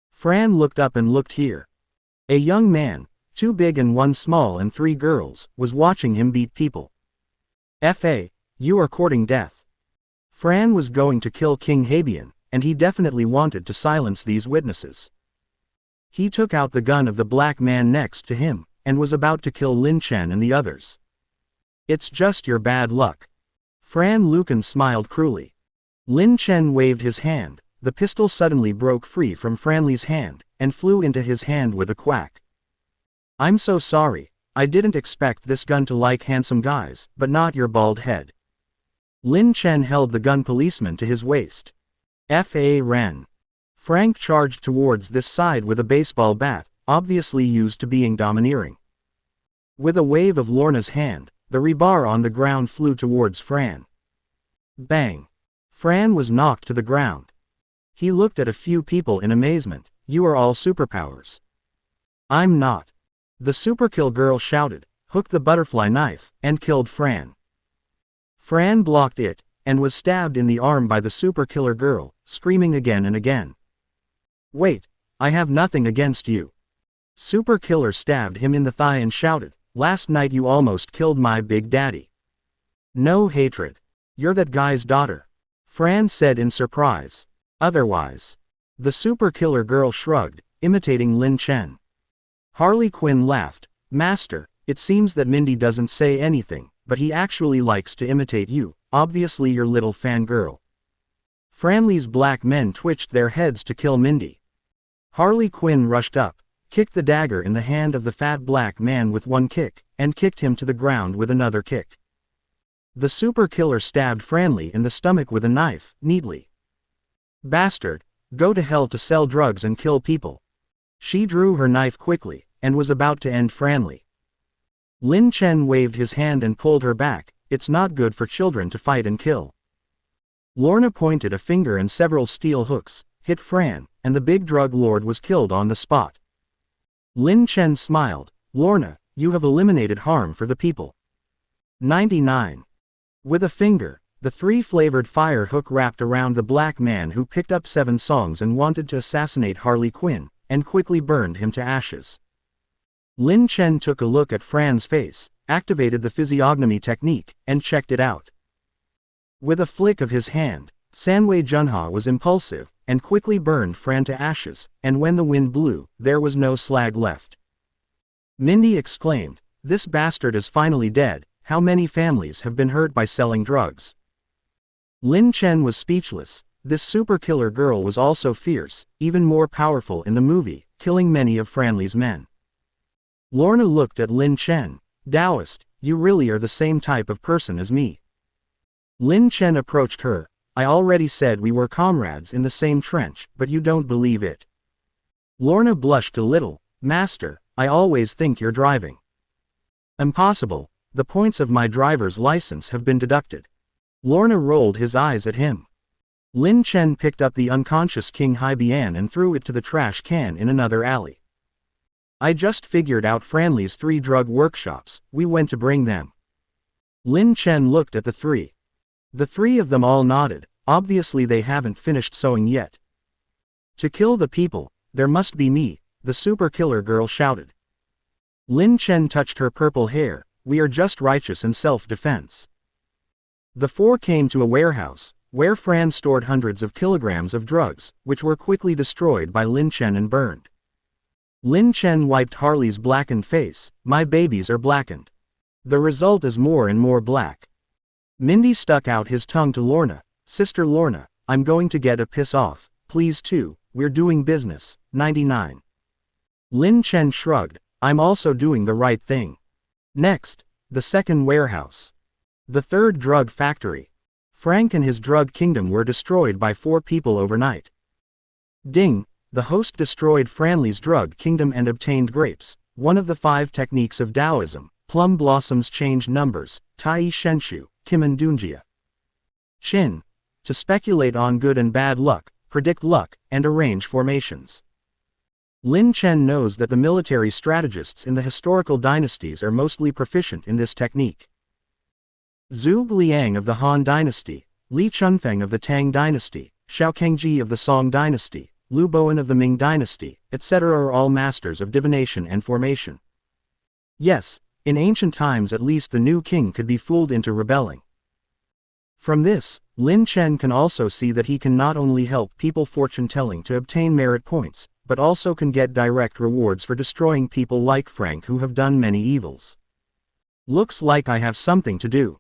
Fran looked up and looked here. A young man, 2 big and 1 small and 3 girls, was watching him beat people. Fa, you are courting death. Fran was going to kill King Habian, and he definitely wanted to silence these witnesses. He took out the gun of the black man next to him, and was about to kill Lin Chen and the others. It's just your bad luck. Fran Lucan smiled cruelly. Lin Chen waved his hand, the pistol suddenly broke free from Franly's hand, and flew into his hand with a quack. "I'm so sorry, I didn't expect this gun to like handsome guys, but not your bald head." Lin Chen held the gun policeman to his waist. Fa ran. Frank charged towards this side with a baseball bat, obviously used to being domineering. With a wave of Lorna's hand, the rebar on the ground flew towards Fran. Bang! Fran was knocked to the ground. He looked at a few people in amazement. "You are all superpowers." "I'm not." The superkill girl shouted, hooked the butterfly knife, and killed Fran. Fran blocked it, and was stabbed in the arm by the superkiller girl, screaming again and again. "Wait, I have nothing against you." Superkiller stabbed him in the thigh and shouted, "Last night you almost killed my big daddy." "No hatred. You're that guy's daughter," Fran said in surprise. "Otherwise." The superkiller girl shrugged, imitating Lin Chen. Harley Quinn laughed. "Master, it seems that Mindy doesn't say anything, but he actually likes to imitate you, obviously your little fangirl." Franly's black men twitched their heads to kill Mindy. Harley Quinn rushed up, kicked the dagger in the hand of the fat black man with one kick, and kicked him to the ground with another kick. The super killer stabbed Franly in the stomach with a knife, neatly. "Bastard, go to hell to sell drugs and kill people." She drew her knife quickly, and was about to end Franly. Lin Chen waved his hand and pulled her back. "It's not good for children to fight and kill." Lorna pointed a finger and several steel hooks, hit Fran, and the big drug lord was killed on the spot. Lin Chen smiled. "Lorna, you have eliminated harm for the people." 99. With a finger, the three-flavored fire hook wrapped around the black man who picked up 7 songs and wanted to assassinate Harley Quinn, and quickly burned him to ashes. Lin Chen took a look at Fran's face, activated the physiognomy technique, and checked it out. With a flick of his hand, Sanwei Junha was impulsive, and quickly burned Fran to ashes, and when the wind blew, there was no slag left. Mindy exclaimed, "This bastard is finally dead. How many families have been hurt by selling drugs?" Lin Chen was speechless. This super killer girl was also fierce, even more powerful in the movie, killing many of Franly's men. Lorna looked at Lin Chen. "Taoist, you really are the same type of person as me." Lin Chen approached her. "I already said we were comrades in the same trench, but you don't believe it." Lorna blushed a little. "Master, I always think you're driving." "Impossible. The points of my driver's license have been deducted." Lorna rolled his eyes at him. Lin Chen picked up the unconscious King Haibian and threw it to the trash can in another alley. "I just figured out Franly's 3 drug workshops, we went to bring them." Lin Chen looked at the 3. The 3 of them all nodded. Obviously they haven't finished sewing yet. "To kill the people, there must be me," the super killer girl shouted. Lin Chen touched her purple hair. "We are just righteous in self-defense." The 4 came to a warehouse, where Fran stored hundreds of kilograms of drugs, which were quickly destroyed by Lin Chen and burned. Lin Chen wiped Harley's blackened face. "My babies are blackened. The result is more and more black." Mindy stuck out his tongue to Lorna. "Sister Lorna, I'm going to get a piss off, please too, we're doing business." 99. Lin Chen shrugged. "I'm also doing the right thing." Next, the second warehouse. The third drug factory. Frank and his drug kingdom were destroyed by 4 people overnight. Ding, the host destroyed Franly's drug kingdom and obtained grapes, one of the 5 techniques of Taoism. Plum blossoms change numbers, Tai Shenshu, Kimen Dunjia. Shin, to speculate on good and bad luck, predict luck, and arrange formations. Lin Chen knows that the military strategists in the historical dynasties are mostly proficient in this technique. Zhu Liang of the Han dynasty, Li Chunfeng of the Tang dynasty, Xiao Kengji of the Song dynasty, Lu Bowen of the Ming dynasty, etc. are all masters of divination and formation. Yes, in ancient times at least the new king could be fooled into rebelling. From this, Lin Chen can also see that he can not only help people fortune-telling to obtain merit points, but also can get direct rewards for destroying people like Frank who have done many evils. "Looks like I have something to do."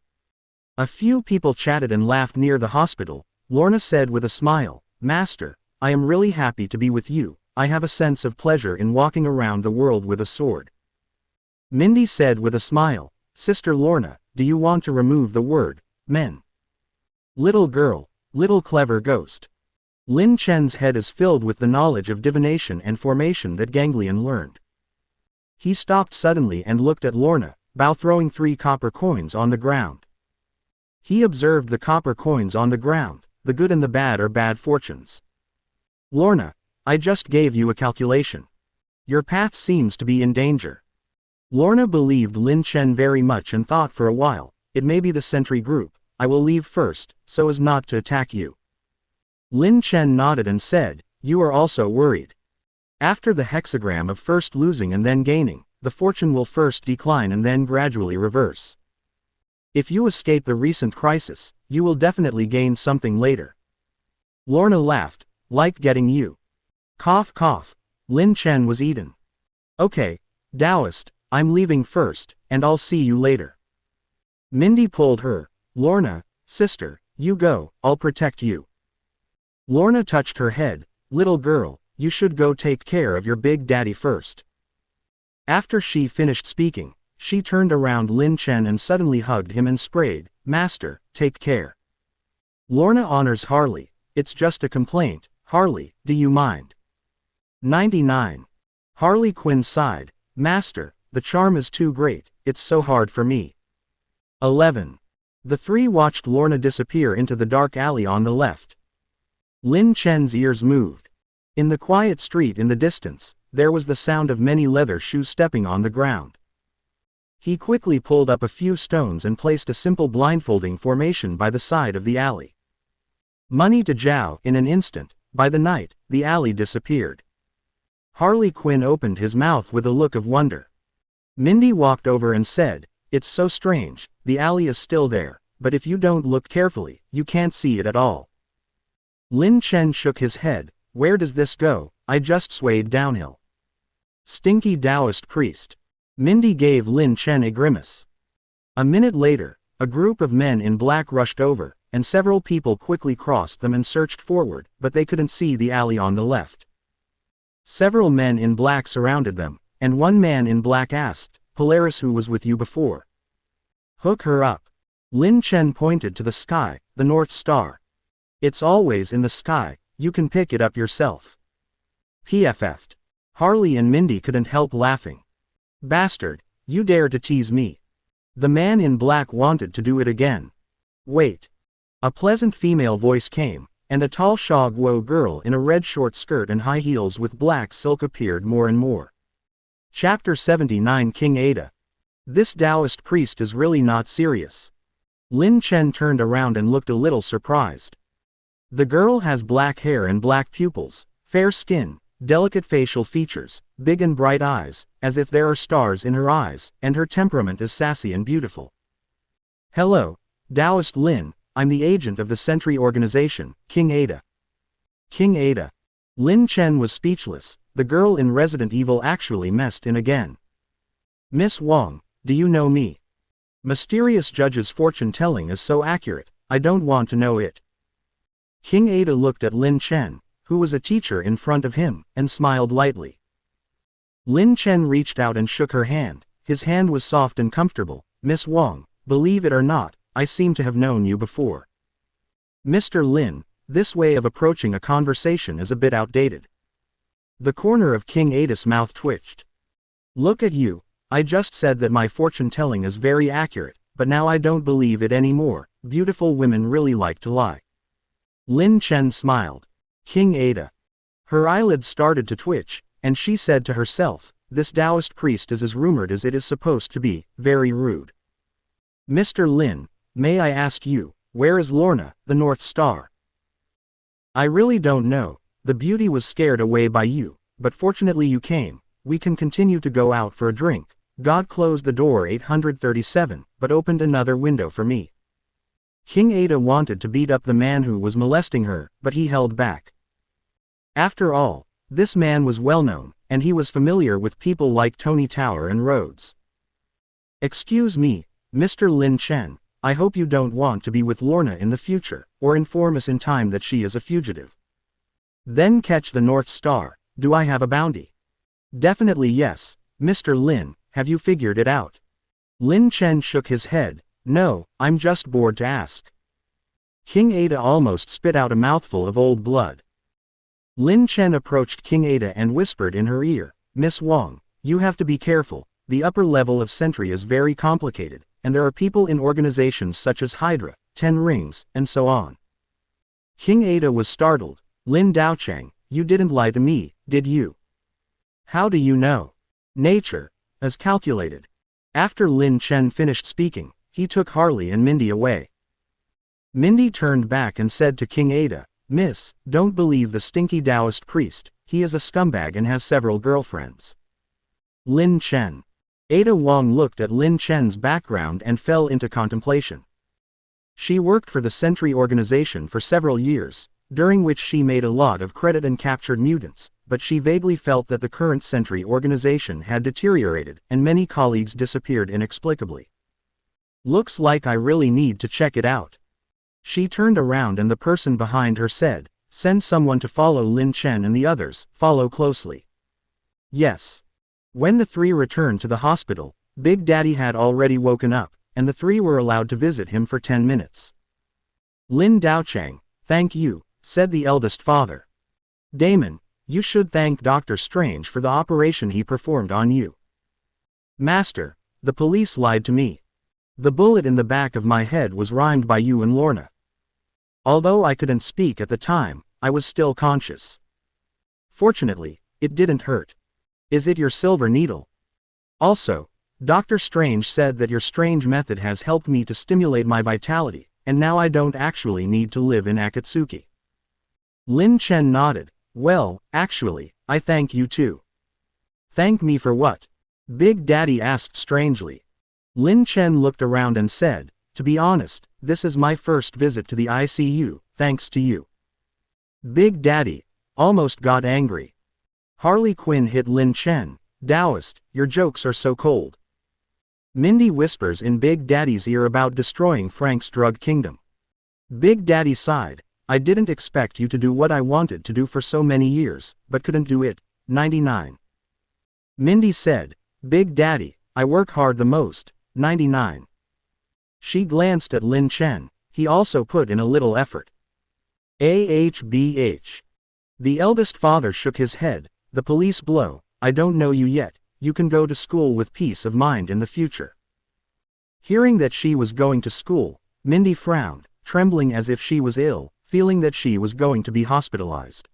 A few people chatted and laughed near the hospital. Lorna said with a smile, Master, I am really happy to be with you. I have a sense of pleasure in walking around the world with a sword. Mindy said with a smile, Sister Lorna, do you want to remove the word, men? Little girl, little clever ghost. Lin Chen's head is filled with the knowledge of divination and formation that Ganglion learned. He stopped suddenly and looked at Lorna, bow throwing 3 copper coins on the ground. He observed the copper coins on the ground, the good and the bad are bad fortunes. Lorna, I just gave you a calculation. Your path seems to be in danger. Lorna believed Lin Chen very much and thought for a while, it may be the sentry group, I will leave first, so as not to attack you. Lin Chen nodded and said, you are also worried. After the hexagram of first losing and then gaining, the fortune will first decline and then gradually reverse. If you escape the recent crisis, you will definitely gain something later. Lorna laughed, like getting you. Cough cough. Lin Chen was eaten. Okay, Taoist, I'm leaving first, and I'll see you later. Mindy pulled her. Lorna, sister, you go, I'll protect you. Lorna touched her head, little girl, you should go take care of your big daddy first. After she finished speaking, she turned around Lin Chen and suddenly hugged him and sprayed, Master, take care. Lorna honors Harley, it's just a complaint, Harley, do you mind? 99. Harley Quinn sighed, Master, the charm is too great, it's so hard for me. 11. The 3 watched Lorna disappear into the dark alley on the left. Lin Chen's ears moved. In the quiet street in the distance, there was the sound of many leather shoes stepping on the ground. He quickly pulled up a few stones and placed a simple blindfolding formation by the side of the alley. Money to Zhao in an instant, by the night, the alley disappeared. Harley Quinn opened his mouth with a look of wonder. Mindy walked over and said, it's so strange, the alley is still there, but if you don't look carefully, you can't see it at all. Lin Chen shook his head, where does this go? I just swayed downhill. Stinky Taoist priest. Mindy gave Lin Chen a grimace. A minute later, a group of men in black rushed over, and several people quickly crossed them and searched forward, but they couldn't see the alley on the left. Several men in black surrounded them, and one man in black asked, Polaris, who was with you before? Hook her up. Lin Chen pointed to the sky, the North Star. It's always in the sky, you can pick it up yourself. PFF'd. Harley and Mindy couldn't help laughing. Bastard, you dare to tease me. The man in black wanted to do it again. Wait. A pleasant female voice came, and a tall Sha Guo girl in a red short skirt and high heels with black silk appeared more and more. Chapter 79 King Ada. This Taoist priest is really not serious. Lin Chen turned around and looked a little surprised. The girl has black hair and black pupils, fair skin, delicate facial features, big and bright eyes, as if there are stars in her eyes, and her temperament is sassy and beautiful. Hello, Taoist Lin, I'm the agent of the Sentry Organization, King Ada. King Ada. Lin Chen was speechless, the girl in Resident Evil actually messed in again. Miss Wong, do you know me? Mysterious Judge's fortune-telling is so accurate, I don't want to know it. King Ada looked at Lin Chen, who was a teacher in front of him, and smiled lightly. Lin Chen reached out and shook her hand, his hand was soft and comfortable. Miss Wong, believe it or not, I seem to have known you before. Mr. Lin, this way of approaching a conversation is a bit outdated. The corner of King Ada's mouth twitched. Look at you, I just said that my fortune-telling is very accurate, but now I don't believe it anymore. Beautiful women really like to lie. Lin Chen smiled. King Ada. Her eyelids started to twitch, and she said to herself, this Taoist priest is as rumored as it is supposed to be, very rude. Mr. Lin, may I ask you, where is Lorna, the North Star? I really don't know, the beauty was scared away by you, but fortunately you came, we can continue to go out for a drink. God closed the door 837, but opened another window for me. King Ada wanted to beat up the man who was molesting her, but he held back. After all, this man was well known, and he was familiar with people like Tony Tower and Rhodes. Excuse me, Mr. Lin Chen, I hope you don't want to be with Lorna in the future, or inform us in time that she is a fugitive. Then catch the North Star. Do I have a bounty? Definitely yes, Mr. Lin, have you figured it out? Lin Chen shook his head. No, I'm just bored to ask. King Ada almost spit out a mouthful of old blood. Lin Chen approached King Ada and whispered in her ear, Miss Wang, you have to be careful, the upper level of Sentry is very complicated, and there are people in organizations such as Hydra, 10 Rings, and so on. King Ada was startled. Lin Daochang, you didn't lie to me, did you? How do you know? Nature, as calculated. After Lin Chen finished speaking, he took Harley and Mindy away. Mindy turned back and said to King Ada, Miss, don't believe the stinky Taoist priest, he is a scumbag and has several girlfriends. Lin Chen. Ada Wang looked at Lin Chen's background and fell into contemplation. She worked for the Sentry organization for several years, during which she made a lot of credit and captured mutants, but she vaguely felt that the current Sentry organization had deteriorated and many colleagues disappeared inexplicably. Looks like I really need to check it out. She turned around and the person behind her said, send someone to follow Lin Chen and the others, follow closely. Yes. When the three returned to the hospital, Big Daddy had already woken up, and the three were allowed to visit him for 10 minutes. Lin Daochang, thank you, said the eldest father. Damon, you should thank Dr. Strange for the operation he performed on you. Master, the police lied to me. The bullet in the back of my head was rhymed by you and Lorna. Although I couldn't speak at the time, I was still conscious. Fortunately, it didn't hurt. Is it your silver needle? Also, Dr. Strange said that your strange method has helped me to stimulate my vitality, and now I don't actually need to live in Akatsuki. Lin Chen nodded. Well, actually, I thank you too. Thank me for what? Big Daddy asked strangely. Lin Chen looked around and said, to be honest, this is my first visit to the ICU, thanks to you. Big Daddy almost got angry. Harley Quinn hit Lin Chen. Taoist, your jokes are so cold. Mindy whispers in Big Daddy's ear about destroying Frank's drug kingdom. Big Daddy sighed. I didn't expect you to do what I wanted to do for so many years, but couldn't do it. 99. Mindy said, Big Daddy, I work hard the most. 99. She glanced at Lin Chen. He also put in a little effort. AHBH. The eldest father shook his head. The police blow. I don't know you yet. You can go to school with peace of mind in the future. Hearing that she was going to school, Mindy frowned, trembling as if she was ill, feeling that she was going to be hospitalized.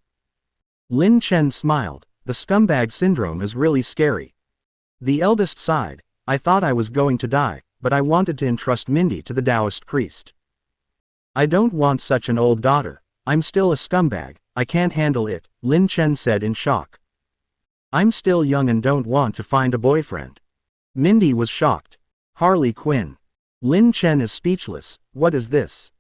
Lin Chen smiled. The scumbag syndrome is really scary. The eldest sighed. I thought I was going to die, but I wanted to entrust Mindy to the Taoist priest. I don't want such an old daughter. I'm still a scumbag, I can't handle it, Lin Chen said in shock. I'm still young and don't want to find a boyfriend. Mindy was shocked. Harley Quinn. Lin Chen is speechless. What is this?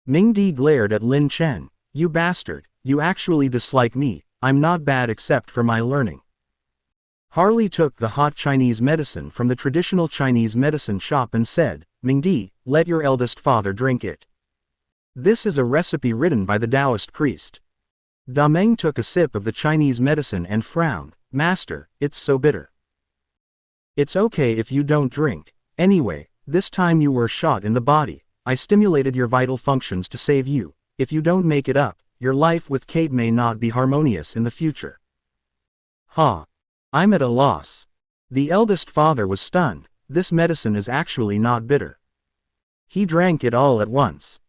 Mingdi glared at Lin Chen. You bastard, you actually dislike me. I'm not bad except for my learning. Harley took the hot Chinese medicine from the traditional Chinese medicine shop and said, Mingdi, let your eldest father drink it. This is a recipe written by the Taoist priest. Dameng took a sip of the Chinese medicine and frowned. Master, it's so bitter. It's okay if you don't drink. Anyway, this time you were shot in the body. I stimulated your vital functions to save you. If you don't make it up, your life with Kate may not be harmonious in the future. Ha! I'm at a loss. The eldest father was stunned. This medicine is actually not bitter. He drank it all at once.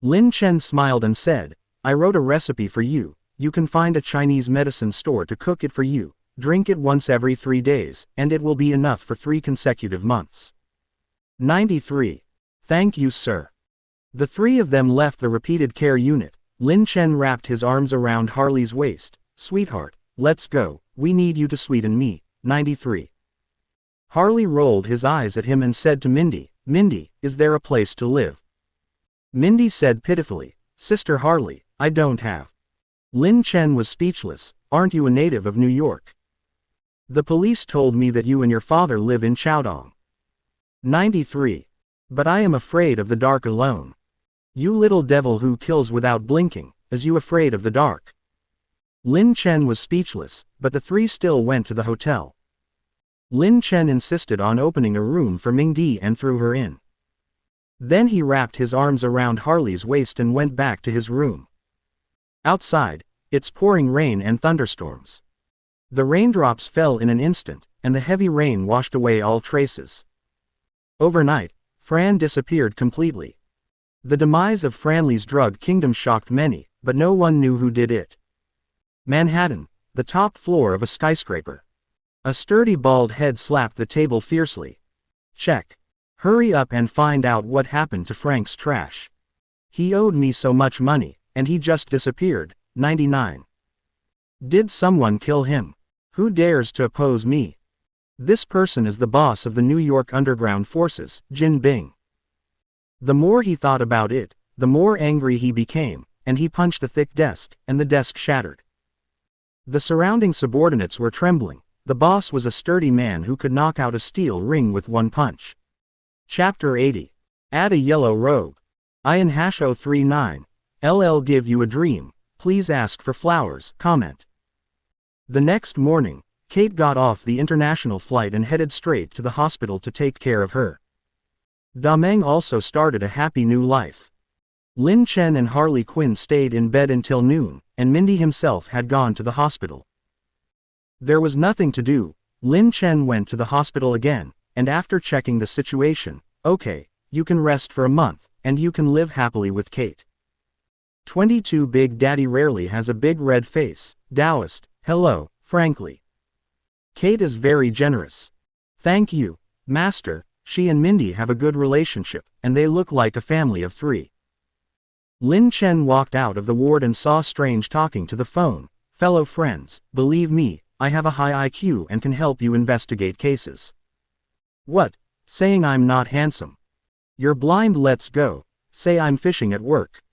Lin Chen smiled and said, I wrote a recipe for you. You can find a Chinese medicine store to cook it for you. Drink it once every 3 days, and it will be enough for 3 consecutive months. 93. Thank you, sir. The three of them left the repeated care unit. Lin Chen wrapped his arms around Harley's waist. Sweetheart, let's go, we need you to sweeten me. 93. Harley rolled his eyes at him and said to Mindy, Mindy, is there a place to live? Mindy said pitifully, Sister Harley, I don't have. Lin Chen was speechless. Aren't you a native of New York? The police told me that you and your father live in Chaodong. 93. But I am afraid of the dark alone. You little devil who kills without blinking, is you afraid of the dark? Lin Chen was speechless, but the three still went to the hotel. Lin Chen insisted on opening a room for Ming Di and threw her in. Then he wrapped his arms around Harley's waist and went back to his room. Outside, it's pouring rain and thunderstorms. The raindrops fell in an instant, and the heavy rain washed away all traces. Overnight, Fran disappeared completely. The demise of Franley's drug kingdom shocked many, but no one knew who did it. Manhattan, the top floor of a skyscraper. A sturdy bald head slapped the table fiercely. Check. Hurry up and find out what happened to Frank's trash. He owed me so much money, and he just disappeared. 99. Did someone kill him? Who dares to oppose me? This person is the boss of the New York Underground Forces, Jin Bing. The more he thought about it, the more angry he became, and he punched the thick desk, and the desk shattered. The surrounding subordinates were trembling. The boss was a sturdy man who could knock out a steel ring with one punch. Chapter 80. Add a yellow robe. Ian #039. LL give you a dream. Please ask for flowers. Comment. The next morning, Kate got off the international flight and headed straight to the hospital to take care of her. Dameng also started a happy new life. Lin Chen and Harley Quinn stayed in bed until noon, and Mindy himself had gone to the hospital. There was nothing to do. Lin Chen went to the hospital again, and after checking the situation, okay, you can rest for a month, and you can live happily with Kate. 22 Big Daddy rarely has a big red face. Taoist, hello, frankly. Kate is very generous. Thank you, Master. She and Mindy have a good relationship, and they look like a family of three. Lin Chen walked out of the ward and saw Strange talking to the phone. Fellow friends, believe me, I have a high IQ and can help you investigate cases. What? Saying I'm not handsome? You're blind. Let's go. Say I'm fishing at work.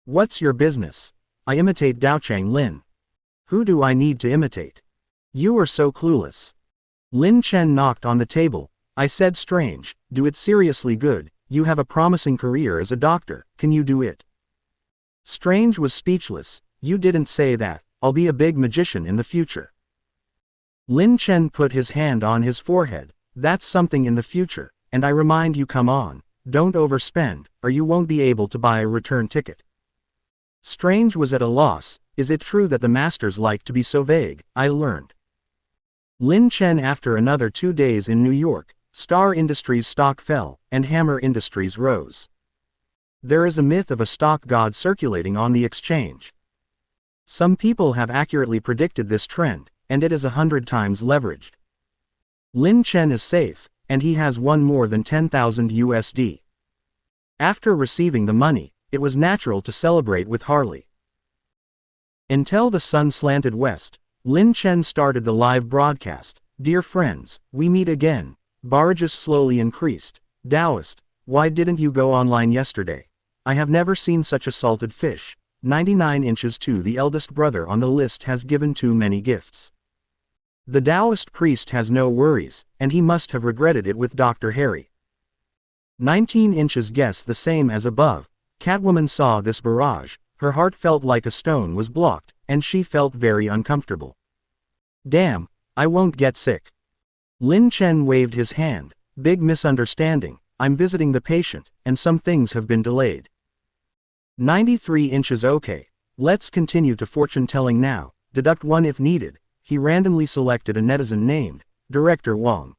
What's your business? I imitate Daochang Lin. Who do I need to imitate? You are so clueless. Lin Chen knocked on the table. I said Strange, do it seriously good. You have a promising career as a doctor. Can you do it? Strange was speechless. You didn't say that. I'll be a big magician in the future. Lin Chen put his hand on his forehead. That's something in the future, and I remind you, come on, don't overspend, or you won't be able to buy a return ticket. Strange was at a loss. Is it true that the masters like to be so vague? I learned. Lin Chen. After another 2 days in New York, Star Industries stock fell, and Hammer Industries rose. There is a myth of a stock god circulating on the exchange. Some people have accurately predicted this trend, and it is 100 times leveraged. Lin Chen is safe, and he has won more than 10,000 USD. After receiving the money, it was natural to celebrate with Harley. Until the sun slanted west, Lin Chen started the live broadcast. Dear friends, we meet again. Barrages slowly increased. Taoist, why didn't you go online yesterday? I have never seen such a salted fish. 99 inches to the eldest brother on the list has given too many gifts. The Taoist priest has no worries, and he must have regretted it with Dr. Harry. 19 inches guess the same as above. Catwoman saw this barrage, her heart felt like a stone was blocked, and she felt very uncomfortable. Damn, I won't get sick. Lin Chen waved his hand. Big misunderstanding, I'm visiting the patient, and some things have been delayed. 93 inches okay, let's continue to fortune telling now, deduct 1 if needed. He randomly selected a netizen named Director Wong.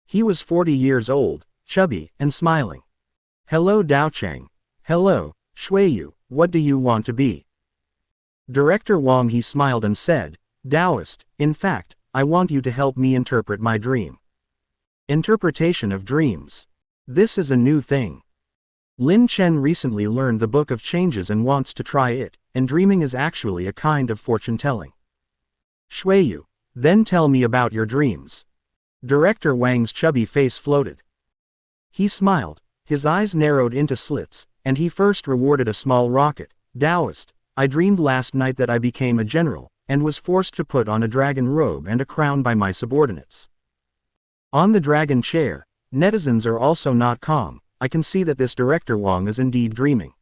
He was 40 years old, chubby, and smiling. Hello Daochang. Hello, Shuiyu, what do you want to be? Director Wong. He smiled and said, Taoist, in fact, I want you to help me interpret my dream. Interpretation of dreams. This is a new thing. Lin Chen recently learned the Book of Changes and wants to try it, and dreaming is actually a kind of fortune telling. Shuiyu, then tell me about your dreams. Director Wang's chubby face floated. He smiled, his eyes narrowed into slits, and he first rewarded a small rocket. Taoist, I dreamed last night that I became a general, and was forced to put on a dragon robe and a crown by my subordinates. On the dragon chair, netizens are also not calm. I can see that this Director Wang is indeed dreaming.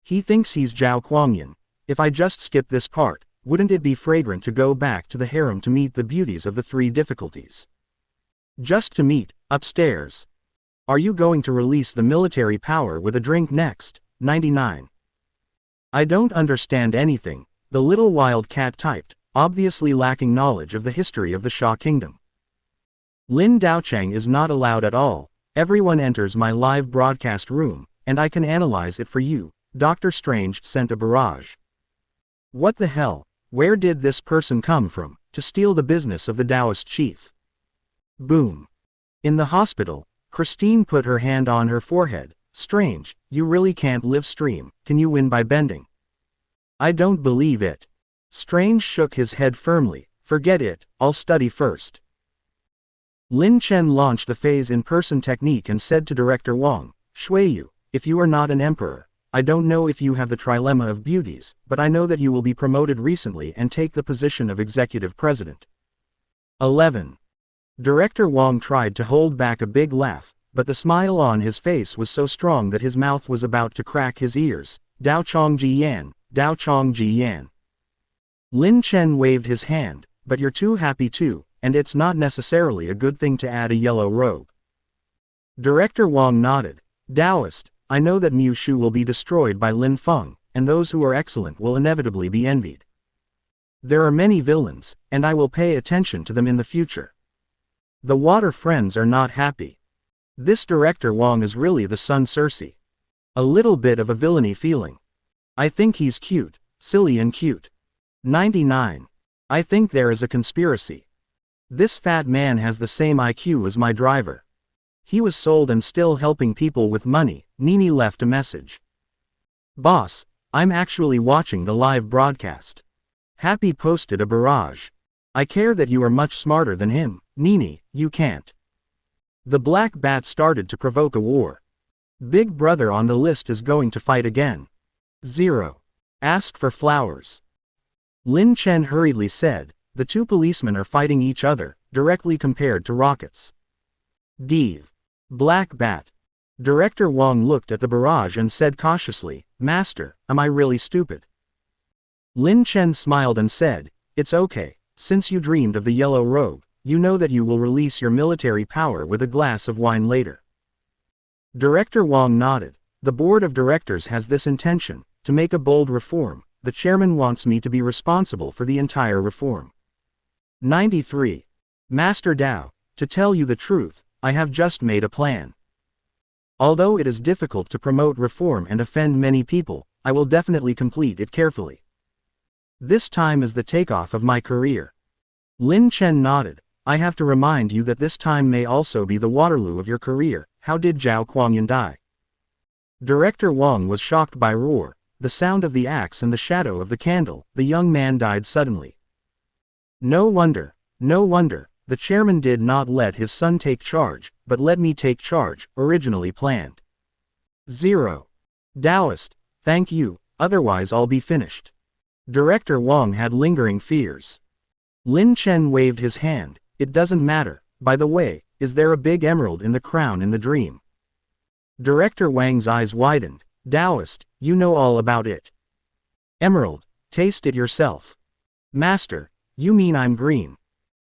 He thinks he's Zhao Kuangyan. If I just skip this part, wouldn't it be fragrant to go back to the harem to meet the beauties of the three difficulties? Just to meet, upstairs. Are you going to release the military power with a drink next? 99. I don't understand anything, the little wild cat typed, obviously lacking knowledge of the history of the Shah Kingdom. Lin Daochang is not allowed at all. Everyone enters my live broadcast room, and I can analyze it for you. Dr. Strange sent a barrage. What the hell? Where did this person come from, to steal the business of the Taoist chief? Boom. In the hospital, Christine put her hand on her forehead. Strange, you really can't live stream, can you win by bending? I don't believe it. Strange shook his head firmly. Forget it, I'll study first. Lin Chen launched the phase in-person technique and said to Director Wang, Shuiyu, if you are not an emperor, I don't know if you have the trilemma of beauties, but I know that you will be promoted recently and take the position of executive president. 11. Director Wang tried to hold back a big laugh, but the smile on his face was so strong that his mouth was about to crack his ears. Daochang Ji Yan, Daochang Ji Yan. Lin Chen waved his hand, but you're too happy too, and it's not necessarily a good thing to add a yellow robe. Director Wang nodded. Taoist, I know that Mu Shu will be destroyed by Lin Feng, and those who are excellent will inevitably be envied. There are many villains, and I will pay attention to them in the future. The water friends are not happy. This Director Wang is really the Sun Cersei. A little bit of a villainy feeling. I think he's cute, silly and cute. 99. I think there is a conspiracy. This fat man has the same IQ as my driver. He was sold and still helping people with money. Nini left a message. Boss, I'm actually watching the live broadcast. Happy posted a barrage. I care that you are much smarter than him. Nini, you can't. The black bat started to provoke a war. Big brother on the list is going to fight again. 0. Ask for flowers. Lin Chen hurriedly said, the two policemen are fighting each other, directly compared to rockets. Div. Black bat. Director Wang looked at the barrage and said cautiously, Master, am I really stupid? Lin Chen smiled and said, it's okay, since you dreamed of the yellow robe, you know that you will release your military power with a glass of wine later. Director Wang nodded. The board of directors has this intention, to make a bold reform. The chairman wants me to be responsible for the entire reform. 93. Master Dao, to tell you the truth, I have just made a plan. Although it is difficult to promote reform and offend many people, I will definitely complete it carefully. This time is the takeoff of my career. Lin Chen nodded. I have to remind you that this time may also be the Waterloo of your career. How did Zhao Kuangyan die? Director Wang was shocked by roar, the sound of the axe and the shadow of the candle. The young man died suddenly. No wonder, the chairman did not let his son take charge, but let me take charge, originally planned. 0. Taoist, thank you, otherwise I'll be finished. Director Wang had lingering fears. Lin Chen waved his hand. It doesn't matter. By the way, is there a big emerald in the crown in the dream? Director Wang's eyes widened. Taoist, you know all about it. Emerald, taste it yourself. Master, you mean I'm green?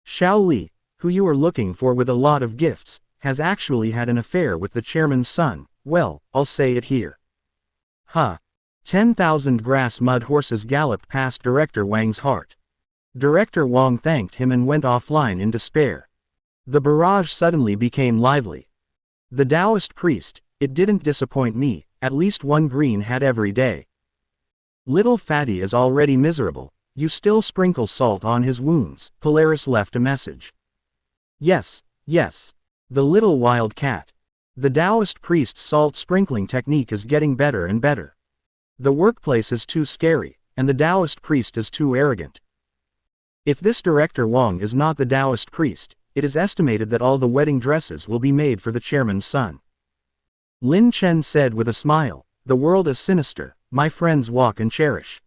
Xiao Li, who you are looking for with a lot of gifts, has actually had an affair with the chairman's son. Well, I'll say it here. 10,000 grass mud horses galloped past Director Wang's heart. Director Wang thanked him and went offline in despair. The barrage suddenly became lively. The Taoist priest, it didn't disappoint me, at least one green had every day. Little fatty is already miserable, you still sprinkle salt on his wounds. Polaris left a message. Yes, the little wild cat. The Taoist priest's salt sprinkling technique is getting better and better. The workplace is too scary, and the Taoist priest is too arrogant. If this Director Wang is not the Taoist priest, it is estimated that all the wedding dresses will be made for the chairman's son. Lin Chen said with a smile, the world is sinister, my friends walk and cherish.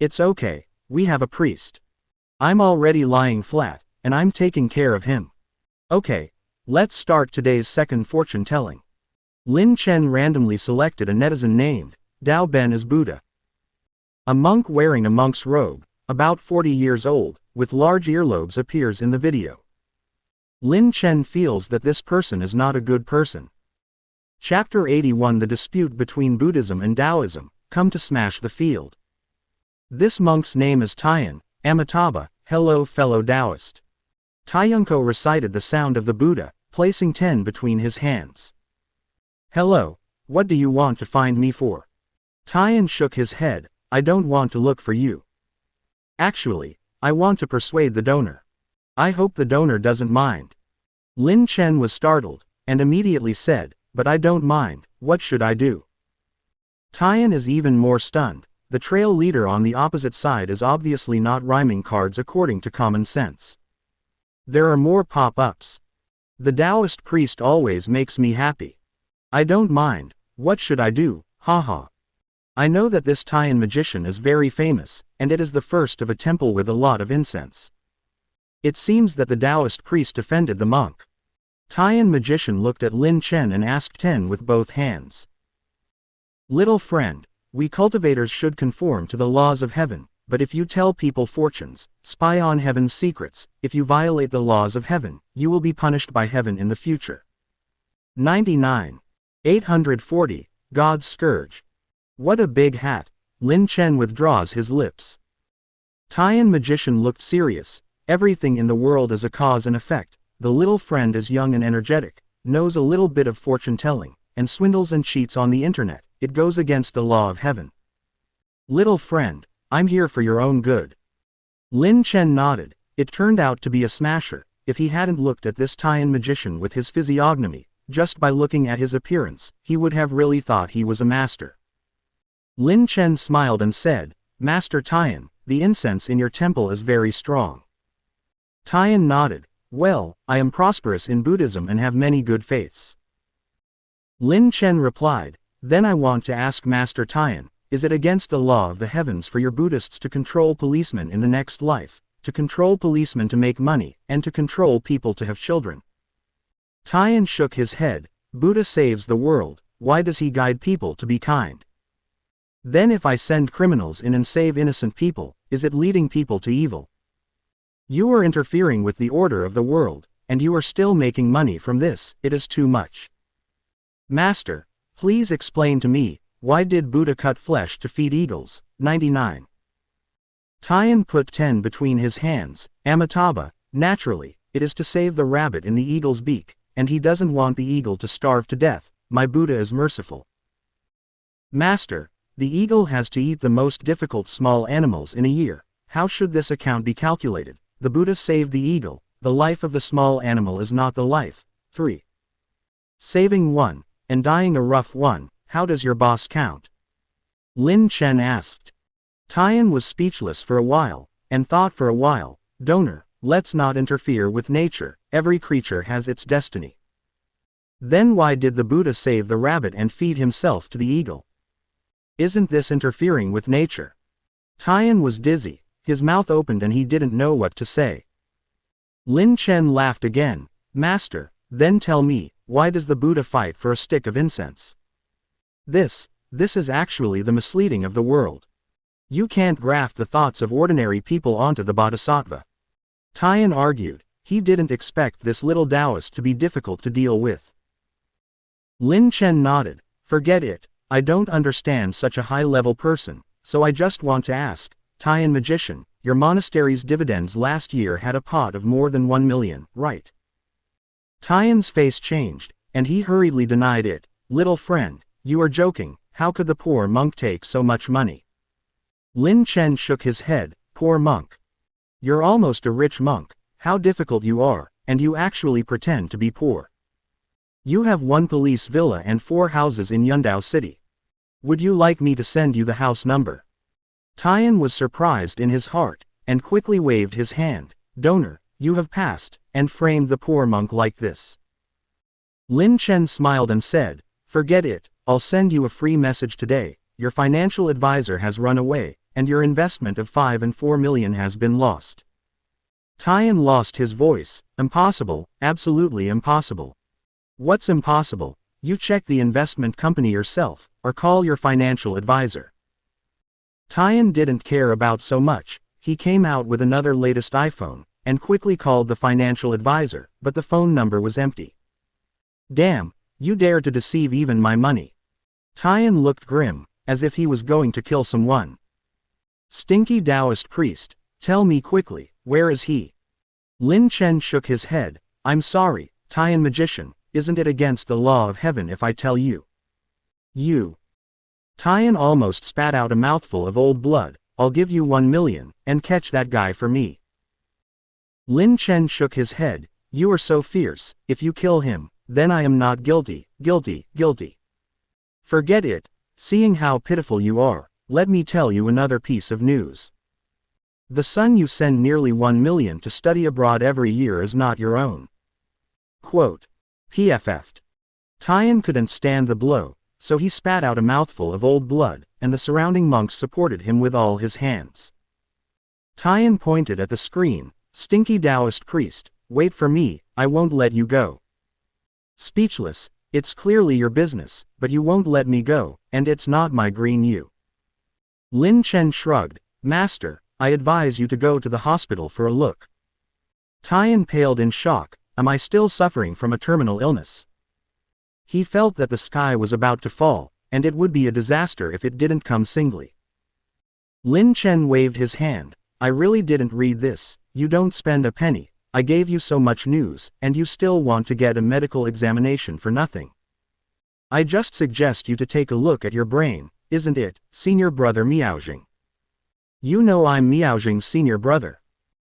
It's okay, we have a priest. I'm already lying flat, and I'm taking care of him. Okay, let's start today's second fortune telling. Lin Chen randomly selected a netizen named Dao Ben as Buddha. A monk wearing a monk's robe, about 40 years old, with large earlobes appears in the video. Lin Chen feels that this person is not a good person. Chapter 81 The dispute between Buddhism and Taoism, come to smash the field. This monk's name is Tian, Amitabha, hello fellow Taoist. Taiyunko recited the sound of the Buddha, placing 10 between his hands. Hello, what do you want to find me for? Tian shook his head, I don't want to look for you. Actually, I want to persuade the donor. I hope the donor doesn't mind. Lin Chen was startled, and immediately said, but I don't mind, what should I do? Tian is even more stunned. The trail leader on the opposite side is obviously not rhyming cards according to common sense. There are more pop-ups. The Taoist priest always makes me happy. I don't mind, what should I do, haha. I know that this Tian magician is very famous, and it is the first of a temple with a lot of incense. It seems that the Taoist priest offended the monk. Tian magician looked at Lin Chen and asked 10 with both hands. Little friend, we cultivators should conform to the laws of heaven, but if you tell people fortunes, spy on heaven's secrets, if you violate the laws of heaven, you will be punished by heaven in the future. 99. 840, God's Scourge. What a big hat. Lin Chen withdraws his lips. Tian magician looked serious. Everything in the world is a cause and effect. The little friend is young and energetic, knows a little bit of fortune telling, and swindles and cheats on the internet. It goes against the law of heaven. Little friend, I'm here for your own good. Lin Chen nodded. It turned out to be a smasher. If he hadn't looked at this Tian magician with his physiognomy, just by looking at his appearance, he would have really thought he was a master. Lin Chen smiled and said, Master Tian, the incense in your temple is very strong. Tian nodded. Well, I am prosperous in Buddhism and have many good faiths. Lin Chen replied, then I want to ask Master Tian, is it against the law of the heavens for your Buddhists to control policemen in the next life, to control policemen to make money, and to control people to have children? Tian shook his head. Buddha saves the world, why does he guide people to be kind? Then if I send criminals in and save innocent people, is it leading people to evil? You are interfering with the order of the world, and you are still making money from this, it is too much. Master, please explain to me, why did Buddha cut flesh to feed eagles? 99. Tian put 10 between his hands. Amitabha, naturally, it is to save the rabbit in the eagle's beak, and he doesn't want the eagle to starve to death. My Buddha is merciful. Master, the eagle has to eat the most difficult small animals in a year. How should this account be calculated? The Buddha saved the eagle. The life of the small animal is not the life. 3. Saving one, and dying a rough one, how does your boss count? Lin Chen asked. Tian was speechless for a while, and thought for a while, donor, let's not interfere with nature, every creature has its destiny. Then why did the Buddha save the rabbit and feed himself to the eagle? Isn't this interfering with nature? Tian was dizzy. His mouth opened and he didn't know what to say. Lin Chen laughed again. Master, then tell me, why does the Buddha fight for a stick of incense? This is actually the misleading of the world. You can't graft the thoughts of ordinary people onto the bodhisattva. Tian argued. He didn't expect this little Taoist to be difficult to deal with. Lin Chen nodded. Forget it, I don't understand such a high-level person, so I just want to ask, Tian magician, your monastery's dividends last year had a pot of more than 1 million, right? Tian's face changed, and he hurriedly denied it. Little friend, you are joking, how could the poor monk take so much money? Lin Chen shook his head. Poor monk. You're almost a rich monk, how difficult you are, and you actually pretend to be poor. You have 1 police villa and 4 houses in Yundao City. Would you like me to send you the house number? Tian was surprised in his heart, and quickly waved his hand. Donor, you have passed, and framed the poor monk like this. Lin Chen smiled and said, forget it, I'll send you a free message today. Your financial advisor has run away, and your investment of 5 and 4 million has been lost. Tian lost his voice. Impossible, absolutely impossible. What's impossible? You check the investment company yourself, or call your financial advisor. Tian didn't care about so much. He came out with another latest iPhone, and quickly called the financial advisor, but the phone number was empty. Damn, you dare to deceive even my money. Tian looked grim, as if he was going to kill someone. Stinky Taoist priest, tell me quickly, where is he? Lin Chen shook his head. I'm sorry, Tian magician, isn't it against the law of heaven if I tell you? You. Tian almost spat out a mouthful of old blood. I'll give you 1 million, and catch that guy for me. Lin Chen shook his head. You are so fierce, if you kill him, then I am not guilty, guilty, guilty. Forget it, seeing how pitiful you are, let me tell you another piece of news. The son you send nearly 1 million to study abroad every year is not your own. Quote. PFF'd. Tian couldn't stand the blow, so he spat out a mouthful of old blood, and the surrounding monks supported him with all his hands. Tian pointed at the screen. Stinky Taoist priest, wait for me, I won't let you go. Speechless, it's clearly your business, but you won't let me go, and it's not my green you. Lin Chen shrugged. Master, I advise you to go to the hospital for a look. Tian paled in shock. Am I still suffering from a terminal illness? He felt that the sky was about to fall, and it would be a disaster if it didn't come singly. Lin Chen waved his hand. I really didn't read this. You don't spend a penny. I gave you so much news, and you still want to get a medical examination for nothing. I just suggest you to take a look at your brain, isn't it, senior brother Miaojing? You know I'm Miaojing's senior brother.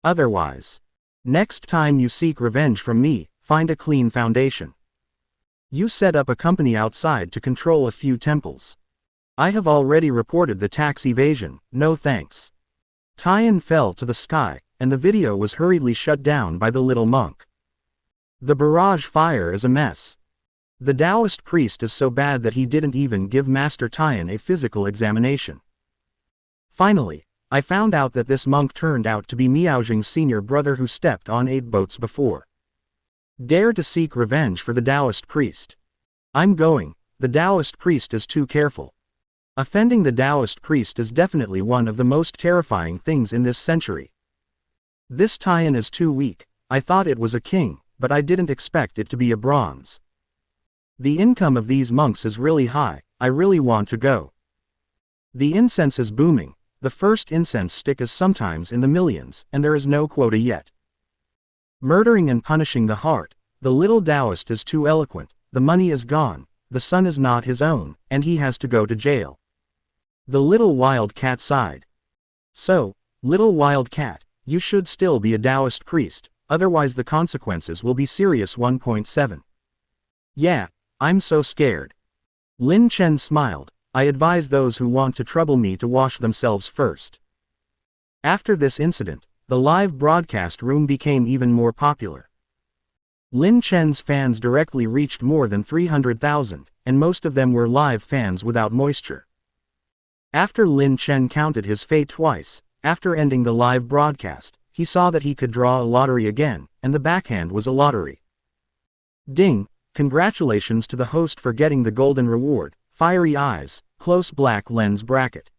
Otherwise, next time you seek revenge from me, find a clean foundation. You set up a company outside to control a few temples. I have already reported the tax evasion, no thanks. Tian fell to the sky, and the video was hurriedly shut down by the little monk. The barrage fire is a mess. The Taoist priest is so bad that he didn't even give Master Tian a physical examination. Finally, I found out that this monk turned out to be Miaojing's senior brother who stepped on 8 boats before. Dare to seek revenge for the Taoist priest. I'm going, the Taoist priest is too careful. Offending the Taoist priest is definitely one of the most terrifying things in this century. This Tian is too weak. I thought it was a king, but I didn't expect it to be a bronze. The income of these monks is really high, I really want to go. The incense is booming, the first incense stick is sometimes in the millions, and there is no quota yet. Murdering and punishing the heart, the little Taoist is too eloquent, the money is gone, the son is not his own, and he has to go to jail. The little wild cat sighed. So, little wild cat, you should still be a Taoist priest, otherwise the consequences will be serious. 1.7. Yeah, I'm so scared. Lin Chen smiled. I advise those who want to trouble me to wash themselves first. After this incident, the live broadcast room became even more popular. Lin Chen's fans directly reached more than 300,000, and most of them were live fans without moisture. After Lin Chen counted his fate twice, after ending the live broadcast, he saw that he could draw a lottery again, and the backhand was a lottery. Ding! Congratulations to the host for getting the golden reward, fiery eyes, close black lens bracket.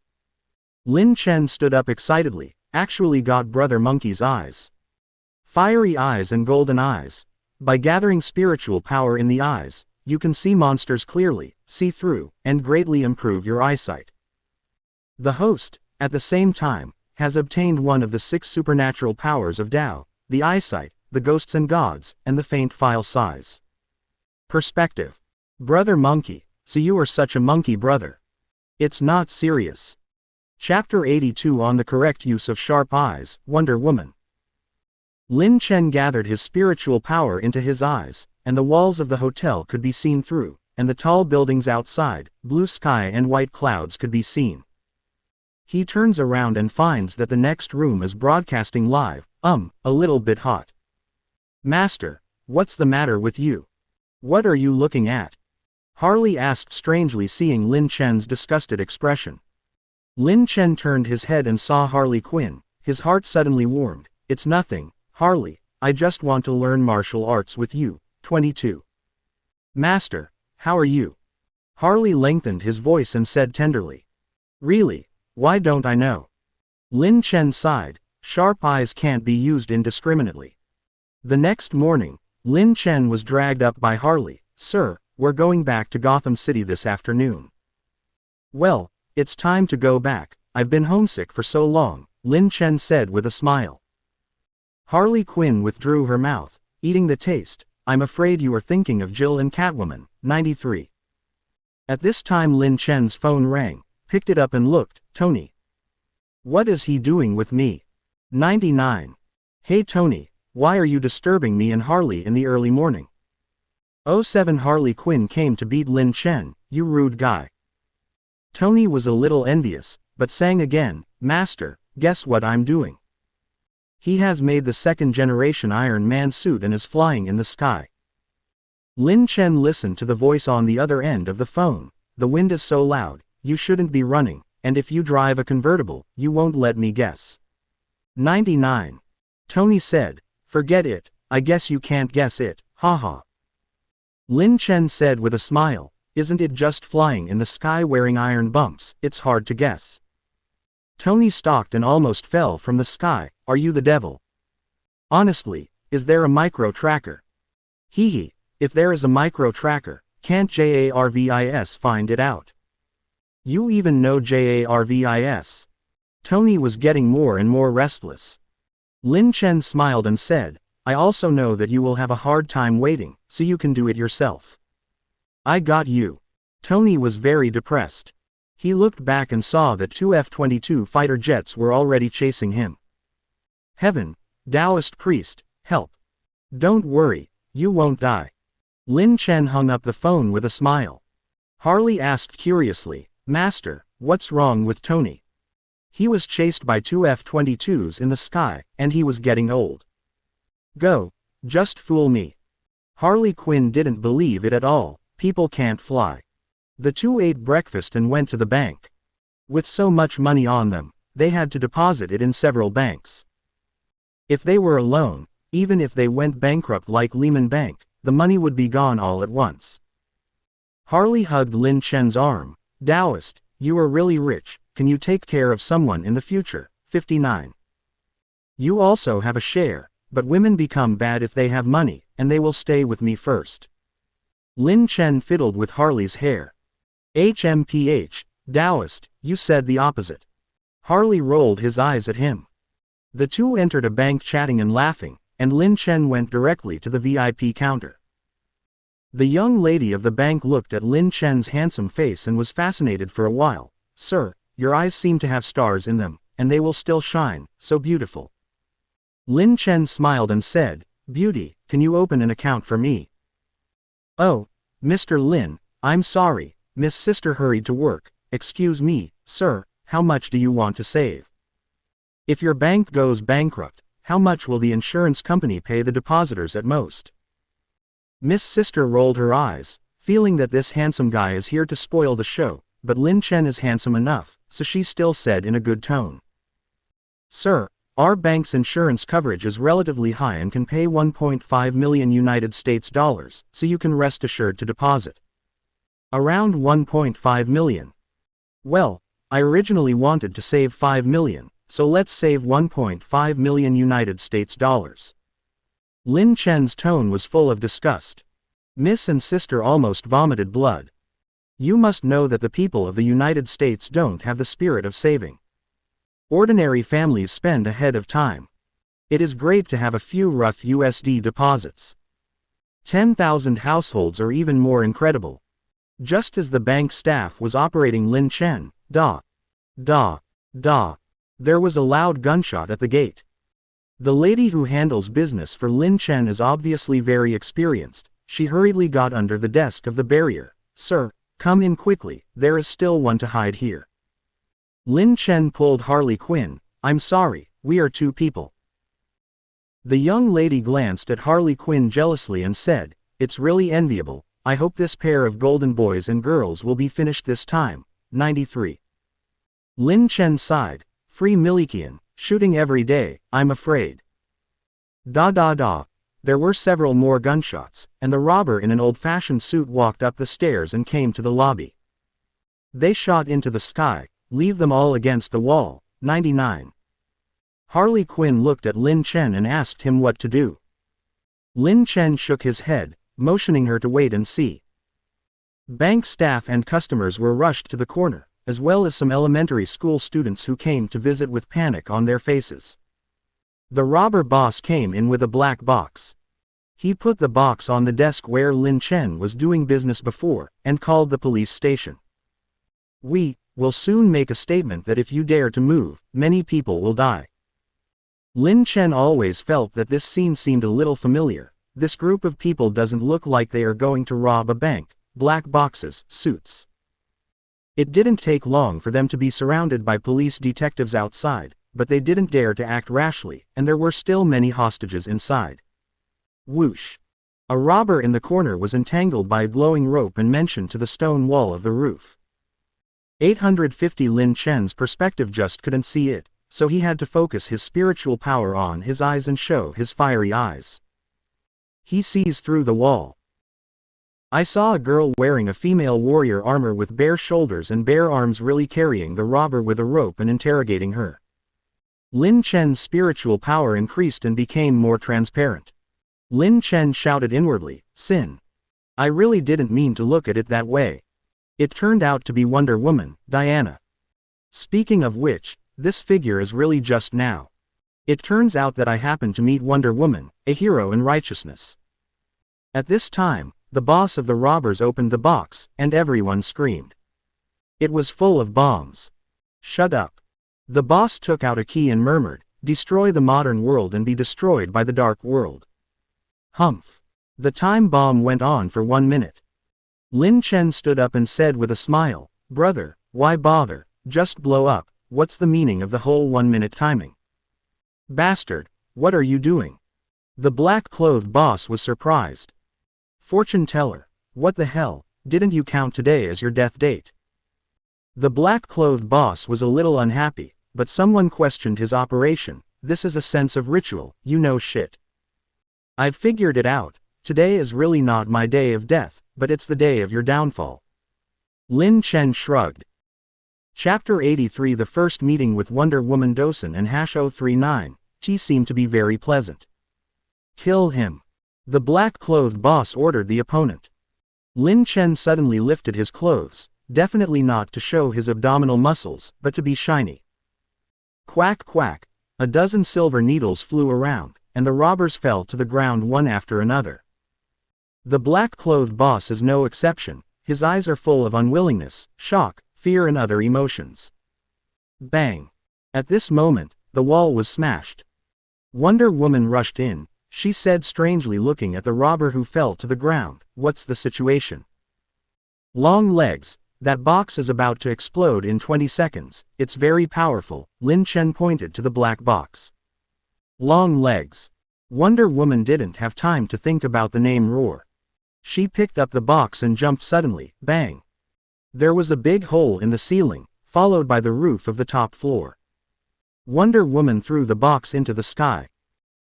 Lin Chen stood up excitedly, actually got Brother Monkey's eyes. Fiery eyes and golden eyes. By gathering spiritual power in the eyes, you can see monsters clearly, see through, and greatly improve your eyesight. The host, at the same time, has obtained one of the 6 supernatural powers of Tao, the eyesight, the ghosts and gods, and the faint file size. Perspective. Brother Monkey, so you are such a monkey brother. It's not serious. Chapter 82 on the correct use of sharp eyes, Wonder Woman. Lin Chen gathered his spiritual power into his eyes, and the walls of the hotel could be seen through, and the tall buildings outside, blue sky and white clouds could be seen. He turns around and finds that the next room is broadcasting live, a little bit hot. Master, what's the matter with you? What are you looking at? Harley asked strangely, seeing Lin Chen's disgusted expression. Lin Chen turned his head and saw Harley Quinn. His heart suddenly warmed. It's nothing, Harley, I just want to learn martial arts with you. 22. Master, how are you? Harley lengthened his voice and said tenderly. Really? Why don't I know? Lin Chen sighed. Sharp eyes can't be used indiscriminately. The next morning, Lin Chen was dragged up by Harley. Sir, we're going back to Gotham City this afternoon. Well, it's time to go back. I've been homesick for so long, Lin Chen said with a smile. Harley Quinn withdrew her mouth, eating the taste. I'm afraid you are thinking of Jill and Catwoman, 93. At this time Lin Chen's phone rang, picked it up and looked. Tony. What is he doing with me? 99. Hey Tony, why are you disturbing me and Harley in the early morning? 07 Harley Quinn came to beat Lin Chen, you rude guy. Tony was a little envious, but sang again, Master, guess what I'm doing? He has made the second-generation Iron Man suit and is flying in the sky. Lin Chen listened to the voice on the other end of the phone. The wind is so loud, you shouldn't be running, and if you drive a convertible, you won't let me guess. 99. Tony said, forget it, I guess you can't guess it, haha. Lin Chen said with a smile, isn't it just flying in the sky wearing iron bumps, it's hard to guess. Tony stalked and almost fell from the sky. Are you the devil? Honestly, is there a micro-tracker? Hee hee, if there is a micro-tracker, can't JARVIS find it out? You even know JARVIS? Tony was getting more and more restless. Lin Chen smiled and said, I also know that you will have a hard time waiting, so you can do it yourself. I got you. Tony was very depressed. He looked back and saw that two F-22 fighter jets were already chasing him. Heaven, Taoist priest, help. Don't worry, you won't die. Lin Chen hung up the phone with a smile. Harley asked curiously, Master, what's wrong with Tony? He was chased by two F-22s in the sky, and he was getting old. Go, just fool me. Harley Quinn didn't believe it at all. People can't fly. The two ate breakfast and went to the bank. With so much money on them, they had to deposit it in several banks. If they were alone, even if they went bankrupt like Lehman Bank, the money would be gone all at once. Harley hugged Lin Chen's arm. Taoist, you are really rich, can you take care of someone in the future? 59. You also have a share, but women become bad if they have money, and they will stay with me first. Lin Chen fiddled with Harley's hair. HMPH, Taoist, you said the opposite. Harley rolled his eyes at him. The two entered a bank chatting and laughing, and Lin Chen went directly to the VIP counter. The young lady of the bank looked at Lin Chen's handsome face and was fascinated for a while. Sir, your eyes seem to have stars in them, and they will still shine, so beautiful. Lin Chen smiled and said, Beauty, can you open an account for me? Oh, Mr. Lin, I'm sorry, Miss Sister hurried to work. Excuse me, sir, how much do you want to save? If your bank goes bankrupt, how much will the insurance company pay the depositors at most? Miss Sister rolled her eyes, feeling that this handsome guy is here to spoil the show, but Lin Chen is handsome enough, so she still said in a good tone. Sir, our bank's insurance coverage is relatively high and can pay 1.5 million United States dollars, so you can rest assured to deposit. Around 1.5 million. Well, I originally wanted to save 5 million, so let's save 1.5 million United States dollars. Lin Chen's tone was full of disgust. Miss and Sister almost vomited blood. You must know that the people of the United States don't have the spirit of saving. Ordinary families spend ahead of time. It is great to have a few rough USD deposits. 10,000 households are even more incredible. Just as the bank staff was operating Lin Chen, da, there was a loud gunshot at the gate. The lady who handles business for Lin Chen is obviously very experienced. She hurriedly got under the desk of the barrier. Sir, come in quickly, there is still one to hide here. Lin Chen pulled Harley Quinn. I'm sorry, we are two people. The young lady glanced at Harley Quinn jealously and said, it's really enviable, I hope this pair of golden boys and girls will be finished this time. 93. Lin Chen sighed. Free Milikian, shooting every day, I'm afraid. There were several more gunshots, and the robber in an old-fashioned suit walked up the stairs and came to the lobby. They shot into the sky, leave them all against the wall. 99. Harley Quinn looked at Lin Chen and asked him what to do. Lin Chen shook his head, motioning her to wait and see. Bank staff and customers were rushed to the corner, as well as some elementary school students who came to visit with panic on their faces. The robber boss came in with a black box. He put the box on the desk where Lin Chen was doing business before, and called the police station. "We will soon make a statement that if you dare to move, many people will die." Lin Chen always felt that this scene seemed a little familiar. This group of people doesn't look like they are going to rob a bank. Black boxes, suits. It didn't take long for them to be surrounded by police detectives outside, but they didn't dare to act rashly, and there were still many hostages inside. Whoosh! A robber in the corner was entangled by a glowing rope and mentioned to the stone wall of the roof. 850 Lin Chen's perspective just couldn't see it, so he had to focus his spiritual power on his eyes and show his fiery eyes. He sees through the wall. I saw a girl wearing a female warrior armor with bare shoulders and bare arms really carrying the robber with a rope and interrogating her. Lin Chen's spiritual power increased and became more transparent. Lin Chen shouted inwardly, "Sin. I really didn't mean to look at it that way. It turned out to be Wonder Woman, Diana. Speaking of which, this figure is really just now. It turns out that I happened to meet Wonder Woman, a hero in righteousness." At this time, the boss of the robbers opened the box, and everyone screamed. It was full of bombs. "Shut up." The boss took out a key and murmured, "Destroy the modern world and be destroyed by the dark world." Humph. The time bomb went on for 1 minute. Lin Chen stood up and said with a smile, "Brother, why bother, just blow up, what's the meaning of the whole 1-minute timing?" "Bastard, what are you doing?" The black-clothed boss was surprised. "Fortune teller, what the hell, didn't you count today as your death date?" The black-clothed boss was a little unhappy, but someone questioned his operation. "This is a sense of ritual, you know shit. I've figured it out, today is really not my day of death, but it's the day of your downfall." Lin Chen shrugged. Chapter 83. The first meeting with Wonder Woman. Dosen and Hash 039, T seemed to be very pleasant. "Kill him." The black-clothed boss ordered the opponent. Lin Chen suddenly lifted his clothes, definitely not to show his abdominal muscles, but to be shiny. Quack quack, a dozen silver needles flew around, and the robbers fell to the ground one after another. The black-clothed boss is no exception, his eyes are full of unwillingness, shock, fear and other emotions. Bang! At this moment, the wall was smashed. Wonder Woman rushed in. She said strangely looking at the robber who fell to the ground, "What's the situation?" "Long legs, that box is about to explode in 20 seconds, it's very powerful," Lin Chen pointed to the black box. Long legs. Wonder Woman didn't have time to think about the name Roar. She picked up the box and jumped suddenly, bang. There was a big hole in the ceiling, followed by the roof of the top floor. Wonder Woman threw the box into the sky.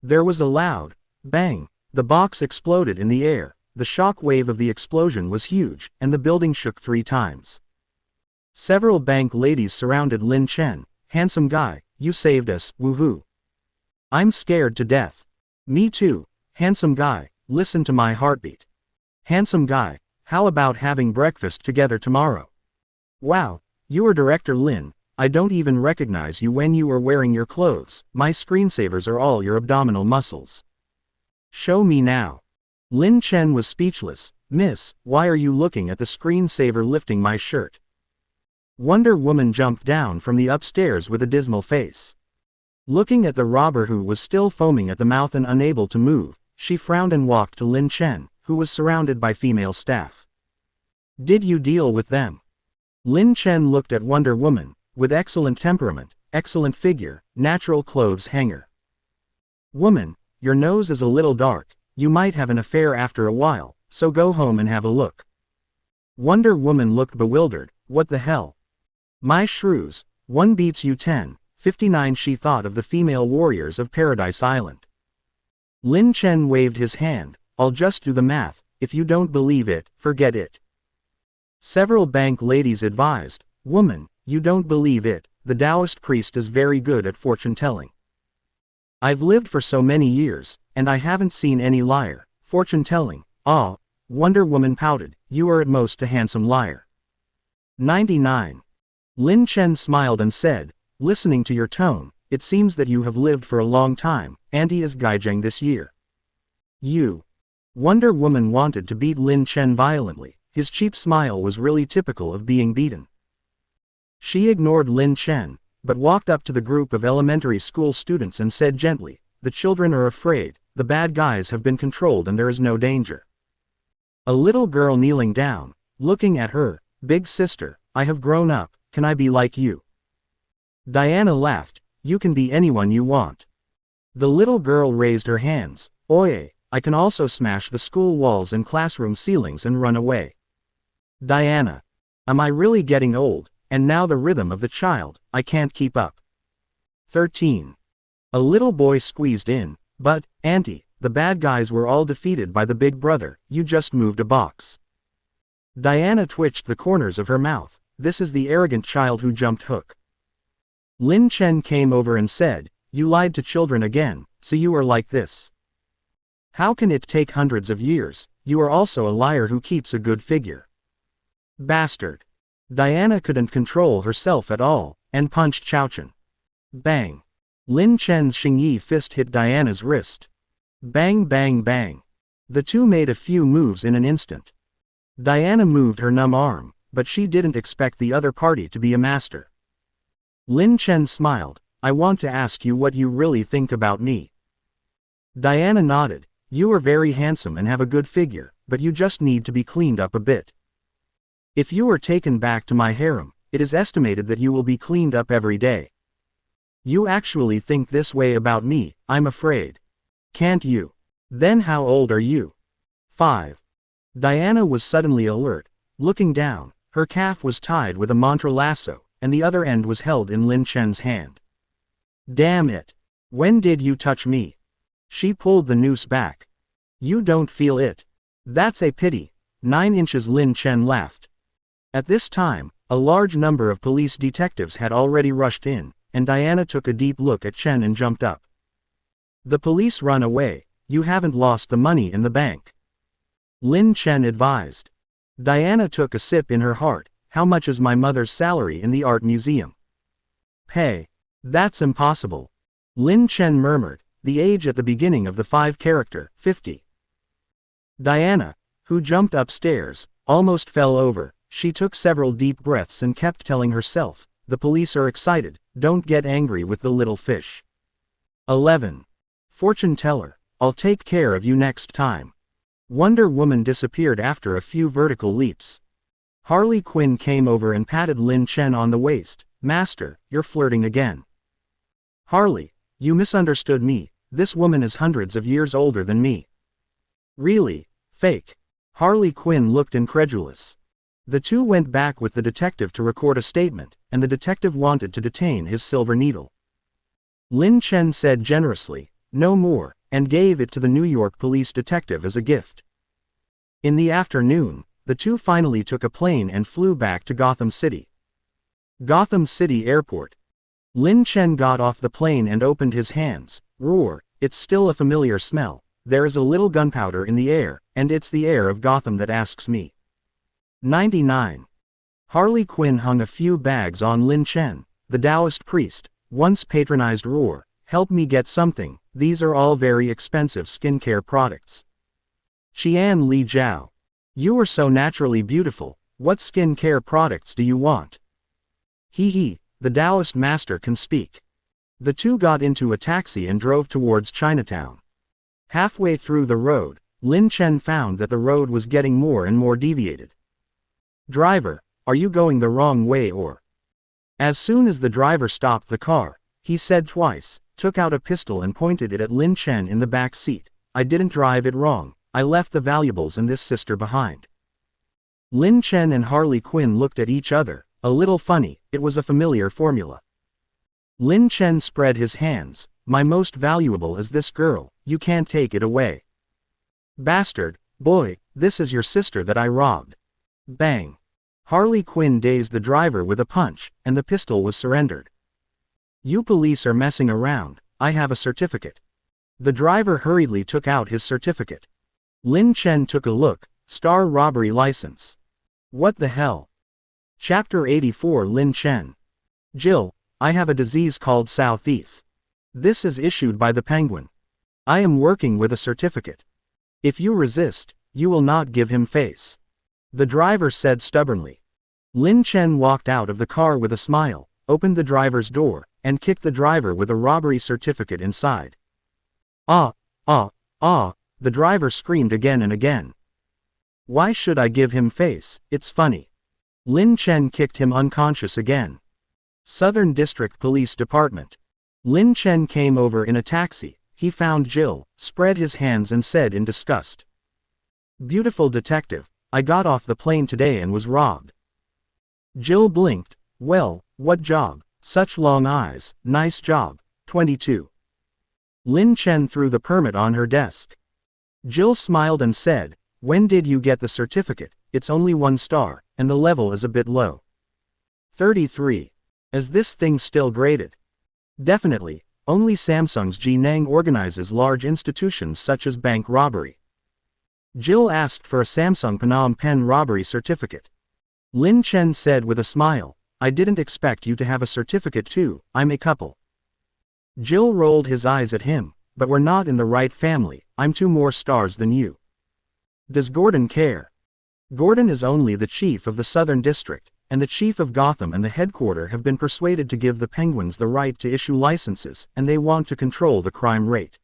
There was a loud bang. The box exploded in the air. The shock wave of the explosion was huge, and the building shook 3 times. Several bank ladies surrounded Lin Chen. "Handsome guy, you saved us, woohoo. I'm scared to death." "Me too, handsome guy, listen to my heartbeat." "Handsome guy, how about having breakfast together tomorrow?" "Wow, you are Director Lin. I don't even recognize you when you are wearing your clothes. My screensavers are all your abdominal muscles." "Show me now." Lin Chen was speechless. "Miss, why are you looking at the screensaver lifting my shirt?" Wonder Woman jumped down from the upstairs with a dismal face. Looking at the robber who was still foaming at the mouth and unable to move, she frowned and walked to Lin Chen, who was surrounded by female staff. "Did you deal with them?" Lin Chen looked at Wonder Woman. "With excellent temperament, excellent figure, natural clothes hanger." "Woman, your nose is a little dark, you might have an affair after a while, so go home and have a look." Wonder Woman looked bewildered. "What the hell? My shrews, 1 beats you 10, 59." She thought of the female warriors of Paradise Island. Lin Chen waved his hand. "I'll just do the math, if you don't believe it, forget it." Several bank ladies advised, "Woman, you don't believe it, the Taoist priest is very good at fortune telling." I've lived for so many years, and I haven't seen any liar, fortune-telling. Ah, Wonder Woman pouted, you are at most a handsome liar. 99. Lin Chen smiled and said, listening to your tone, it seems that you have lived for a long time. Auntie is Gaijeng this year. You. Wonder Woman wanted to beat Lin Chen violently. His cheap smile was really typical of being beaten. She ignored Lin Chen, but walked up to the group of elementary school students and said gently, the children are afraid, the bad guys have been controlled and there is no danger. A little girl kneeling down, looking at her, big sister, I have grown up, can I be like you? Diana laughed, you can be anyone you want. The little girl raised her hands, oye, I can also smash the school walls and classroom ceilings and run away. Diana. Am I really getting old, and now the rhythm of the child, I can't keep up. 13. A little boy squeezed in, but, Auntie, the bad guys were all defeated by the big brother, you just moved a box. Diana twitched the corners of her mouth, this is the arrogant child who jumped hook. Lin Chen came over and said, you lied to children again, so you are like this. How can it take hundreds of years? You are also a liar who keeps a good figure. Bastard. Diana couldn't control herself at all, and punched Chao-Chen. Bang. Lin Chen's Xingyi fist hit Diana's wrist. Bang bang bang. The two made a few moves in an instant. Diana moved her numb arm, but she didn't expect the other party to be a master. Lin Chen smiled, I want to ask you what you really think about me. Diana nodded, you are very handsome and have a good figure, but you just need to be cleaned up a bit. If you are taken back to my harem, it is estimated that you will be cleaned up every day. You actually think this way about me, I'm afraid. Can't you? Then how old are you? 5. Diana was suddenly alert, looking down, her calf was tied with a mantra lasso, and the other end was held in Lin Chen's hand. Damn it! When did you touch me? She pulled the noose back. You don't feel it. That's a pity. 9 inches. Lin Chen laughed. At this time, a large number of police detectives had already rushed in, and Diana took a deep look at Chen and jumped up. The police run away, you haven't lost the money in the bank. Lin Chen advised. Diana took a sip in her heart, how much is my mother's salary in the art museum? Pay. That's impossible. Lin Chen murmured, the age at the beginning of the 5-character, 50. Diana, who jumped upstairs, almost fell over. She took several deep breaths and kept telling herself, the police are excited, don't get angry with the little fish. 11. Fortune teller, I'll take care of you next time. Wonder Woman disappeared after a few vertical leaps. Harley Quinn came over and patted Lin Chen on the waist, Master, you're flirting again. Harley, you misunderstood me, this woman is hundreds of years older than me. Really? Fake? Harley Quinn looked incredulous. The two went back with the detective to record a statement, and the detective wanted to detain his silver needle. Lin Chen said generously, no more, and gave it to the New York police detective as a gift. In the afternoon, the two finally took a plane and flew back to Gotham City. Gotham City Airport. Lin Chen got off the plane and opened his hands. Roar, it's still a familiar smell. There is a little gunpowder in the air, and it's the air of Gotham that asks me. 99. Harley Quinn hung a few bags on Lin Chen, the Taoist priest, once patronized. Roar, help me get something, these are all very expensive skincare products. Qian Li Jiao. You are so naturally beautiful, what skincare products do you want? He, the Taoist master can speak. The two got into a taxi and drove towards Chinatown. Halfway through the road, Lin Chen found that the road was getting more and more deviated. Driver, are you going the wrong way or? As soon as the driver stopped the car, he said twice, took out a pistol and pointed it at Lin Chen in the back seat. I didn't drive it wrong, I left the valuables and this sister behind. Lin Chen and Harley Quinn looked at each other, a little funny, it was a familiar formula. Lin Chen spread his hands, my most valuable is this girl, you can't take it away. Bastard, boy, this is your sister that I robbed. Bang. Harley Quinn dazed the driver with a punch, and the pistol was surrendered. You police are messing around, I have a certificate. The driver hurriedly took out his certificate. Lin Chen took a look. Star robbery license. What the hell? Chapter 84 Lin Chen. Jill, I have a disease called Sow Thief. This is issued by the Penguin. I am working with a certificate. If you resist, you will not give him face. The driver said stubbornly. Lin Chen walked out of the car with a smile, opened the driver's door, and kicked the driver with a robbery certificate inside. Ah, the driver screamed again and again. Why should I give him face? It's funny. Lin Chen kicked him unconscious again. Southern District Police Department. Lin Chen came over in a taxi. He found Jill, spread his hands and said in disgust. Beautiful detective, I got off the plane today and was robbed. Jill blinked. Well, what job? Such long eyes, nice job. 22. Lin Chen threw the permit on her desk. Jill smiled and said, when did you get the certificate? It's only 1 star, and the level is a bit low. 33. Is this thing still graded? Definitely, only Samsung's Jinneng organizes large institutions such as bank robbery. Jill asked for a Samsung Phnom Penh robbery certificate. Lin Chen said with a smile, I didn't expect you to have a certificate too, I'm a couple. Jill rolled his eyes at him, but we're not in the right family, I'm 2 more stars than you. Does Gordon care? Gordon is only the chief of the Southern District, and the chief of Gotham and the headquarters have been persuaded to give the Penguins the right to issue licenses, and they want to control the crime rate.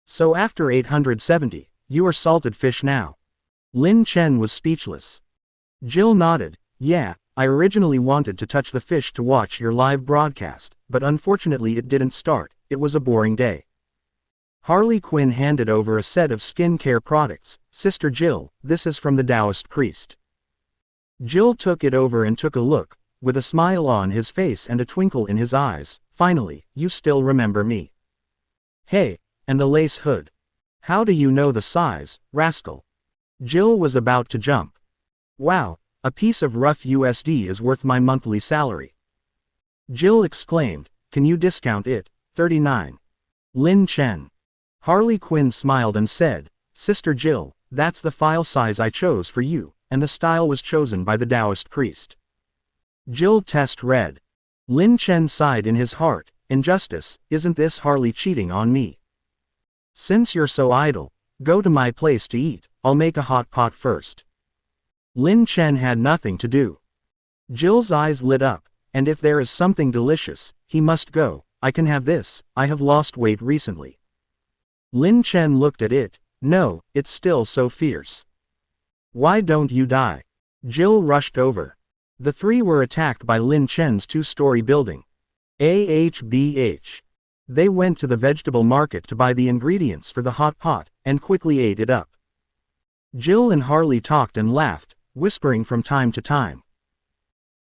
So after 870, you are salted fish now. Lin Chen was speechless. Jill nodded. Yeah, I originally wanted to touch the fish to watch your live broadcast, but unfortunately it didn't start. It was a boring day. Harley Quinn handed over a set of skincare products. Sister Jill, this is from the Taoist priest. Jill took it over and took a look, with a smile on his face and a twinkle in his eyes. Finally, you still remember me. Hey, and the lace hood. How do you know the size, rascal? Jill was about to jump. Wow, a piece of rough USD is worth my monthly salary. Jill exclaimed, can you discount it? 39. Lin Chen. Harley Quinn smiled and said, Sister Jill, that's the file size I chose for you, and the style was chosen by the Taoist priest. Jill test read. Lin Chen sighed in his heart, injustice, isn't this Harley cheating on me? Since you're so idle, go to my place to eat, I'll make a hot pot first. Lin Chen had nothing to do. Jill's eyes lit up, and if there is something delicious, he must go. I can have this, I have lost weight recently. Lin Chen looked at it. No, it's still so fierce. Why don't you die? Jill rushed over. The 3 were attacked by Lin Chen's 2-story building. AHBH. They went to the vegetable market to buy the ingredients for the hot pot, and quickly ate it up. Jill and Harley talked and laughed, whispering from time to time.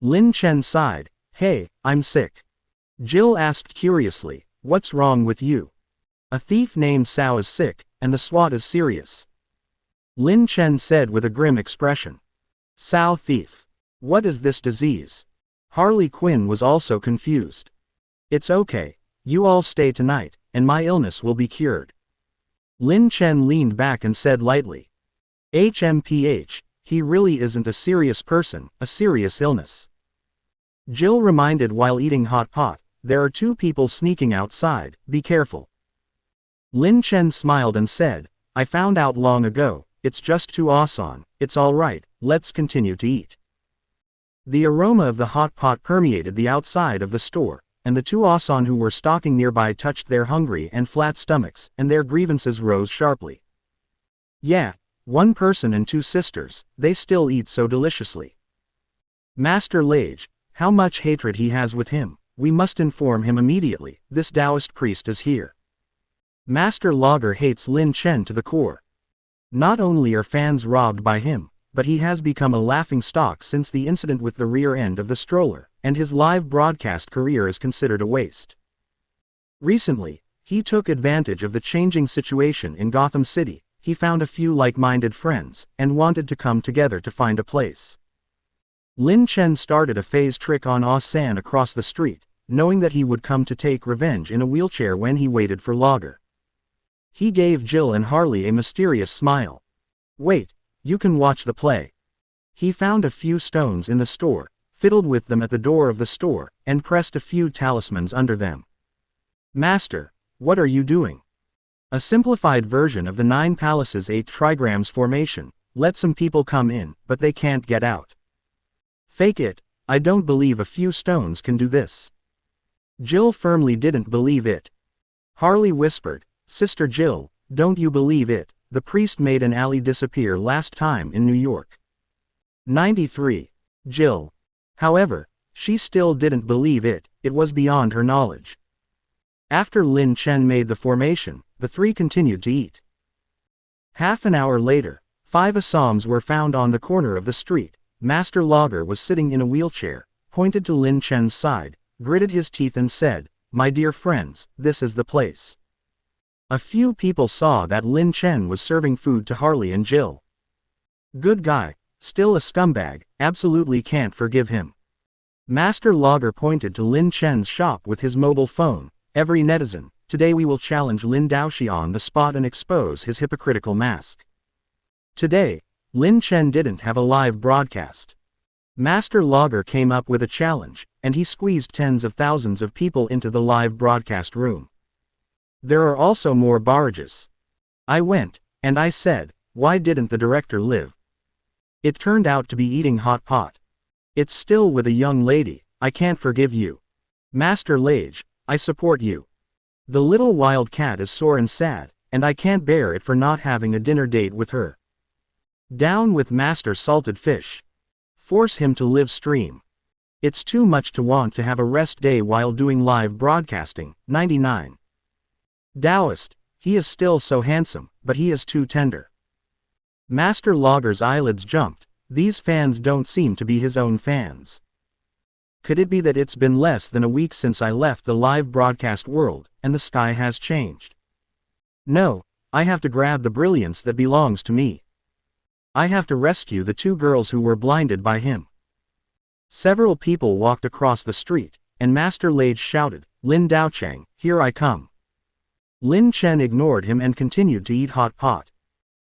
Lin Chen sighed. Hey, I'm sick. Jill asked curiously, what's wrong with you? A thief named Sao is sick, and the SWAT is serious. Lin Chen said with a grim expression. Sao thief. What is this disease? Harley Quinn was also confused. It's okay. You all stay tonight, and my illness will be cured. Lin Chen leaned back and said lightly. HMPH, he really isn't a serious person, a serious illness. Jill reminded while eating hot pot, there are 2 people sneaking outside, be careful. Lin Chen smiled and said, I found out long ago, it's just 2 Asan, it's alright, let's continue to eat. The aroma of the hot pot permeated the outside of the store, and the 2 Asan who were stalking nearby touched their hungry and flat stomachs, and their grievances rose sharply. Yeah, 1 person and 2 sisters, they still eat so deliciously. Master Lage, how much hatred he has with him, we must inform him immediately, this Taoist priest is here. Master Logger hates Lin Chen to the core. Not only are fans robbed by him, but he has become a laughing stock since the incident with the rear end of the stroller, and his live broadcast career is considered a waste. Recently, he took advantage of the changing situation in Gotham City. He found a few like-minded friends, and wanted to come together to find a place. Lin Chen started a phase trick on Ah San across the street, knowing that he would come to take revenge in a wheelchair when he waited for Lager. He gave Jill and Harley a mysterious smile. "Wait, you can watch the play." He found a few stones in the store, fiddled with them at the door of the store, and pressed a few talismans under them. "Master, what are you doing?" "A simplified version of the 9 palaces 8 trigrams formation. Let some people come in, but they can't get out." "Fake it, I don't believe a few stones can do this." Jill firmly didn't believe it. Harley whispered, "Sister Jill, don't you believe it? The priest made an alley disappear last time in New York." 93. Jill. However, she still didn't believe it, it was beyond her knowledge. After Lin Chen made the formation, the 3 continued to eat. Half an hour later, 5 Assam's were found on the corner of the street. Master Lager was sitting in a wheelchair, pointed to Lin Chen's side, gritted his teeth and said, "My dear friends, this is the place." A few people saw that Lin Chen was serving food to Harley and Jill. "Good guy, still a scumbag, absolutely can't forgive him." Master Lager pointed to Lin Chen's shop with his mobile phone. "Every netizen, today we will challenge Lin Daoxi on the spot and expose his hypocritical mask." Today, Lin Chen didn't have a live broadcast. Master Lager came up with a challenge, and he squeezed tens of thousands of people into the live broadcast room. There are also more barrages. I went, and I said, "Why didn't the director live?" It turned out to be eating hot pot. "It's still with a young lady, I can't forgive you." "Master Lage, I support you. The little wild cat is sore and sad, and I can't bear it for not having a dinner date with her." "Down with Master Salted Fish. Force him to live stream. It's too much to want to have a rest day while doing live broadcasting." 99. Taoist, he is still so handsome, but he is too tender. Master Lager's eyelids jumped. These fans don't seem to be his own fans. Could it be that it's been less than a week since I left the live broadcast world, and the sky has changed? No, I have to grab the brilliance that belongs to me. I have to rescue the 2 girls who were blinded by him. Several people walked across the street, and Master Lage shouted, "Lin Daochang, here I come." Lin Chen ignored him and continued to eat hot pot.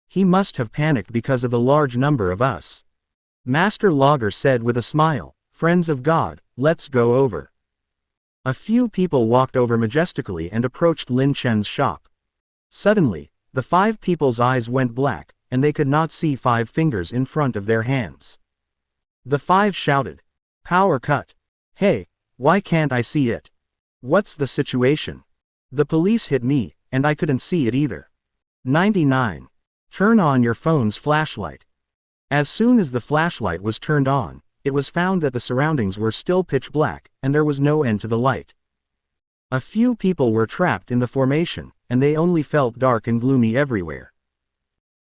He must have panicked because of the large number of us. Master Lager said with a smile, "Friends of God, let's go over." A few people walked over majestically and approached Lin Chen's shop. Suddenly, the 5 people's eyes went black, and they could not see 5 fingers in front of their hands. The 5 shouted, "Power cut. Hey, why can't I see it? What's the situation? The police hit me, and I couldn't see it either." 99. Turn on your phone's flashlight. As soon as the flashlight was turned on, it was found that the surroundings were still pitch black, and there was no end to the light. A few people were trapped in the formation, and they only felt dark and gloomy everywhere.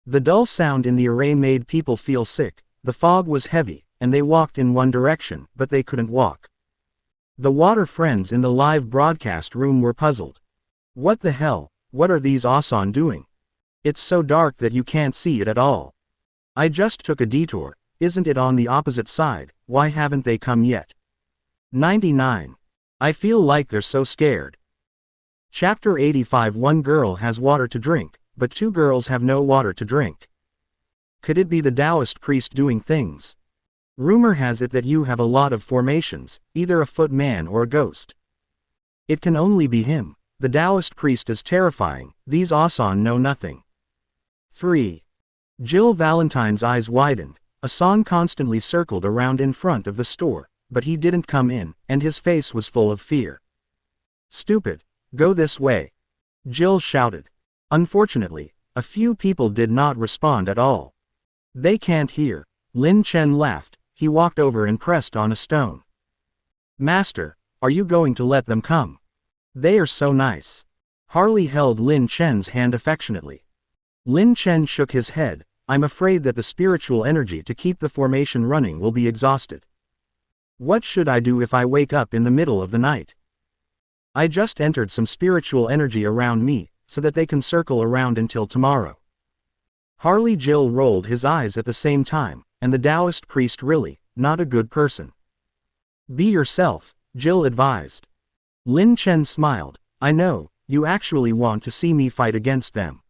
The dull sound in the array made people feel sick. The fog was heavy, and they walked in one direction, but they couldn't walk. The water friends in the live broadcast room were puzzled. "What the hell, what are these Asan doing? It's so dark that you can't see it at all. I just took a detour, isn't it on the opposite side, why haven't they come yet?" 99. I feel like they're so scared. Chapter 85. One girl has water to drink, but 2 girls have no water to drink. Could it be the Taoist priest doing things? Rumor has it that you have a lot of formations, either a footman or a ghost. It can only be him. The Taoist priest is terrifying, these Asan know nothing. 3. Jill Valentine's eyes widened. Asan constantly circled around in front of the store, but he didn't come in, and his face was full of fear. "Stupid, go this way," Jill shouted. Unfortunately, a few people did not respond at all. "They can't hear." Lin Chen laughed. He walked over and pressed on a stone. "Master, are you going to let them come? They are so nice." Harley held Lin Chen's hand affectionately. Lin Chen shook his head. "I'm afraid that the spiritual energy to keep the formation running will be exhausted. What should I do if I wake up in the middle of the night? I just entered some spiritual energy around me, so that they can circle around until tomorrow." Harley Jill rolled his eyes at the same time, and the Taoist priest really, not a good person. "Be yourself," Jill advised. Lin Chen smiled. I know, you actually want to see me fight against them.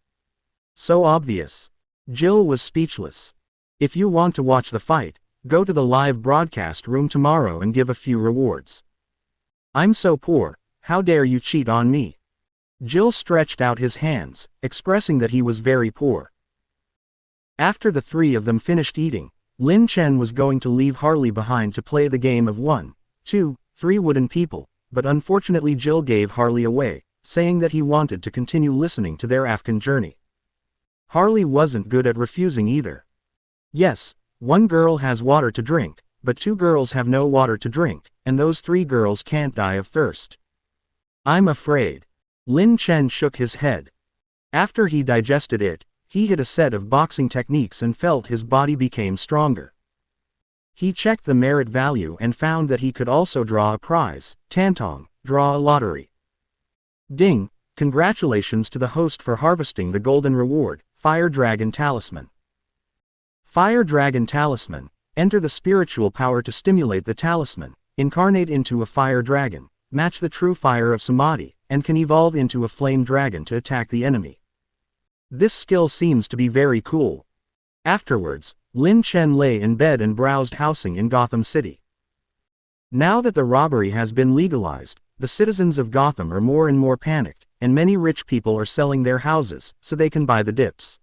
So obvious. Jill was speechless. If you want to watch the fight, go to the live broadcast room tomorrow and give a few rewards. I'm so poor, how dare you cheat on me? Jill stretched out his hands, expressing that he was very poor. After the three of them finished eating, Lin Chen was going to leave Harley behind to play the game of 1, 2, 3 wooden people, but unfortunately Jill gave Harley away, saying that he wanted to continue listening to their Afghan journey. Harley wasn't good at refusing either. Yes, one girl has water to drink, but 2 girls have no water to drink, and those 3 girls can't die of thirst. I'm afraid. Lin Chen shook his head. After he digested it, he hit a set of boxing techniques and felt his body became stronger. He checked the merit value and found that he could also draw a prize, Tantong, draw a lottery. Ding, congratulations to the host for harvesting the golden reward, Fire Dragon Talisman. Fire Dragon Talisman, enter the spiritual power to stimulate the talisman, incarnate into a fire dragon, match the true fire of Samadhi, and can evolve into a flame dragon to attack the enemy. This skill seems to be very cool. Afterwards, Lin Chen lay in bed and browsed housing in Gotham City. Now that the robbery has been legalized, the citizens of Gotham are more and more panicked, and many rich people are selling their houses so they can buy the dips.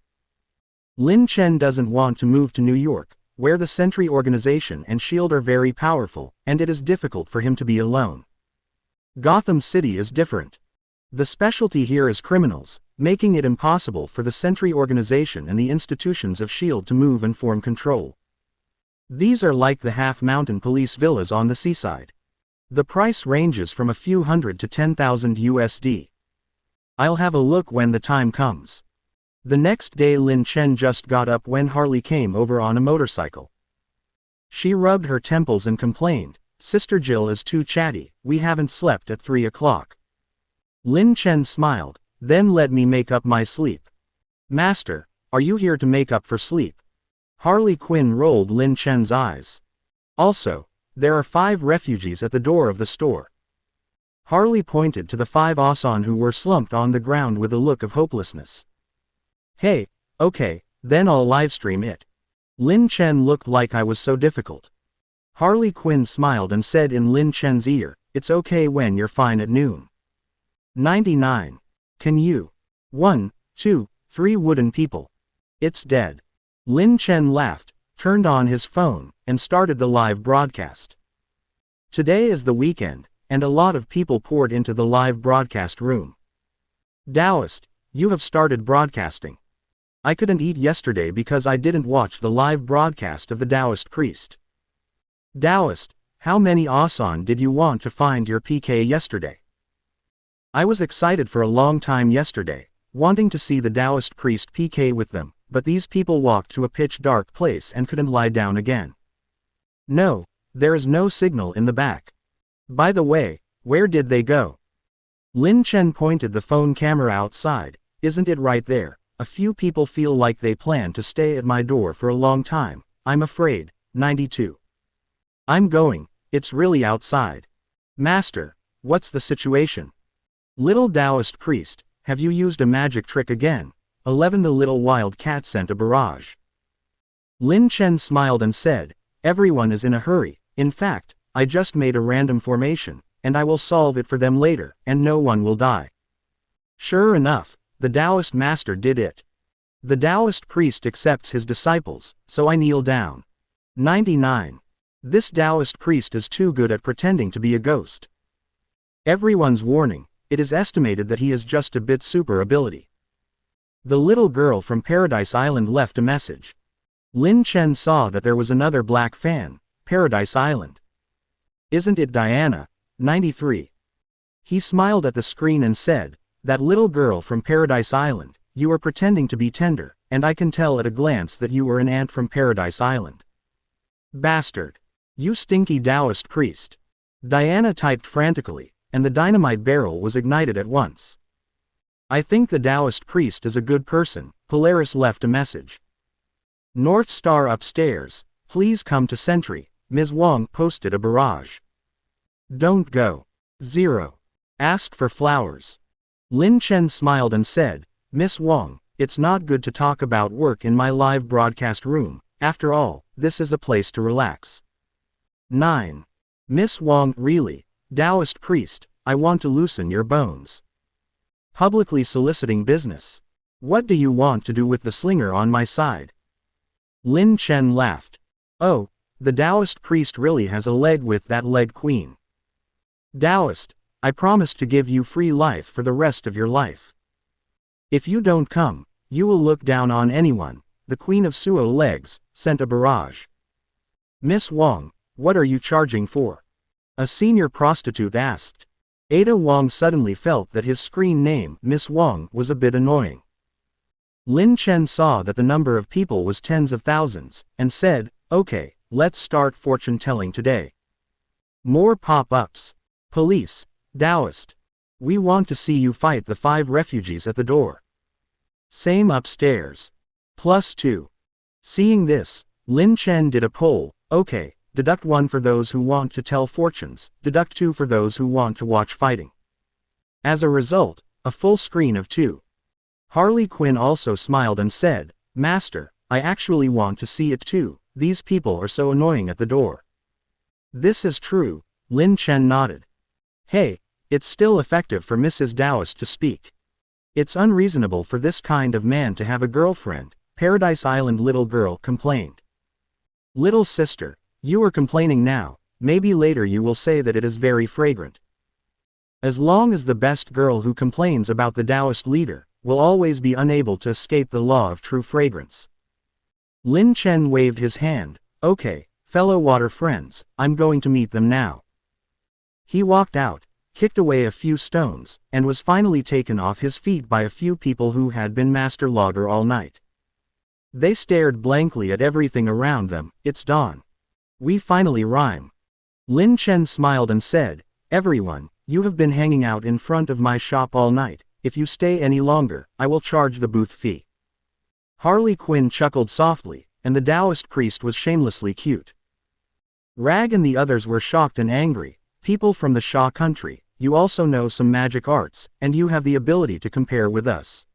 Lin Chen doesn't want to move to New York, where the Sentry organization and S.H.I.E.L.D. are very powerful, and it is difficult for him to be alone. Gotham City is different. The specialty here is criminals, making it impossible for the Sentry organization and the institutions of S.H.I.E.L.D. to move and form control. These are like the half-mountain police villas on the seaside. The price ranges from a few hundred to 10,000 USD. I'll have a look when the time comes. The next day Lin Chen just got up when Harley came over on a motorcycle. She rubbed her temples and complained, "Sister Jill is too chatty, we haven't slept at 3 o'clock. Lin Chen smiled, "Then let me make up my sleep." "Master, are you here to make up for sleep?" Harley Quinn rolled Lin Chen's eyes. "Also, there are 5 refugees at the door of the store." Harley pointed to the 5 Asan who were slumped on the ground with a look of hopelessness. "Hey, okay, then I'll livestream it." Lin Chen looked like I was so difficult. Harley Quinn smiled and said in Lin Chen's ear, "It's okay when you're fine at noon." 99. Can you? 1, 2, 3 wooden people. It's dead. Lin Chen laughed, turned on his phone, and started the live broadcast. Today is the weekend, and a lot of people poured into the live broadcast room. "Taoist, you have started broadcasting. I couldn't eat yesterday because I didn't watch the live broadcast of the Taoist priest." "Taoist, how many Asan did you want to find your PK yesterday?" "I was excited for a long time yesterday, wanting to see the Taoist priest PK with them, but these people walked to a pitch-dark place and couldn't lie down again." "No, there is no signal in the back. By the way, where did they go?" Lin Chen pointed the phone camera outside. "Isn't it right there? A few people feel like they plan to stay at my door for a long time, I'm afraid." 92. "I'm going, it's really outside." "Master, what's the situation?" "Little Taoist priest, have you used a magic trick again?" 11. The little wild cat sent a barrage. Lin Chen smiled and said, "Everyone is in a hurry. In fact, I just made a random formation, and I will solve it for them later, and no one will die." Sure enough, the Taoist master did it. The Taoist priest accepts his disciples, so I kneel down. 99. This Taoist priest is too good at pretending to be a ghost. Everyone's warning, it is estimated that he is just a bit super ability. The little girl from Paradise Island left a message. Lin Chen saw that there was another black fan, Paradise Island. "Isn't it Diana?" 93. He smiled at the screen and said, "That little girl from Paradise Island, you are pretending to be tender, and I can tell at a glance that you are an ant from Paradise Island." "Bastard. You stinky Taoist priest." Diana typed frantically, and the dynamite barrel was ignited at once. "I think the Taoist priest is a good person," Polaris left a message. "North Star upstairs, please come to Sentry," Ms. Wong posted a barrage. "Don't go." 0. Ask for flowers. Lin Chen smiled and said, Miss Wang, it's not good to talk about work in my live broadcast room. After all, this is a place to relax. 9. Miss Wang, really? Taoist priest, I want to loosen your bones. Publicly soliciting business. What do you want to do with the slinger on my side? Lin Chen laughed. Oh, the Taoist priest really has a leg with that leg queen. Taoist, I promise to give you free life for the rest of your life. If you don't come, you will look down on anyone. The queen of Suo legs sent a barrage. Miss Wang, what are you charging for? A senior prostitute asked. Ada Wang suddenly felt that his screen name, Miss Wang, was a bit annoying. Lin Chen saw that the number of people was tens of thousands, and said, okay, let's start fortune telling today. More pop-ups. Police, Taoist. We want to see you fight the 5 refugees at the door. Same upstairs. +2. Seeing this, Lin Chen did a poll. Okay, deduct 1 for those who want to tell fortunes, deduct 2 for those who want to watch fighting. As a result, a full screen of 2. Harley Quinn also smiled and said, Master, I actually want to see it too. These people are so annoying at the door. This is true, Lin Chen nodded. Hey, it's still effective for Mrs. Taoist to speak. It's unreasonable for this kind of man to have a girlfriend, Paradise Island little girl complained. Little sister, you are complaining now, maybe later you will say that it is very fragrant. As long as the best girl who complains about the Taoist leader, will always be unable to escape the law of true fragrance. Lin Chen waved his hand. Okay, fellow water friends, I'm going to meet them now. He walked out, kicked away a few stones, and was finally taken off his feet by a few people who had been master logger all night. They stared blankly at everything around them. It's dawn. We finally rhyme. Lin Chen smiled and said, everyone, you have been hanging out in front of my shop all night. If you stay any longer, I will charge the booth fee. Harley Quinn chuckled softly, and the Taoist priest was shamelessly cute. Rag and the others were shocked and angry. People from the Sha country, you also know some magic arts, and you have the ability to compare with us.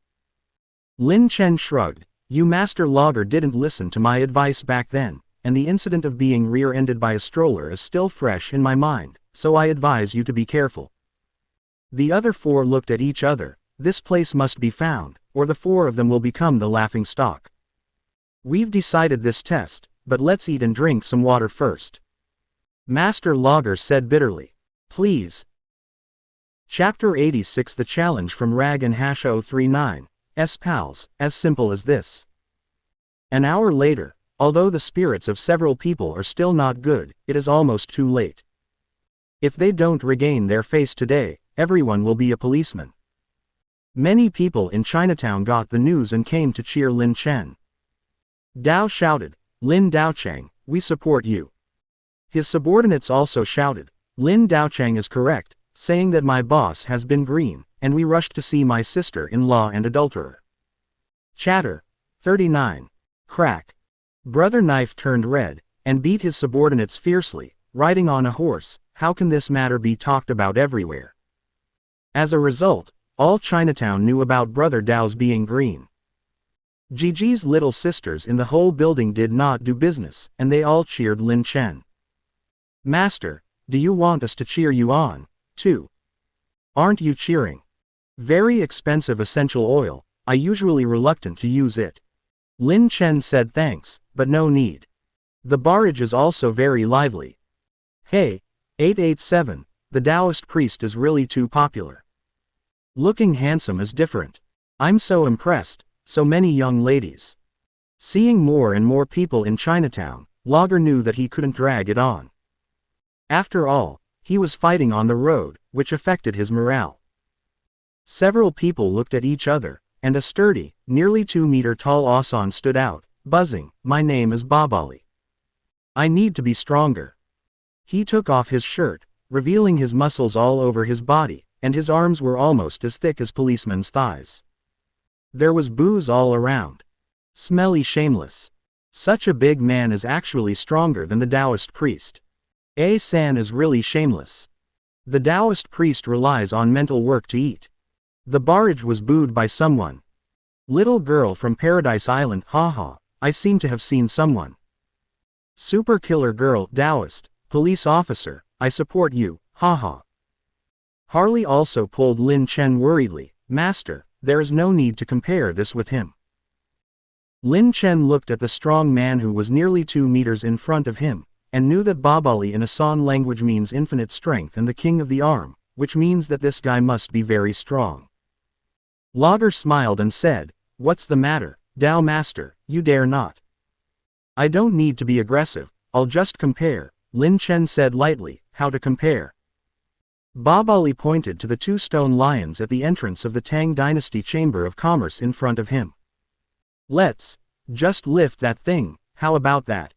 Lin Chen shrugged. You master logger didn't listen to my advice back then, and the incident of being rear-ended by a stroller is still fresh in my mind, so I advise you to be careful. The other 4 looked at each other. This place must be found, or the 4 of them will become the laughing stock. We've decided this test, but let's eat and drink some water first. Master Logger said bitterly. Please. Chapter 86 The Challenge from Rag and Hash 039. Pals, as simple as this. An hour later, although the spirits of several people are still not good, it is almost too late. If they don't regain their face today, everyone will be a policeman. Many people in Chinatown got the news and came to cheer Lin Chen. Dao shouted, Lin Daochang, we support you. His subordinates also shouted, Lin Daochang is correct, saying that my boss has been green, and we rushed to see my sister-in-law and adulterer. Chatter. 39. Crack. Brother Knife turned red, and beat his subordinates fiercely, riding on a horse. How can this matter be talked about everywhere? As a result, all Chinatown knew about Brother Dao's being green. Gigi's little sisters in the whole building did not do business, and they all cheered Lin Chen. Master, do you want us to cheer you on, too? Aren't you cheering? Very expensive essential oil, I usually reluctant to use it. Lin Chen said thanks, but no need. The barrage is also very lively. Hey, 887, the Taoist priest is really too popular. Looking handsome is different. I'm so impressed, so many young ladies. Seeing more and more people in Chinatown, Logger knew that he couldn't drag it on. After all, he was fighting on the road, which affected his morale. Several people looked at each other, and a sturdy, nearly 2-meter-tall Asan stood out, buzzing, my name is Babali. I need to be stronger. He took off his shirt, revealing his muscles all over his body, and his arms were almost as thick as policemen's thighs. There was booze all around. Smelly shameless. Such a big man is actually stronger than the Taoist priest. A-san is really shameless. The Taoist priest relies on mental work to eat. The barrage was booed by someone. Little girl from Paradise Island, haha, I seem to have seen someone. Super killer girl, Taoist, police officer, I support you, haha. Harley also pulled Lin Chen worriedly, Master, there is no need to compare this with him. Lin Chen looked at the strong man who was nearly 2 meters in front of him, and knew that Babali in Asan language means infinite strength and the king of the arm, which means that this guy must be very strong. Logger smiled and said, What's the matter, Tao Master, you dare not. I don't need to be aggressive, I'll just compare, Lin Chen said lightly, how to compare. Babali pointed to the 2 stone lions at the entrance of the Tang Dynasty Chamber of Commerce in front of him. Let's just lift that thing, how about that?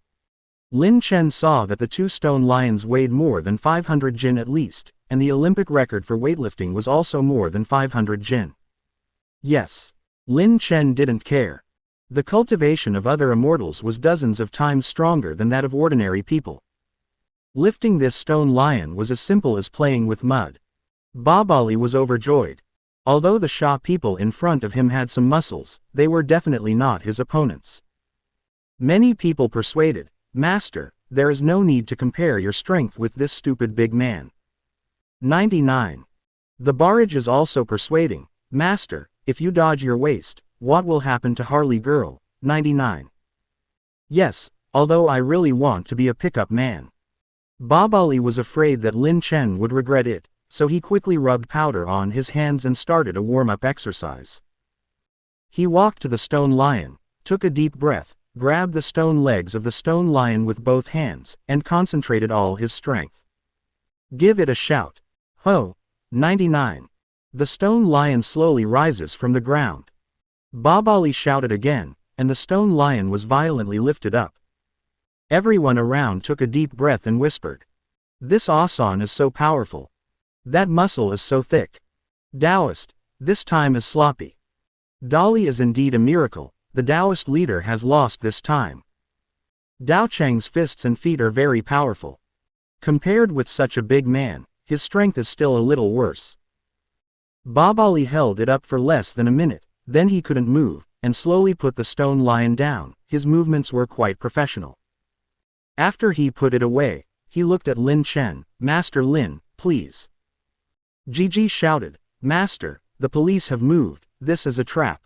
Lin Chen saw that the 2 stone lions weighed more than 500 jin at least, and the Olympic record for weightlifting was also more than 500 jin. Yes. Lin Chen didn't care. The cultivation of other immortals was dozens of times stronger than that of ordinary people. Lifting this stone lion was as simple as playing with mud. Babali was overjoyed. Although the Shah people in front of him had some muscles, they were definitely not his opponents. Many people persuaded, Master, there is no need to compare your strength with this stupid big man. 99. The barrage is also persuading, Master, if you dodge your waist, what will happen to Harley girl? 99. Yes, although I really want to be a pickup man. Babali was afraid that Lin Chen would regret it, so he quickly rubbed powder on his hands and started a warm-up exercise. He walked to the stone lion, took a deep breath, grabbed the stone legs of the stone lion with both hands, and concentrated all his strength. Give it a shout. Ho! 99. The stone lion slowly rises from the ground. Babali shouted again, and the stone lion was violently lifted up. Everyone around took a deep breath and whispered. This Asan is so powerful. That muscle is so thick. Taoist, this time is sloppy. Dali is indeed a miracle, the Taoist leader has lost this time. Dao Chang's fists and feet are very powerful. Compared with such a big man, his strength is still a little worse. Babali held it up for less than a minute, then he couldn't move, and slowly put the stone lion down. His movements were quite professional. After he put it away, he looked at Lin Chen, Master Lin, please. Gigi shouted, Master, the police have moved, this is a trap.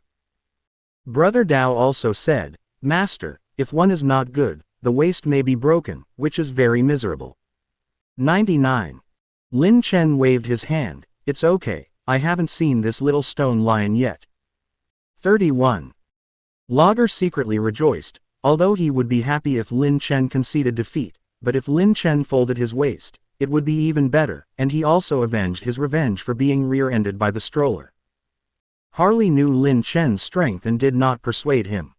Brother Dao also said, Master, if one is not good, the waist may be broken, which is very miserable. 99. Lin Chen waved his hand, it's okay, I haven't seen this little stone lion yet. 31. Logger secretly rejoiced, although he would be happy if Lin Chen conceded defeat, but if Lin Chen folded his waist, it would be even better, and he also avenged his revenge for being rear-ended by the stroller. Harley knew Lin Chen's strength and did not persuade him.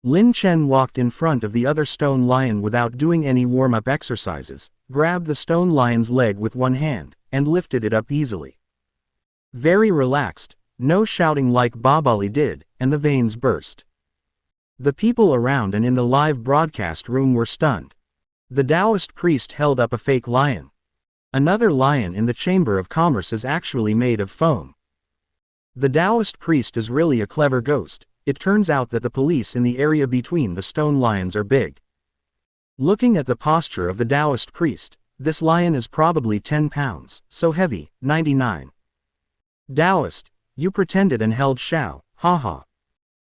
Lin Chen walked in front of the other stone lion without doing any warm-up exercises, grabbed the stone lion's leg with one hand, and lifted it up easily. Very relaxed, no shouting like Babali did, and the veins burst. The people around and in the live broadcast room were stunned. The Taoist priest held up a fake lion. Another lion in the Chamber of Commerce is actually made of foam. The Taoist priest is really a clever ghost. It turns out that the police in the area between the stone lions are big. Looking at the posture of the Taoist priest, this lion is probably 10 pounds, so heavy. 99. Taoist, you pretended and held Shao, haha.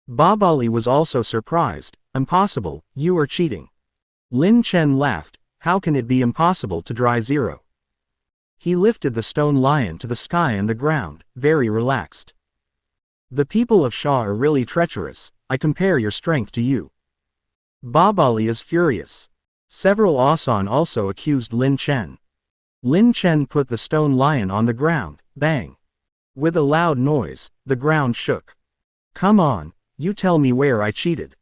Babali was also surprised, impossible, you are cheating. Lin Chen laughed, how can it be impossible to dry zero? He lifted the stone lion to the sky and the ground, very relaxed. The people of Shah are really treacherous, I compare your strength to you. Babali is furious. Several Asan also accused Lin Chen. Lin Chen put the stone lion on the ground, bang. With a loud noise, the ground shook. Come on, you tell me where I cheated.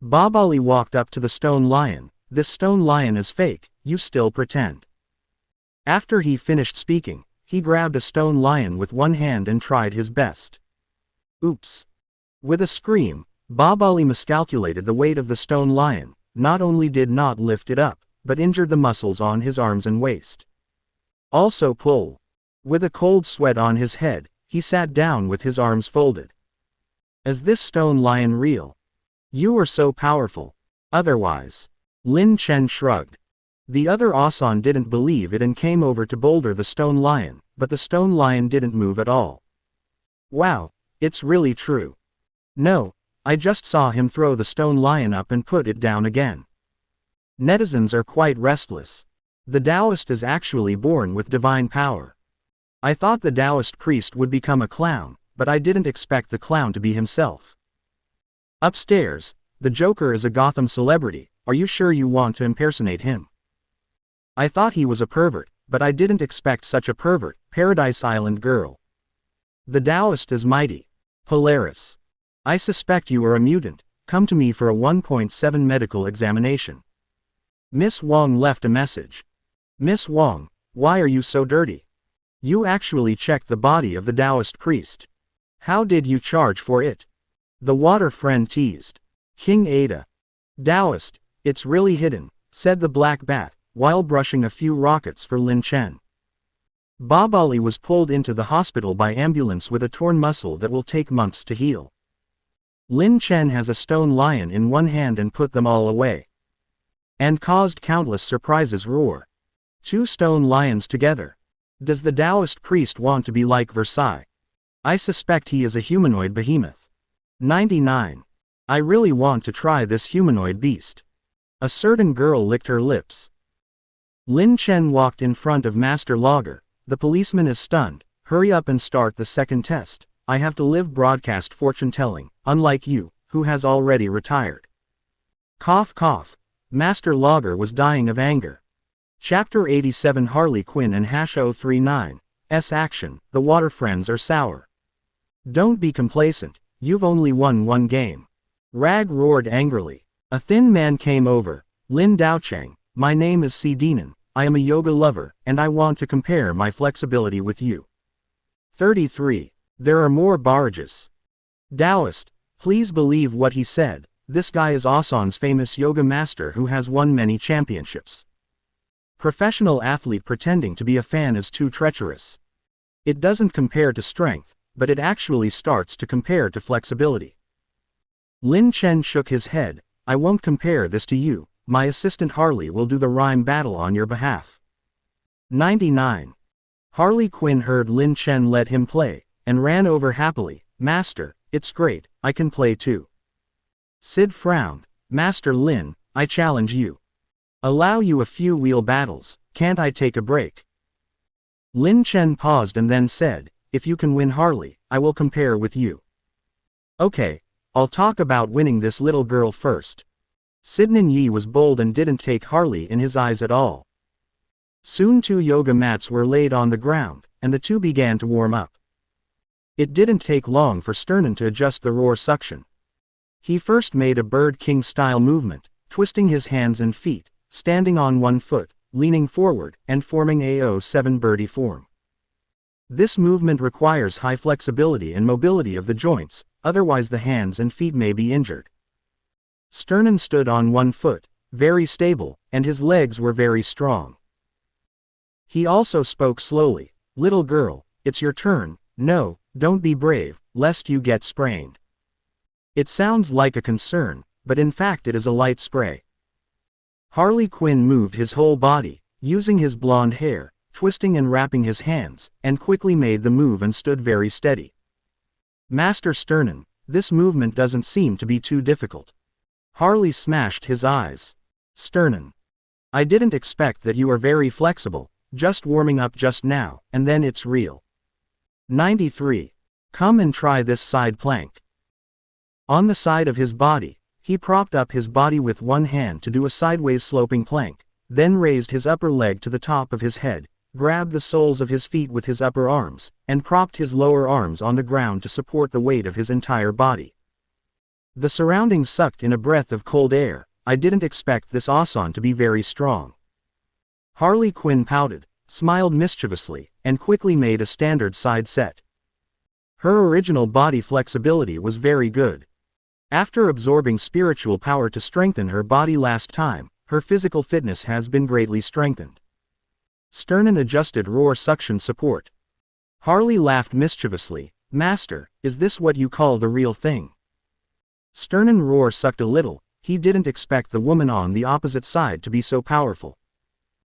Babali walked up to the stone lion, this stone lion is fake, you still pretend. After he finished speaking, he grabbed a stone lion with one hand and tried his best. Oops. With a scream, Babali miscalculated the weight of the stone lion, not only did not lift it up, but injured the muscles on his arms and waist. Also pull. With a cold sweat on his head, he sat down with his arms folded. Is this stone lion real? You are so powerful. Otherwise. Lin Chen shrugged. The other Asan didn't believe it and came over to boulder the stone lion, but the stone lion didn't move at all. Wow, it's really true. No, I just saw him throw the stone lion up and put it down again. Netizens are quite restless. The Taoist is actually born with divine power. I thought the Taoist priest would become a clown, but I didn't expect the clown to be himself. Upstairs, the Joker is a Gotham celebrity. Are you sure you want to impersonate him? I thought he was a pervert, but I didn't expect such a pervert. Paradise Island girl. The Taoist is mighty. Polaris. I suspect you are a mutant. Come to me for a 1.7 medical examination. Miss Wong left a message. Miss Wong, why are you so dirty? You actually checked the body of the Taoist priest. How did you charge for it? The water friend teased. King Ada. Taoist, it's really hidden, said the black bat, while brushing a few rockets for Lin Chen. Bob Ali was pulled into the hospital by ambulance with a torn muscle that will take months to heal. Lin Chen has a stone lion in one hand and put them all away. And caused countless surprises. Roar. 2 stone lions together. Does the Taoist priest want to be like Versailles? I suspect he is a humanoid behemoth. 99. I really want to try this humanoid beast. A certain girl licked her lips. Lin Chen walked in front of Master Logger. The policeman is stunned. Hurry up and start the second test. I have to live broadcast fortune telling, unlike you, who has already retired. Cough cough. Master Logger was dying of anger. Chapter 87 Harley Quinn and Hash 039. S action. The water friends are sour. Don't be complacent. You've only won one game. Rag roared angrily. A thin man came over. Lin Daocheng, my name is C. Dinan. I am a yoga lover, and I want to compare my flexibility with you. 33. There are more barrages. Taoist, please believe what he said. This guy is Asan's famous yoga master who has won many championships. Professional athlete pretending to be a fan is too treacherous. It doesn't compare to strength, but it actually starts to compare to flexibility. Lin Chen shook his head. I won't compare this to you. My assistant Harley will do the rhyme battle on your behalf. 99. Harley Quinn heard Lin Chen let him play, and ran over happily. Master, it's great, I can play too. Sid frowned. Master Lin, I challenge you. Allow you a few wheel battles, can't I take a break? Lin Chen paused and then said, if you can win Harley, I will compare with you. Okay, I'll talk about winning this little girl first. Sidnan Yi was bold and didn't take Harley in his eyes at all. Soon 2 yoga mats were laid on the ground, and the two began to warm up. It didn't take long for Sternen to adjust the roar suction. He first made a Bird King style movement, twisting his hands and feet, standing on one foot, leaning forward, and forming a 07 birdie form. This movement requires high flexibility and mobility of the joints, otherwise the hands and feet may be injured. Sternen stood on one foot, very stable, and his legs were very strong. He also spoke slowly. Little girl, it's your turn. No, don't be brave, lest you get sprained. It sounds like a concern, but in fact it is a light spray. Harley Quinn moved his whole body, using his blonde hair, twisting and wrapping his hands, and quickly made the move and stood very steady. Master Sternen, this movement doesn't seem to be too difficult. Harley smashed his eyes. Sternen. I didn't expect that you are very flexible, just warming up just now, and then it's real. 93. Come and try this side plank. On the side of his body, he propped up his body with one hand to do a sideways sloping plank, then raised his upper leg to the top of his head, grabbed the soles of his feet with his upper arms, and propped his lower arms on the ground to support the weight of his entire body. The surroundings sucked in a breath of cold air. I didn't expect this Asan to be very strong. Harley Quinn pouted, smiled mischievously, and quickly made a standard side set. Her original body flexibility was very good. After absorbing spiritual power to strengthen her body last time, her physical fitness has been greatly strengthened. Sternin adjusted roar suction support. Harley laughed mischievously. Master, is this what you call the real thing? Sternin roar sucked a little. He didn't expect the woman on the opposite side to be so powerful.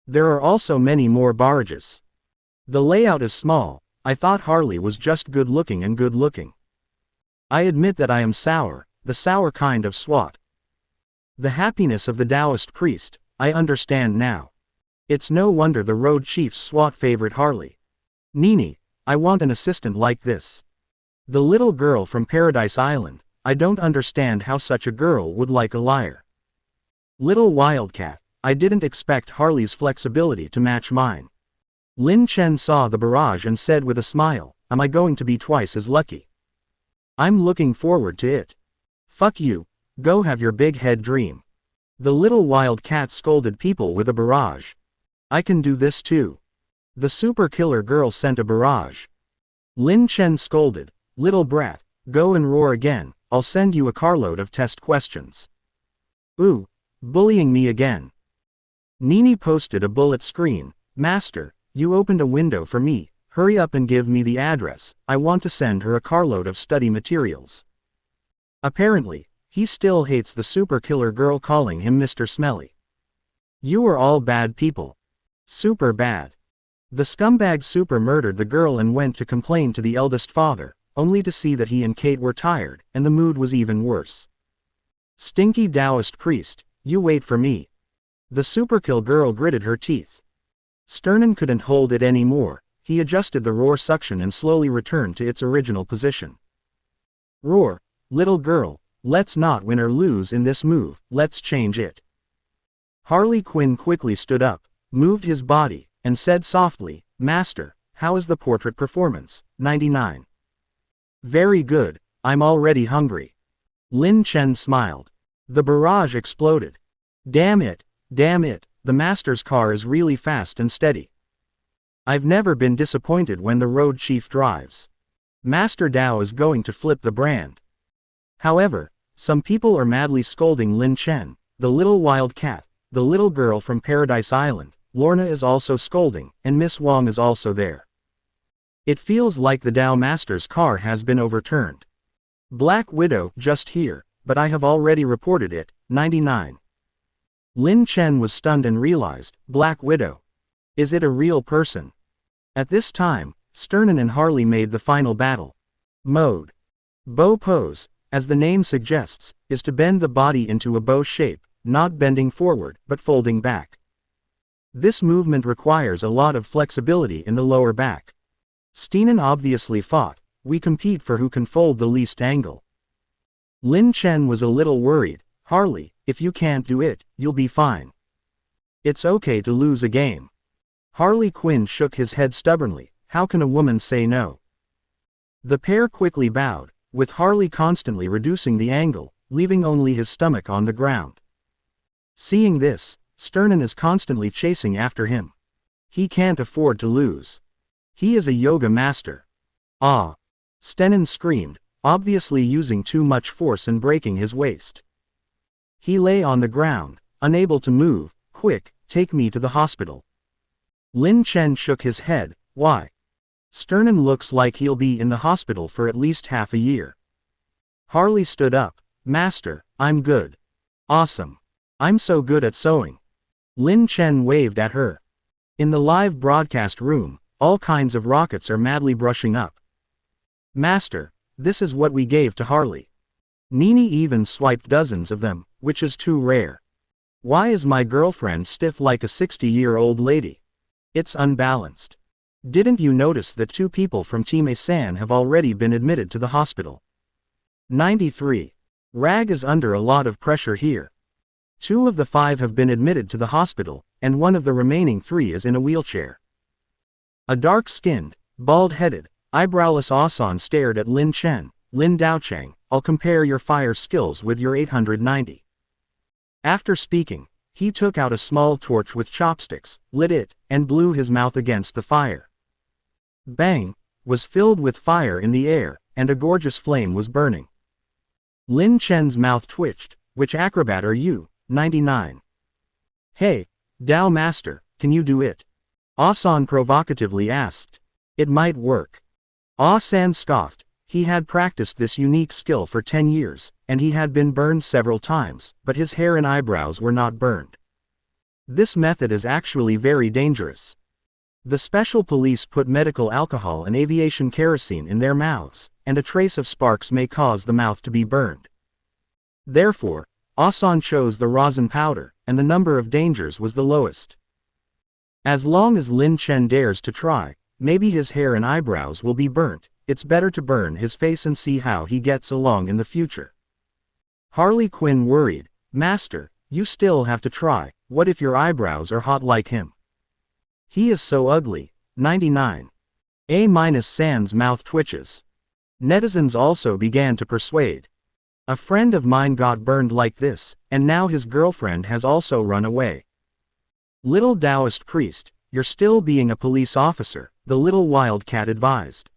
There are also many more barrages. The layout is small. I thought Harley was just good looking and good looking. I admit that I am sour, the sour kind of swat. The happiness of the Taoist priest, I understand now. It's no wonder the road chief's SWAT favorite Harley. Nini, I want an assistant like this. The little girl from Paradise Island, I don't understand how such a girl would like a liar. Little Wildcat, I didn't expect Harley's flexibility to match mine. Lin Chen saw the barrage and said with a smile, am I going to be twice as lucky? I'm looking forward to it. Fuck you, go have your big head dream. The little Wildcat scolded people with a barrage. I can do this too. The super killer girl sent a barrage. Lin Chen scolded, little brat, go and roar again, I'll send you a carload of test questions. Ooh, bullying me again. Nini posted a bullet screen, Master, you opened a window for me, hurry up and give me the address, I want to send her a carload of study materials. Apparently, he still hates the super killer girl calling him Mr. Smelly. You are all bad people. Super bad. The scumbag super murdered the girl and went to complain to the eldest father, only to see that he and Kate were tired, and the mood was even worse. Stinky Taoist priest, you wait for me. The superkill girl gritted her teeth. Sternin couldn't hold it anymore, he adjusted the roar suction and slowly returned to its original position. Roar, little girl, let's not win or lose in this move, let's change it. Harley Quinn quickly stood up, moved his body, and said softly, Master, how is the portrait performance? 99. Very good, I'm already hungry. Lin Chen smiled. The barrage exploded. Damn it, the master's car is really fast and steady. I've never been disappointed when the road chief drives. Master Dao is going to flip the brand. However, some people are madly scolding Lin Chen, the little wildcat, the little girl from Paradise Island. Lorna is also scolding, and Miss Wong is also there. It feels like the Dao Master's car has been overturned. Black Widow, just here, but I have already reported it, 99. Lin Chen was stunned and realized, Black Widow. Is it a real person? At this time, Sternin and Harley made the final battle. Mode. Bow pose, as the name suggests, is to bend the body into a bow shape, not bending forward, but folding back. This movement requires a lot of flexibility in the lower back. Sternin obviously fought, we compete for who can fold the least angle. Lin Chen was a little worried, Harley, if you can't do it, you'll be fine. It's okay to lose a game. Harley Quinn shook his head stubbornly, how can a woman say no? The pair quickly bowed, with Harley constantly reducing the angle, leaving only his stomach on the ground. Seeing this, Sternin is constantly chasing after him. He can't afford to lose. He is a yoga master. Ah! Sternin screamed, obviously using too much force and breaking his waist. He lay on the ground, unable to move. Quick, take me to the hospital. Lin Chen shook his head, why? Sternin looks like he'll be in the hospital for at least half a year. Harley stood up, Master, I'm good. Awesome. I'm so good at sewing. Lin Chen waved at her. In the live broadcast room, all kinds of rockets are madly brushing up. Master, this is what we gave to Harley. Nini even swiped dozens of them, which is too rare. Why is my girlfriend stiff like a 60-year-old lady? It's unbalanced. Didn't you notice that 2 people from Team Asan have already been admitted to the hospital? 93. Rag is under a lot of pressure here. 2 of the 5 have been admitted to the hospital, and 1 of the remaining 3 is in a wheelchair. A dark-skinned, bald-headed, eyebrowless Asan stared at Lin Chen. Lin Daocheng, I'll compare your fire skills with your 890. After speaking, he took out a small torch with chopsticks, lit it, and blew his mouth against the fire. Bang! Was filled with fire in the air, and a gorgeous flame was burning. Lin Chen's mouth twitched. Which acrobat are you? 99. Hey, Dao Master, can you do it? Ah-san provocatively asked. It might work. Ah-san scoffed. He had practiced this unique skill for 10 years, and he had been burned several times, but his hair and eyebrows were not burned. This method is actually very dangerous. The special police put medical alcohol and aviation kerosene in their mouths, and a trace of sparks may cause the mouth to be burned. Therefore, Ah-san chose the rosin powder, and the number of dangers was the lowest. As long as Lin Chen dares to try, maybe his hair and eyebrows will be burnt. It's better to burn his face and see how he gets along in the future. Harley Quinn worried, Master, you still have to try. What if your eyebrows are hot like him? He is so ugly. 99. A-Sans mouth twitches. Netizens also began to persuade. A friend of mine got burned like this, and now his girlfriend has also run away. Little Taoist priest, you're still being a police officer, the little wildcat advised.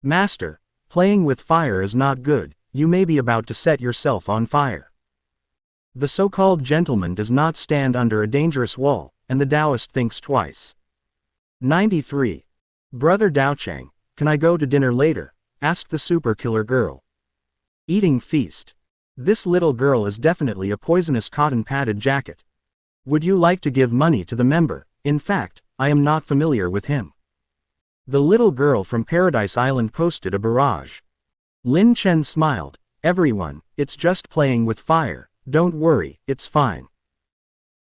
Master, playing with fire is not good, you may be about to set yourself on fire. The so-called gentleman does not stand under a dangerous wall, and the Taoist thinks twice. 93. Brother Daochang, can I go to dinner later? Asked the super killer girl. Eating feast. This little girl is definitely a poisonous cotton padded jacket. Would you like to give money to the member? In fact, I am not familiar with him. The little girl from Paradise Island posted a barrage. Lin Chen smiled. Everyone, it's just playing with fire, don't worry, it's fine.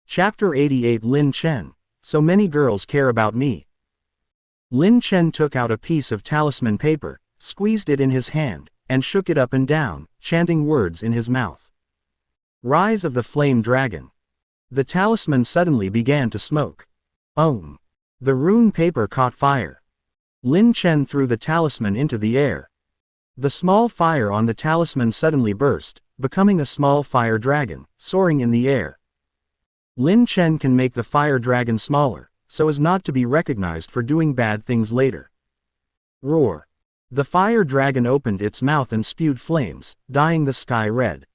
Chapter 88 Lin Chen, so many girls care about me. Lin Chen took out a piece of talisman paper, squeezed it in his hand, and shook it up and down, chanting words in his mouth. Rise of the Flame Dragon. The talisman suddenly began to smoke. Om. The rune paper caught fire. Lin Chen threw the talisman into the air. The small fire on the talisman suddenly burst, becoming a small fire dragon, soaring in the air. Lin Chen can make the fire dragon smaller, so as not to be recognized for doing bad things later. Roar. The fire dragon opened its mouth and spewed flames, dyeing the sky red.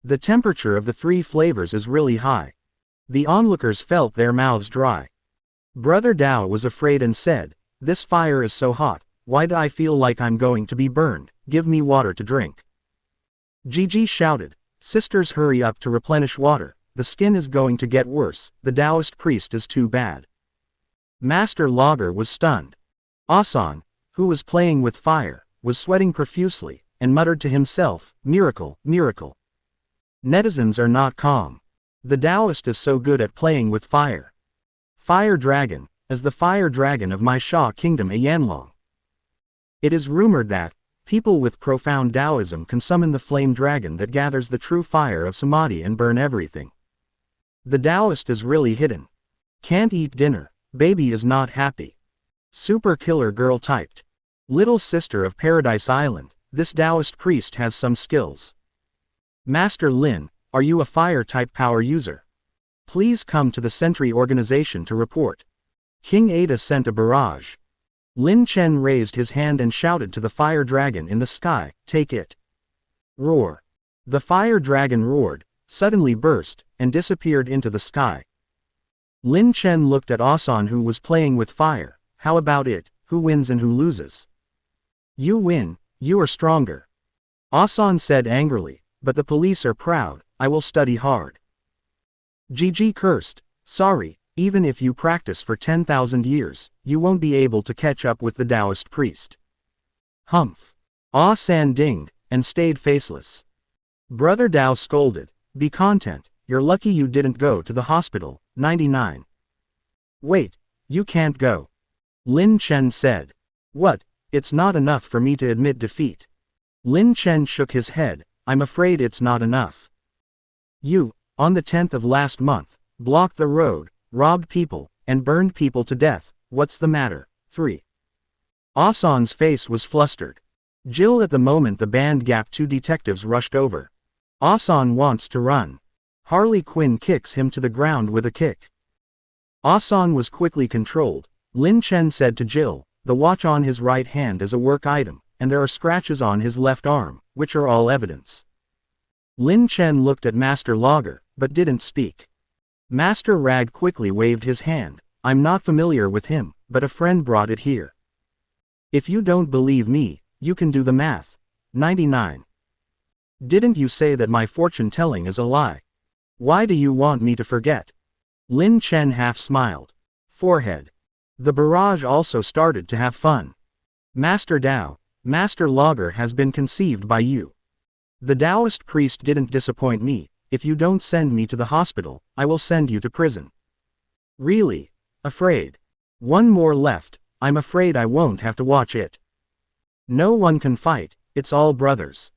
The temperature of the three flavors is really high. The onlookers felt their mouths dry. Brother Dao was afraid and said, this fire is so hot, why do I feel like I'm going to be burned? Give me water to drink. Gigi shouted, sisters hurry up to replenish water, the skin is going to get worse, the Taoist priest is too bad. Master Logger was stunned. Ah-san, who was playing with fire, was sweating profusely, and muttered to himself, miracle, miracle. Netizens are not calm. The Taoist is so good at playing with fire. Fire dragon, as the fire dragon of my Sha kingdom Yanlong. It is rumored that, people with profound Taoism can summon the flame dragon that gathers the true fire of Samadhi and burn everything. The Taoist is really hidden. Can't eat dinner, baby is not happy. Super killer girl typed. Little sister of Paradise Island, this Taoist priest has some skills. Master Lin, are you a fire type power user? Please come to the Sentry organization to report. King Ada sent a barrage. Lin Chen raised his hand and shouted to the fire dragon in the sky, take it. Roar. The fire dragon roared, suddenly burst, and disappeared into the sky. Lin Chen looked at Ah-san who was playing with fire. How about it, who wins and who loses? You win, you are stronger. Ah-san said angrily, but the police are proud, I will study hard. Gigi cursed, sorry, even if you practice for 10,000 years, you won't be able to catch up with the Taoist priest. Humph. Ah-san dinged, and stayed faceless. Brother Dao scolded, be content, you're lucky you didn't go to the hospital. 99. Wait, you can't go. Lin Chen said. What, it's not enough for me to admit defeat. Lin Chen shook his head, I'm afraid it's not enough. You, on the 10th of last month, blocked the road, robbed people, and burned people to death, what's the matter? 3. Ah-san's face was flustered. Jill at the moment the band Gap 2 detectives rushed over. Ah-san wants to run. Harley Quinn kicks him to the ground with a kick. Ah-san was quickly controlled. Lin Chen said to Jill, the watch on his right hand is a work item, and there are scratches on his left arm, which are all evidence. Lin Chen looked at Master Logger, but didn't speak. Master Rag quickly waved his hand, I'm not familiar with him, but a friend brought it here. If you don't believe me, you can do the math. 99. Didn't you say that my fortune-telling is a lie? Why do you want me to forget? Lin Chen half smiled. Forehead. The barrage also started to have fun. Master Dao, Master Logger has been conceived by you. The Taoist priest didn't disappoint me. If you don't send me to the hospital, I will send you to prison. Really? Afraid? One more left, I'm afraid I won't have to watch it. No one can fight, it's all brothers.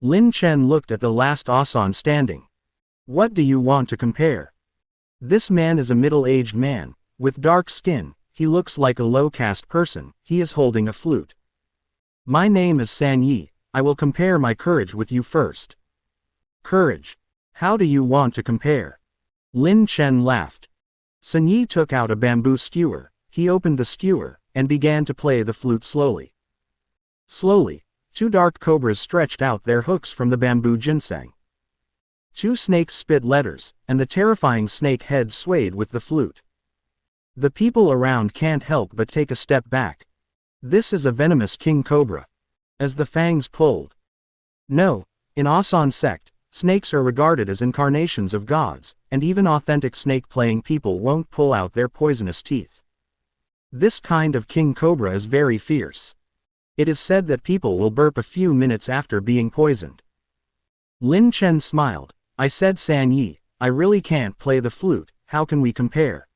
Lin Chen looked at the last Asan standing. What do you want to compare? This man is a middle-aged man, with dark skin, he looks like a low-caste person, he is holding a flute. My name is San Yi, I will compare my courage with you first. Courage? How do you want to compare? Lin Chen laughed. San Yi took out a bamboo skewer, he opened the skewer, and began to play the flute slowly. Slowly, 2 dark cobras stretched out their hooks from the bamboo ginseng. 2 snakes spit letters, and the terrifying snake head swayed with the flute. The people around can't help but take a step back. This is a venomous king cobra. As the fangs pulled. No, in Asan sect, snakes are regarded as incarnations of gods, and even authentic snake-playing people won't pull out their poisonous teeth. This kind of king cobra is very fierce. It is said that people will burp a few minutes after being poisoned. Lin Chen smiled. I said San Yi, I really can't play the flute, how can we compare?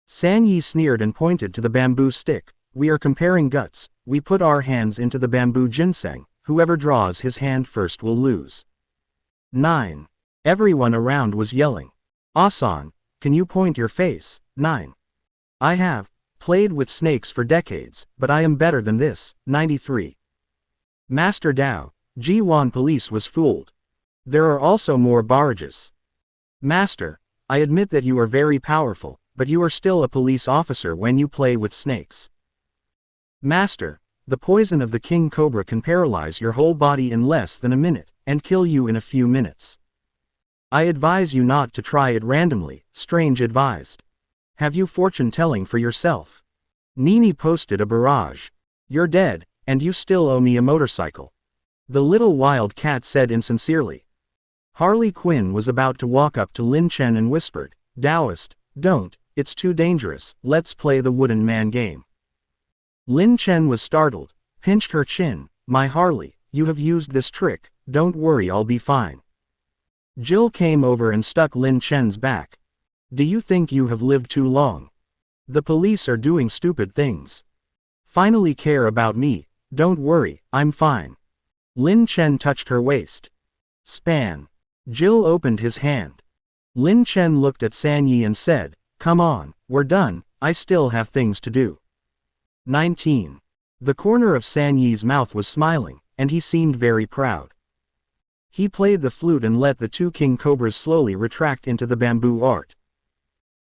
San Yi sneered and pointed to the bamboo stick. We are comparing guts, we put our hands into the bamboo ginseng, whoever draws his hand first will lose. 9. Everyone around was yelling. Asan, can you point your face? 9. I have played with snakes for decades, but I am better than this. 93. Master Dao, Jiwan police was fooled. There are also more barrages. Master, I admit that you are very powerful, but you are still a police officer when you play with snakes. Master, the poison of the king cobra can paralyze your whole body in less than a minute, and kill you in a few minutes. I advise you not to try it randomly, Strange advised. Have you fortune-telling for yourself? Nini posted a barrage. You're dead, and you still owe me a motorcycle. The little wild cat said insincerely. Harley Quinn was about to walk up to Lin Chen and whispered, Taoist, don't, it's too dangerous, let's play the wooden man game. Lin Chen was startled, pinched her chin, my Harley, you have used this trick, don't worry I'll be fine. Jill came over and stuck Lin Chen's back. Do you think you have lived too long? The police are doing stupid things. Finally care about me, don't worry, I'm fine. Lin Chen touched her waist. Span. Jill opened his hand. Lin Chen looked at San Yi and said, come on, we're done, I still have things to do. 19. The corner of San Yi's mouth was smiling, and he seemed very proud. He played the flute and let the 2 king cobras slowly retract into the bamboo art.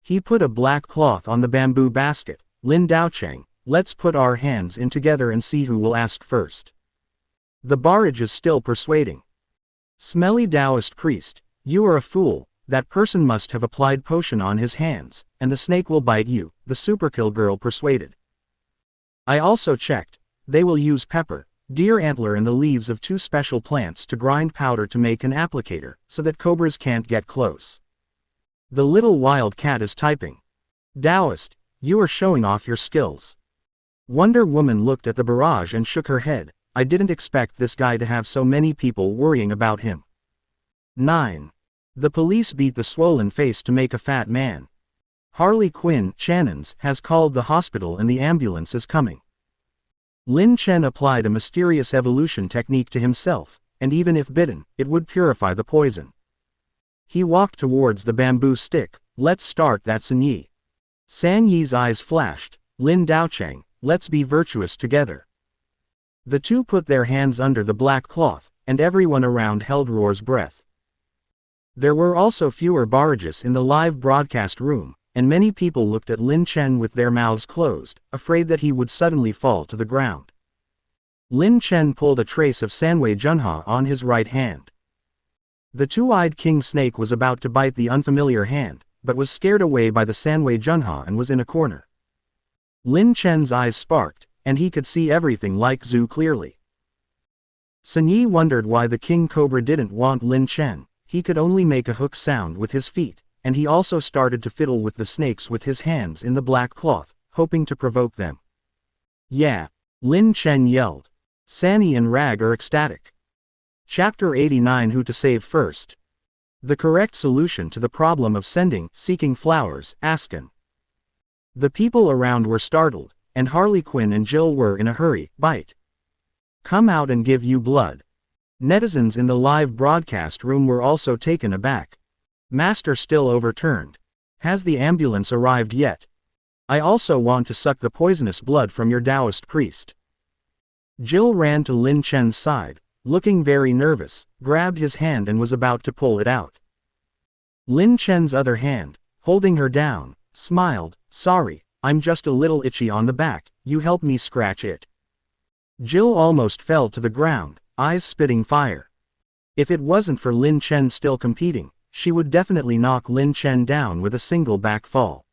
He put a black cloth on the bamboo basket. Lin Daocheng, let's put our hands in together and see who will ask first. The barrage is still persuading. Smelly Taoist priest, you are a fool, that person must have applied potion on his hands, and the snake will bite you, the superkill girl persuaded. I also checked, they will use pepper, deer antler and the leaves of 2 special plants to grind powder to make an applicator, so that cobras can't get close. The little wild cat is typing. Taoist, you are showing off your skills. Wonder Woman looked at the barrage and shook her head, I didn't expect this guy to have so many people worrying about him. 9. The police beat the swollen face to make a fat man. Harley Quinn, Shannon's, has called the hospital and the ambulance is coming. Lin Chen applied a mysterious evolution technique to himself, and even if bitten, it would purify the poison. He walked towards the bamboo stick, let's start that San Yi. San Yi's eyes flashed, Lin Daocheng, let's be virtuous together. The 2 put their hands under the black cloth, and everyone around held Roar's breath. There were also fewer barrages in the live broadcast room, and many people looked at Lin Chen with their mouths closed, afraid that he would suddenly fall to the ground. Lin Chen pulled a trace of Sanwei Junha on his right hand. The 2-eyed king snake was about to bite the unfamiliar hand, but was scared away by the Sanwei Junha and was in a corner. Lin Chen's eyes sparked, and he could see everything like Zhu clearly. Sun Yi wondered why the king cobra didn't want Lin Chen. He could only make a hook sound with his feet, and he also started to fiddle with the snakes with his hands in the black cloth, hoping to provoke them. Yeah! Lin Chen yelled. Sanyi and Rag are ecstatic. Chapter 89 Who to Save First? The correct solution to the problem of seeking flowers, Askin. The people around were startled, and Harley Quinn and Jill were in a hurry. Bite. Come out and give you blood. Netizens in the live broadcast room were also taken aback. Master still overturned. Has the ambulance arrived yet? I also want to suck the poisonous blood from your Taoist priest. Jill ran to Lin Chen's side, looking very nervous, grabbed his hand and was about to pull it out. Lin Chen's other hand, holding her down, smiled. Sorry, I'm just a little itchy on the back, you help me scratch it. Jill almost fell to the ground, eyes spitting fire. If it wasn't for Lin Chen still competing, she would definitely knock Lin Chen down with a single back fall.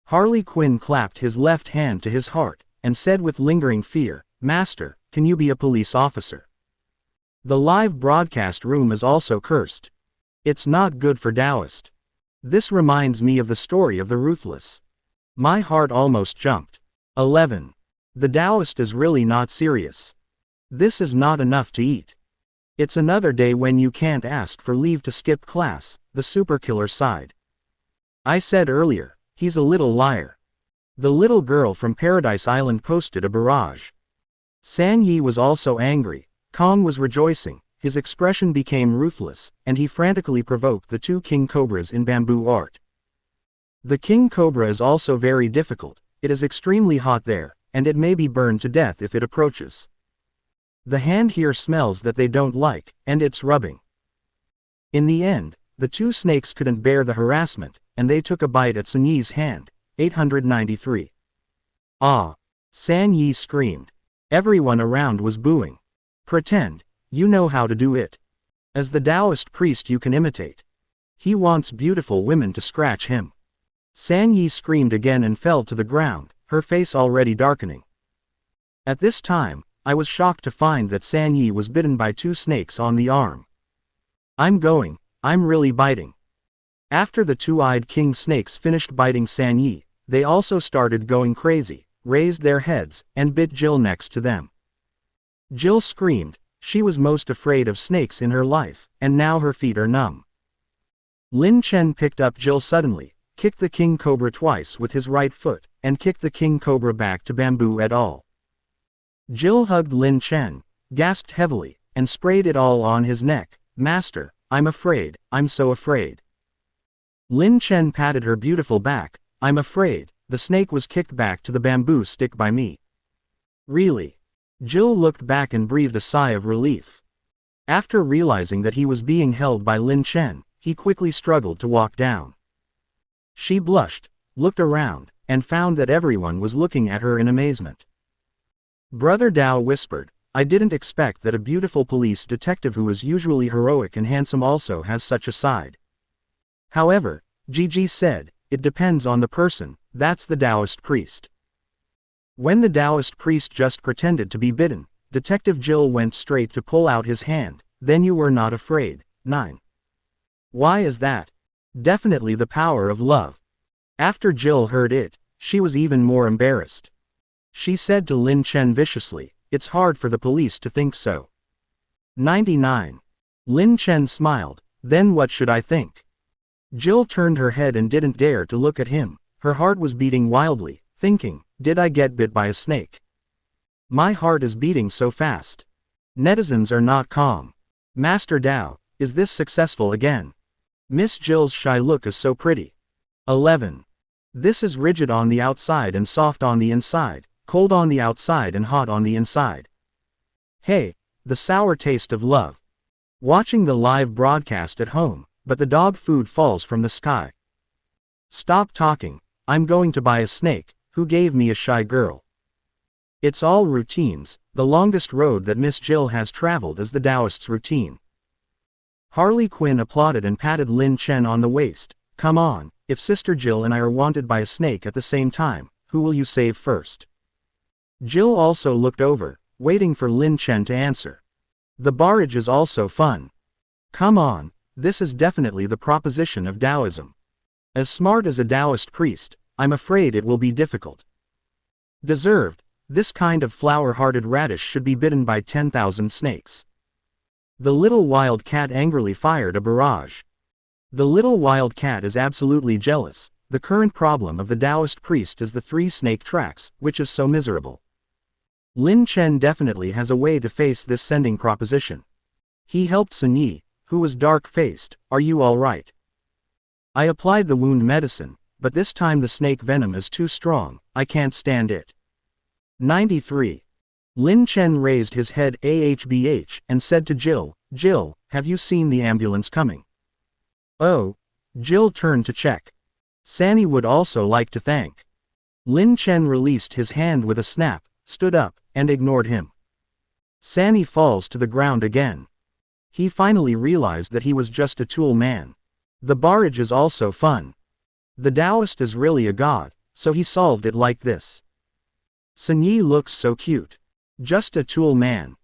Harley Quinn clapped his left hand to his heart, and said with lingering fear, Master, can you be a police officer? The live broadcast room is also cursed. It's not good for Taoist. This reminds me of the story of the ruthless. My heart almost jumped. 11. The Taoist is really not serious. This is not enough to eat. It's another day when you can't ask for leave to skip class, the superkiller sighed. I said earlier, he's a little liar. The little girl from Paradise Island posted a barrage. Sanyi was also angry. Kong was rejoicing, his expression became ruthless, and he frantically provoked the two king cobras in bamboo art. The king cobra is also very difficult, it is extremely hot there, and it may be burned to death if it approaches. The hand here smells that they don't like, and it's rubbing. In the end, the two snakes couldn't bear the harassment, and they took a bite at Sun Yi's hand. 893. Ah! San Yi screamed. Everyone around was booing. Pretend, you know how to do it. As the Taoist priest you can imitate. He wants beautiful women to scratch him. San Yi screamed again and fell to the ground, her face already darkening. At this time, I was shocked to find that San Yi was bitten by two snakes on the arm. I'm really biting. After the two-eyed king snakes finished biting San Yi, they also started going crazy, raised their heads, and bit Jill next to them. Jill screamed, she was most afraid of snakes in her life, and now her feet are numb. Lin Chen picked up Jill suddenly, kicked the king cobra twice with his right foot, and kicked the king cobra back to bamboo et al. Jill hugged Lin Chen, gasped heavily, and sprayed it all on his neck. Master, I'm afraid, I'm so afraid. Lin Chen patted her beautiful back. I'm afraid, the snake was kicked back to the bamboo stick by me. Really? Jill looked back and breathed a sigh of relief. After realizing that he was being held by Lin Chen, he quickly struggled to walk down. She blushed, looked around, and found that everyone was looking at her in amazement. Brother Dao whispered, I didn't expect that a beautiful police detective who is usually heroic and handsome also has such a side. However, Gigi said, it depends on the person, that's the Taoist priest. When the Taoist priest just pretended to be bitten, Detective Jill went straight to pull out his hand. Then you were not afraid. 9. Why is that? Definitely the power of love. After Jill heard it, she was even more embarrassed. She said to Lin Chen viciously, it's hard for the police to think so. 99. Lin Chen smiled, then what should I think? Jill turned her head and didn't dare to look at him. Her heart was beating wildly, thinking, did I get bit by a snake? My heart is beating so fast. Netizens are not calm. Master Dao, is this successful again? Miss Jill's shy look is so pretty. 11. This is rigid on the outside and soft on the inside, cold on the outside and hot on the inside. Hey, the sour taste of love. Watching the live broadcast at home, but the dog food falls from the sky. Stop talking, I'm going to buy a snake. Who gave me a shy girl? It's all routines, the longest road that Miss Jill has traveled is the Taoist's routine. Harley Quinn applauded and patted Lin Chen on the waist. Come on, if Sister Jill and I are wanted by a snake at the same time, who will you save first? Jill also looked over, waiting for Lin Chen to answer. The barrage is also fun. Come on, this is definitely the proposition of Taoism. As smart as a Taoist priest, I'm afraid it will be difficult. Deserved, this kind of flower-hearted radish should be bitten by 10,000 snakes. The little wild cat angrily fired a barrage. The little wild cat is absolutely jealous. The current problem of the Taoist priest is the 3 snake tracks, which is so miserable. Lin Chen definitely has a way to face this sending proposition. He helped Sun Yi, who was dark-faced. Are you all right? I applied the wound medicine, but this time the snake venom is too strong, I can't stand it. 93. Lin Chen raised his head ahbh and said to Jill, Jill, have you seen the ambulance coming? Oh. Jill turned to check. Sanny would also like to thank. Lin Chen released his hand with a snap, stood up, and ignored him. Sanny falls to the ground again. He finally realized that he was just a tool man. The barrage is also fun. The Taoist is really a god, so he solved it like this. Sun Yi looks so cute. Just a tool man.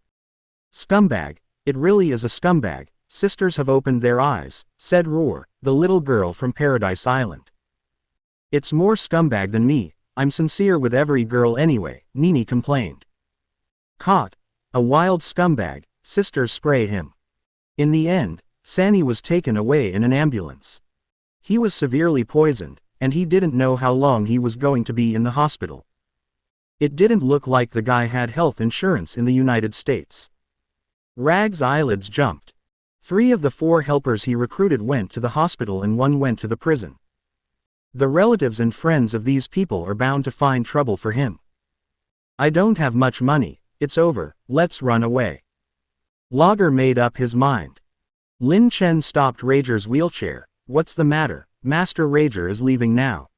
Scumbag, it really is a scumbag. Sisters have opened their eyes, said Roar, the little girl from Paradise Island. It's more scumbag than me, I'm sincere with every girl anyway, Nini complained. Caught. A wild scumbag, sisters spray him. In the end, Sanny was taken away in an ambulance. He was severely poisoned, and he didn't know how long he was going to be in the hospital. It didn't look like the guy had health insurance in the United States. Rag's eyelids jumped. 3 of the 4 helpers he recruited went to the hospital and 1 went to the prison. The relatives and friends of these people are bound to find trouble for him. I don't have much money, it's over, let's run away. Logger made up his mind. Lin Chen stopped Rager's wheelchair. What's the matter? Master Rager is leaving now.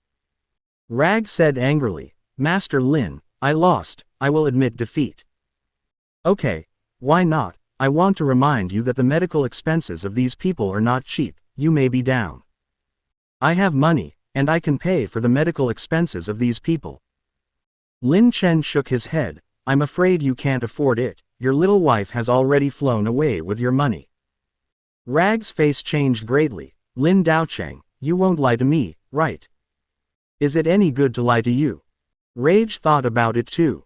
Rag said angrily, Master Lin, I lost, I will admit defeat. Okay, why not? I want to remind you that the medical expenses of these people are not cheap, you may be down. I have money, and I can pay for the medical expenses of these people. Lin Chen shook his head, I'm afraid you can't afford it, your little wife has already flown away with your money. Rag's face changed greatly, Lin Daocheng, you won't lie to me, right? Is it any good to lie to you? Rage thought about it too.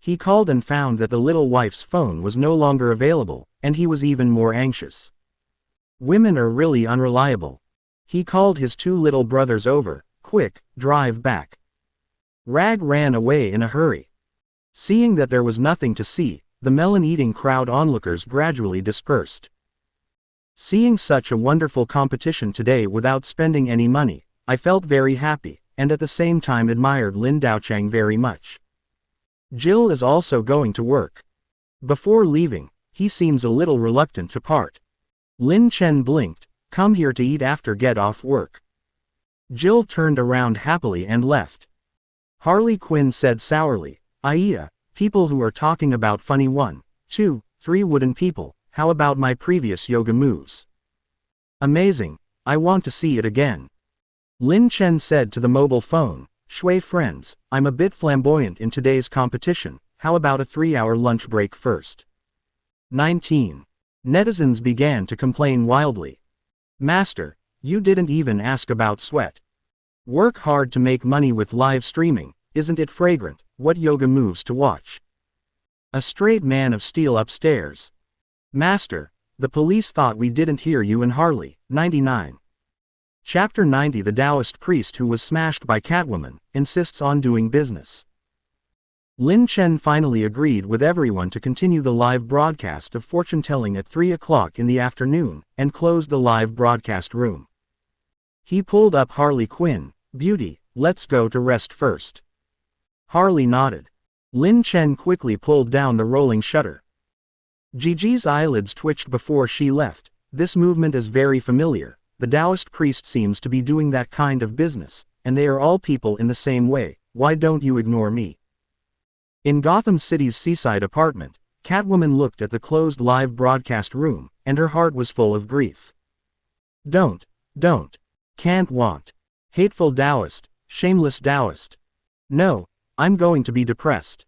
He called and found that the little wife's phone was no longer available, and he was even more anxious. Women are really unreliable. He called his 2 little brothers over, quick, drive back. Rag ran away in a hurry. Seeing that there was nothing to see, the melon-eating crowd onlookers gradually dispersed. Seeing such a wonderful competition today without spending any money, I felt very happy, and at the same time admired Lin Daocheng very much. Jill is also going to work. Before leaving, he seems a little reluctant to part. Lin Chen blinked, come here to eat after get off work. Jill turned around happily and left. Harley Quinn said sourly, Aya, people who are talking about funny 1, 2, 3 wooden people, how about my previous yoga moves? Amazing, I want to see it again. Lin Chen said to the mobile phone, Shui friends, I'm a bit flamboyant in today's competition, how about a 3-hour lunch break first? 19. Netizens began to complain wildly. Master, you didn't even ask about sweat. Work hard to make money with live streaming, isn't it fragrant, what yoga moves to watch? A straight man of steel upstairs. Master, the police thought we didn't hear you in Harley. 99. Chapter 90 The Taoist priest who was smashed by Catwoman, insists on doing business. Lin Chen finally agreed with everyone to continue the live broadcast of fortune-telling at 3 o'clock in the afternoon, and closed the live broadcast room. He pulled up Harley Quinn, Beauty, let's go to rest first. Harley nodded. Lin Chen quickly pulled down the rolling shutter. Gigi's eyelids twitched before she left. This movement is very familiar. The Taoist priest seems to be doing that kind of business, and they are all people in the same way, why don't you ignore me? In Gotham City's seaside apartment, Catwoman looked at the closed live broadcast room, and her heart was full of grief. Don't. Can't want. Hateful Taoist, shameless Taoist. No, I'm going to be depressed.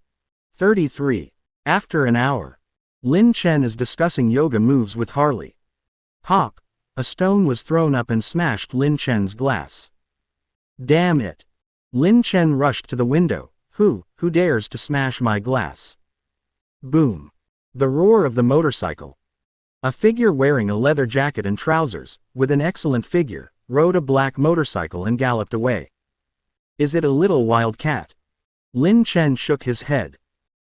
33. After an hour. Lin Chen is discussing yoga moves with Harley. Pop! A stone was thrown up and smashed Lin Chen's glass. Damn it! Lin Chen rushed to the window. Who dares to smash my glass? Boom! The roar of the motorcycle. A figure wearing a leather jacket and trousers, with an excellent figure, rode a black motorcycle and galloped away. Is it a little wild cat? Lin Chen shook his head.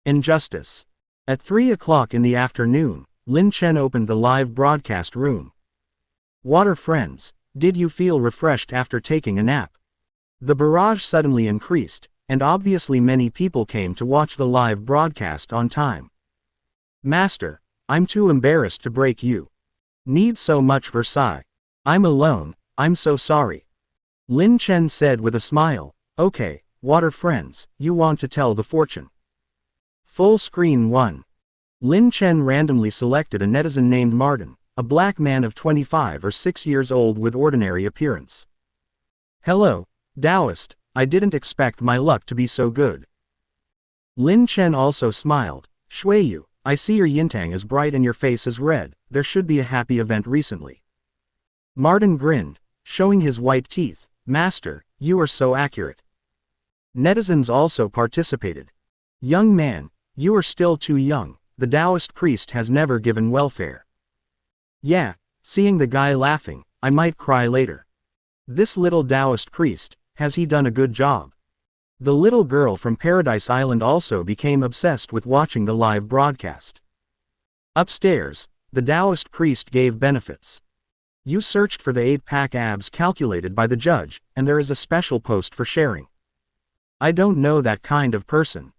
Injustice. At 3 o'clock in the afternoon, Lin Chen opened the live broadcast room. Water friends, did you feel refreshed after taking a nap? The barrage suddenly increased, and obviously many people came to watch the live broadcast on time. Master, I'm too embarrassed to break you. Need so much Versailles. I'm alone, I'm so sorry. Lin Chen said with a smile. Okay, water friends, you want to tell the fortune. Full screen 1. Lin Chen randomly selected a netizen named Martin, a black man of 25 or 6 years old with ordinary appearance. Hello, Taoist, I didn't expect my luck to be so good. Lin Chen also smiled. Shuiyu, I see your yintang is bright and your face is red, there should be a happy event recently. Martin grinned, showing his white teeth. Master, you are so accurate. Netizens also participated. Young man, you are still too young, the Taoist priest has never given welfare. Yeah, seeing the guy laughing, I might cry later. This little Taoist priest, has he done a good job? The little girl from Paradise Island also became obsessed with watching the live broadcast. Upstairs, the Taoist priest gave benefits. You searched for the 8-pack abs calculated by the judge, and there is a special post for sharing. I don't know that kind of person.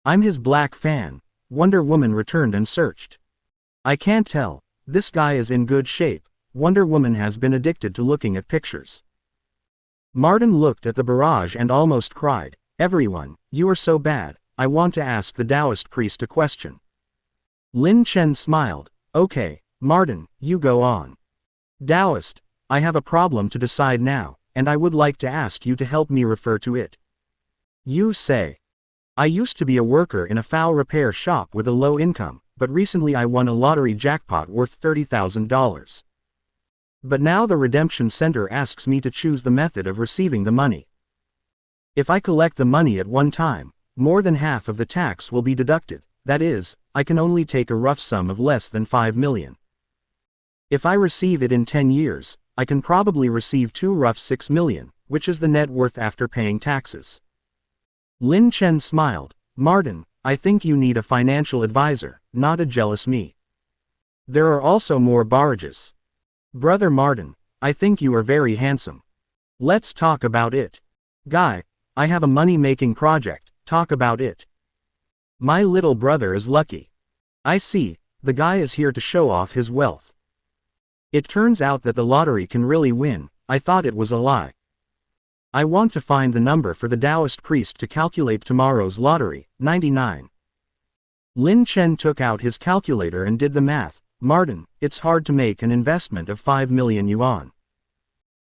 I'm his black fan. Wonder Woman returned and searched. I can't tell, this guy is in good shape. Wonder Woman has been addicted to looking at pictures. Martin looked at the barrage and almost cried. Everyone, you are so bad, I want to ask the Taoist priest a question. Lin Chen smiled. Okay, Martin, you go on. Taoist, I have a problem to decide now, and I would like to ask you to help me refer to it. You say. I used to be a worker in a foul repair shop with a low income, but recently I won a lottery jackpot worth $30,000. But now the redemption center asks me to choose the method of receiving the money. If I collect the money at one time, more than half of the tax will be deducted, that is, I can only take a rough sum of less than 5 million. If I receive it in 10 years, I can probably receive 2 rough 6 million, which is the net worth after paying taxes. Lin Chen smiled. Martin, I think you need a financial advisor, not a jealous me. There are also more barrages. Brother Martin, I think you are very handsome. Let's talk about it. Guy, I have a money-making project, talk about it. My little brother is lucky. I see, the guy is here to show off his wealth. It turns out that the lottery can really win, I thought it was a lie. I want to find the number for the Taoist priest to calculate tomorrow's lottery, 99. Lin Chen took out his calculator and did the math. Martin, it's hard to make an investment of 5 million yuan.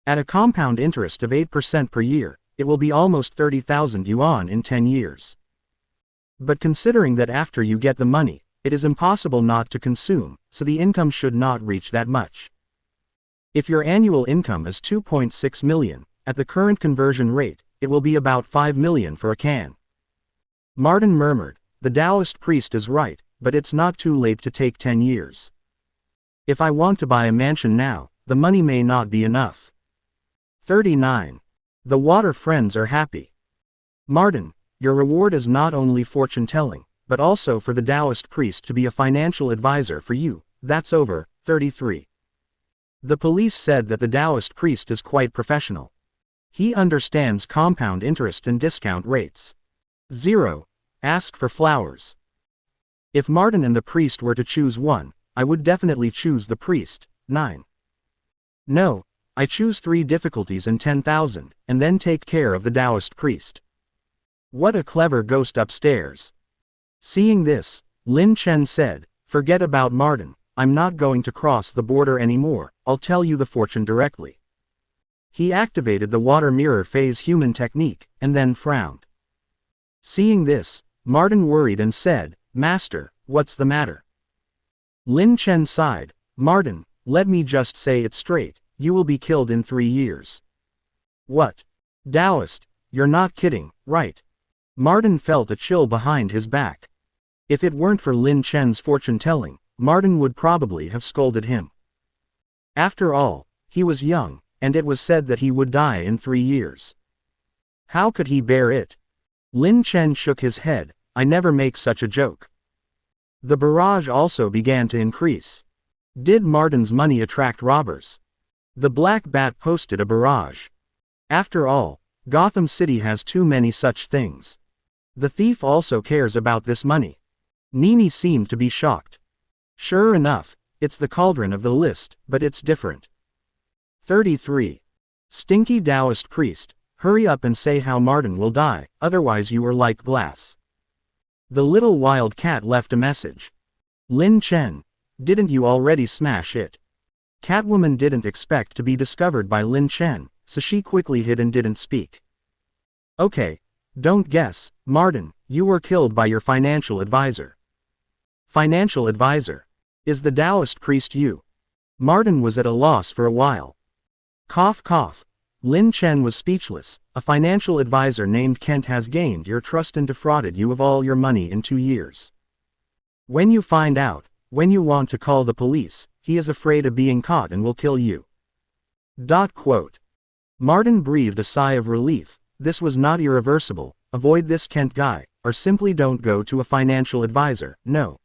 At a compound interest of 8% per year, it will be almost 30,000 yuan in 10 years. But considering that after you get the money, it is impossible not to consume, so the income should not reach that much. If your annual income is 2.6 million, at the current conversion rate, it will be about 5 million for a can. Martin murmured, the Taoist priest is right, but it's not too late to take 10 years. If I want to buy a mansion now, the money may not be enough. 39. The water friends are happy. Martin, your reward is not only fortune-telling, but also for the Taoist priest to be a financial advisor for you. That's over. 33. The police said that the Taoist priest is quite professional. He understands compound interest and discount rates. 0. Ask for flowers. If Martin and the priest were to choose one, I would definitely choose the priest. 9. No, I choose 3 difficulties and 10,000, and then take care of the Taoist priest. What a clever ghost upstairs. Seeing this, Lin Chen said, forget about Martin, I'm not going to cross the border anymore, I'll tell you the fortune directly. He activated the water mirror phase human technique, and then frowned. Seeing this, Martin worried and said, "Master, what's the matter?" Lin Chen sighed. "Martin, let me just say it straight, you will be killed in 3 years. What? Taoist, you're not kidding, right?" Martin felt a chill behind his back. If it weren't for Lin Chen's fortune-telling, Martin would probably have scolded him. After all, he was young, and it was said that he would die in 3 years. How could he bear it? Lin Chen shook his head. "I never make such a joke." The barrage also began to increase. Did Martin's money attract robbers? The Black Bat posted a barrage. After all, Gotham City has too many such things. The thief also cares about this money. Nini seemed to be shocked. Sure enough, it's the cauldron of the list, but it's different. 33. Stinky Taoist priest, hurry up and say how Martin will die, otherwise you are like glass. The little wild cat left a message. Lin Chen, didn't you already smash it? Catwoman didn't expect to be discovered by Lin Chen, so she quickly hid and didn't speak. Okay, don't guess, Martin, you were killed by your financial advisor. Financial advisor? Is the Taoist priest you? Martin was at a loss for a while. Cough cough. Lin Chen was speechless. A financial advisor named Kent has gained your trust and defrauded you of all your money in 2 years. When you find out, when you want to call the police, he is afraid of being caught and will kill you. Quote. Martin breathed a sigh of relief. This was not irreversible. Avoid this Kent guy, or simply don't go to a financial advisor, no.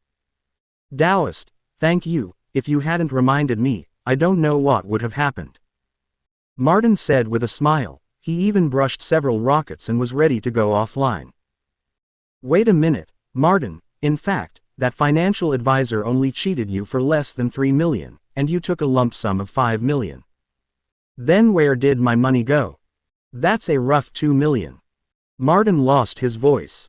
Taoist, thank you, if you hadn't reminded me, I don't know what would have happened. Martin said with a smile. He even brushed several rockets and was ready to go offline. Wait a minute, Martin, in fact, that financial advisor only cheated you for less than 3 million, and you took a lump sum of 5 million. Then where did my money go? That's a rough 2 million. Martin lost his voice.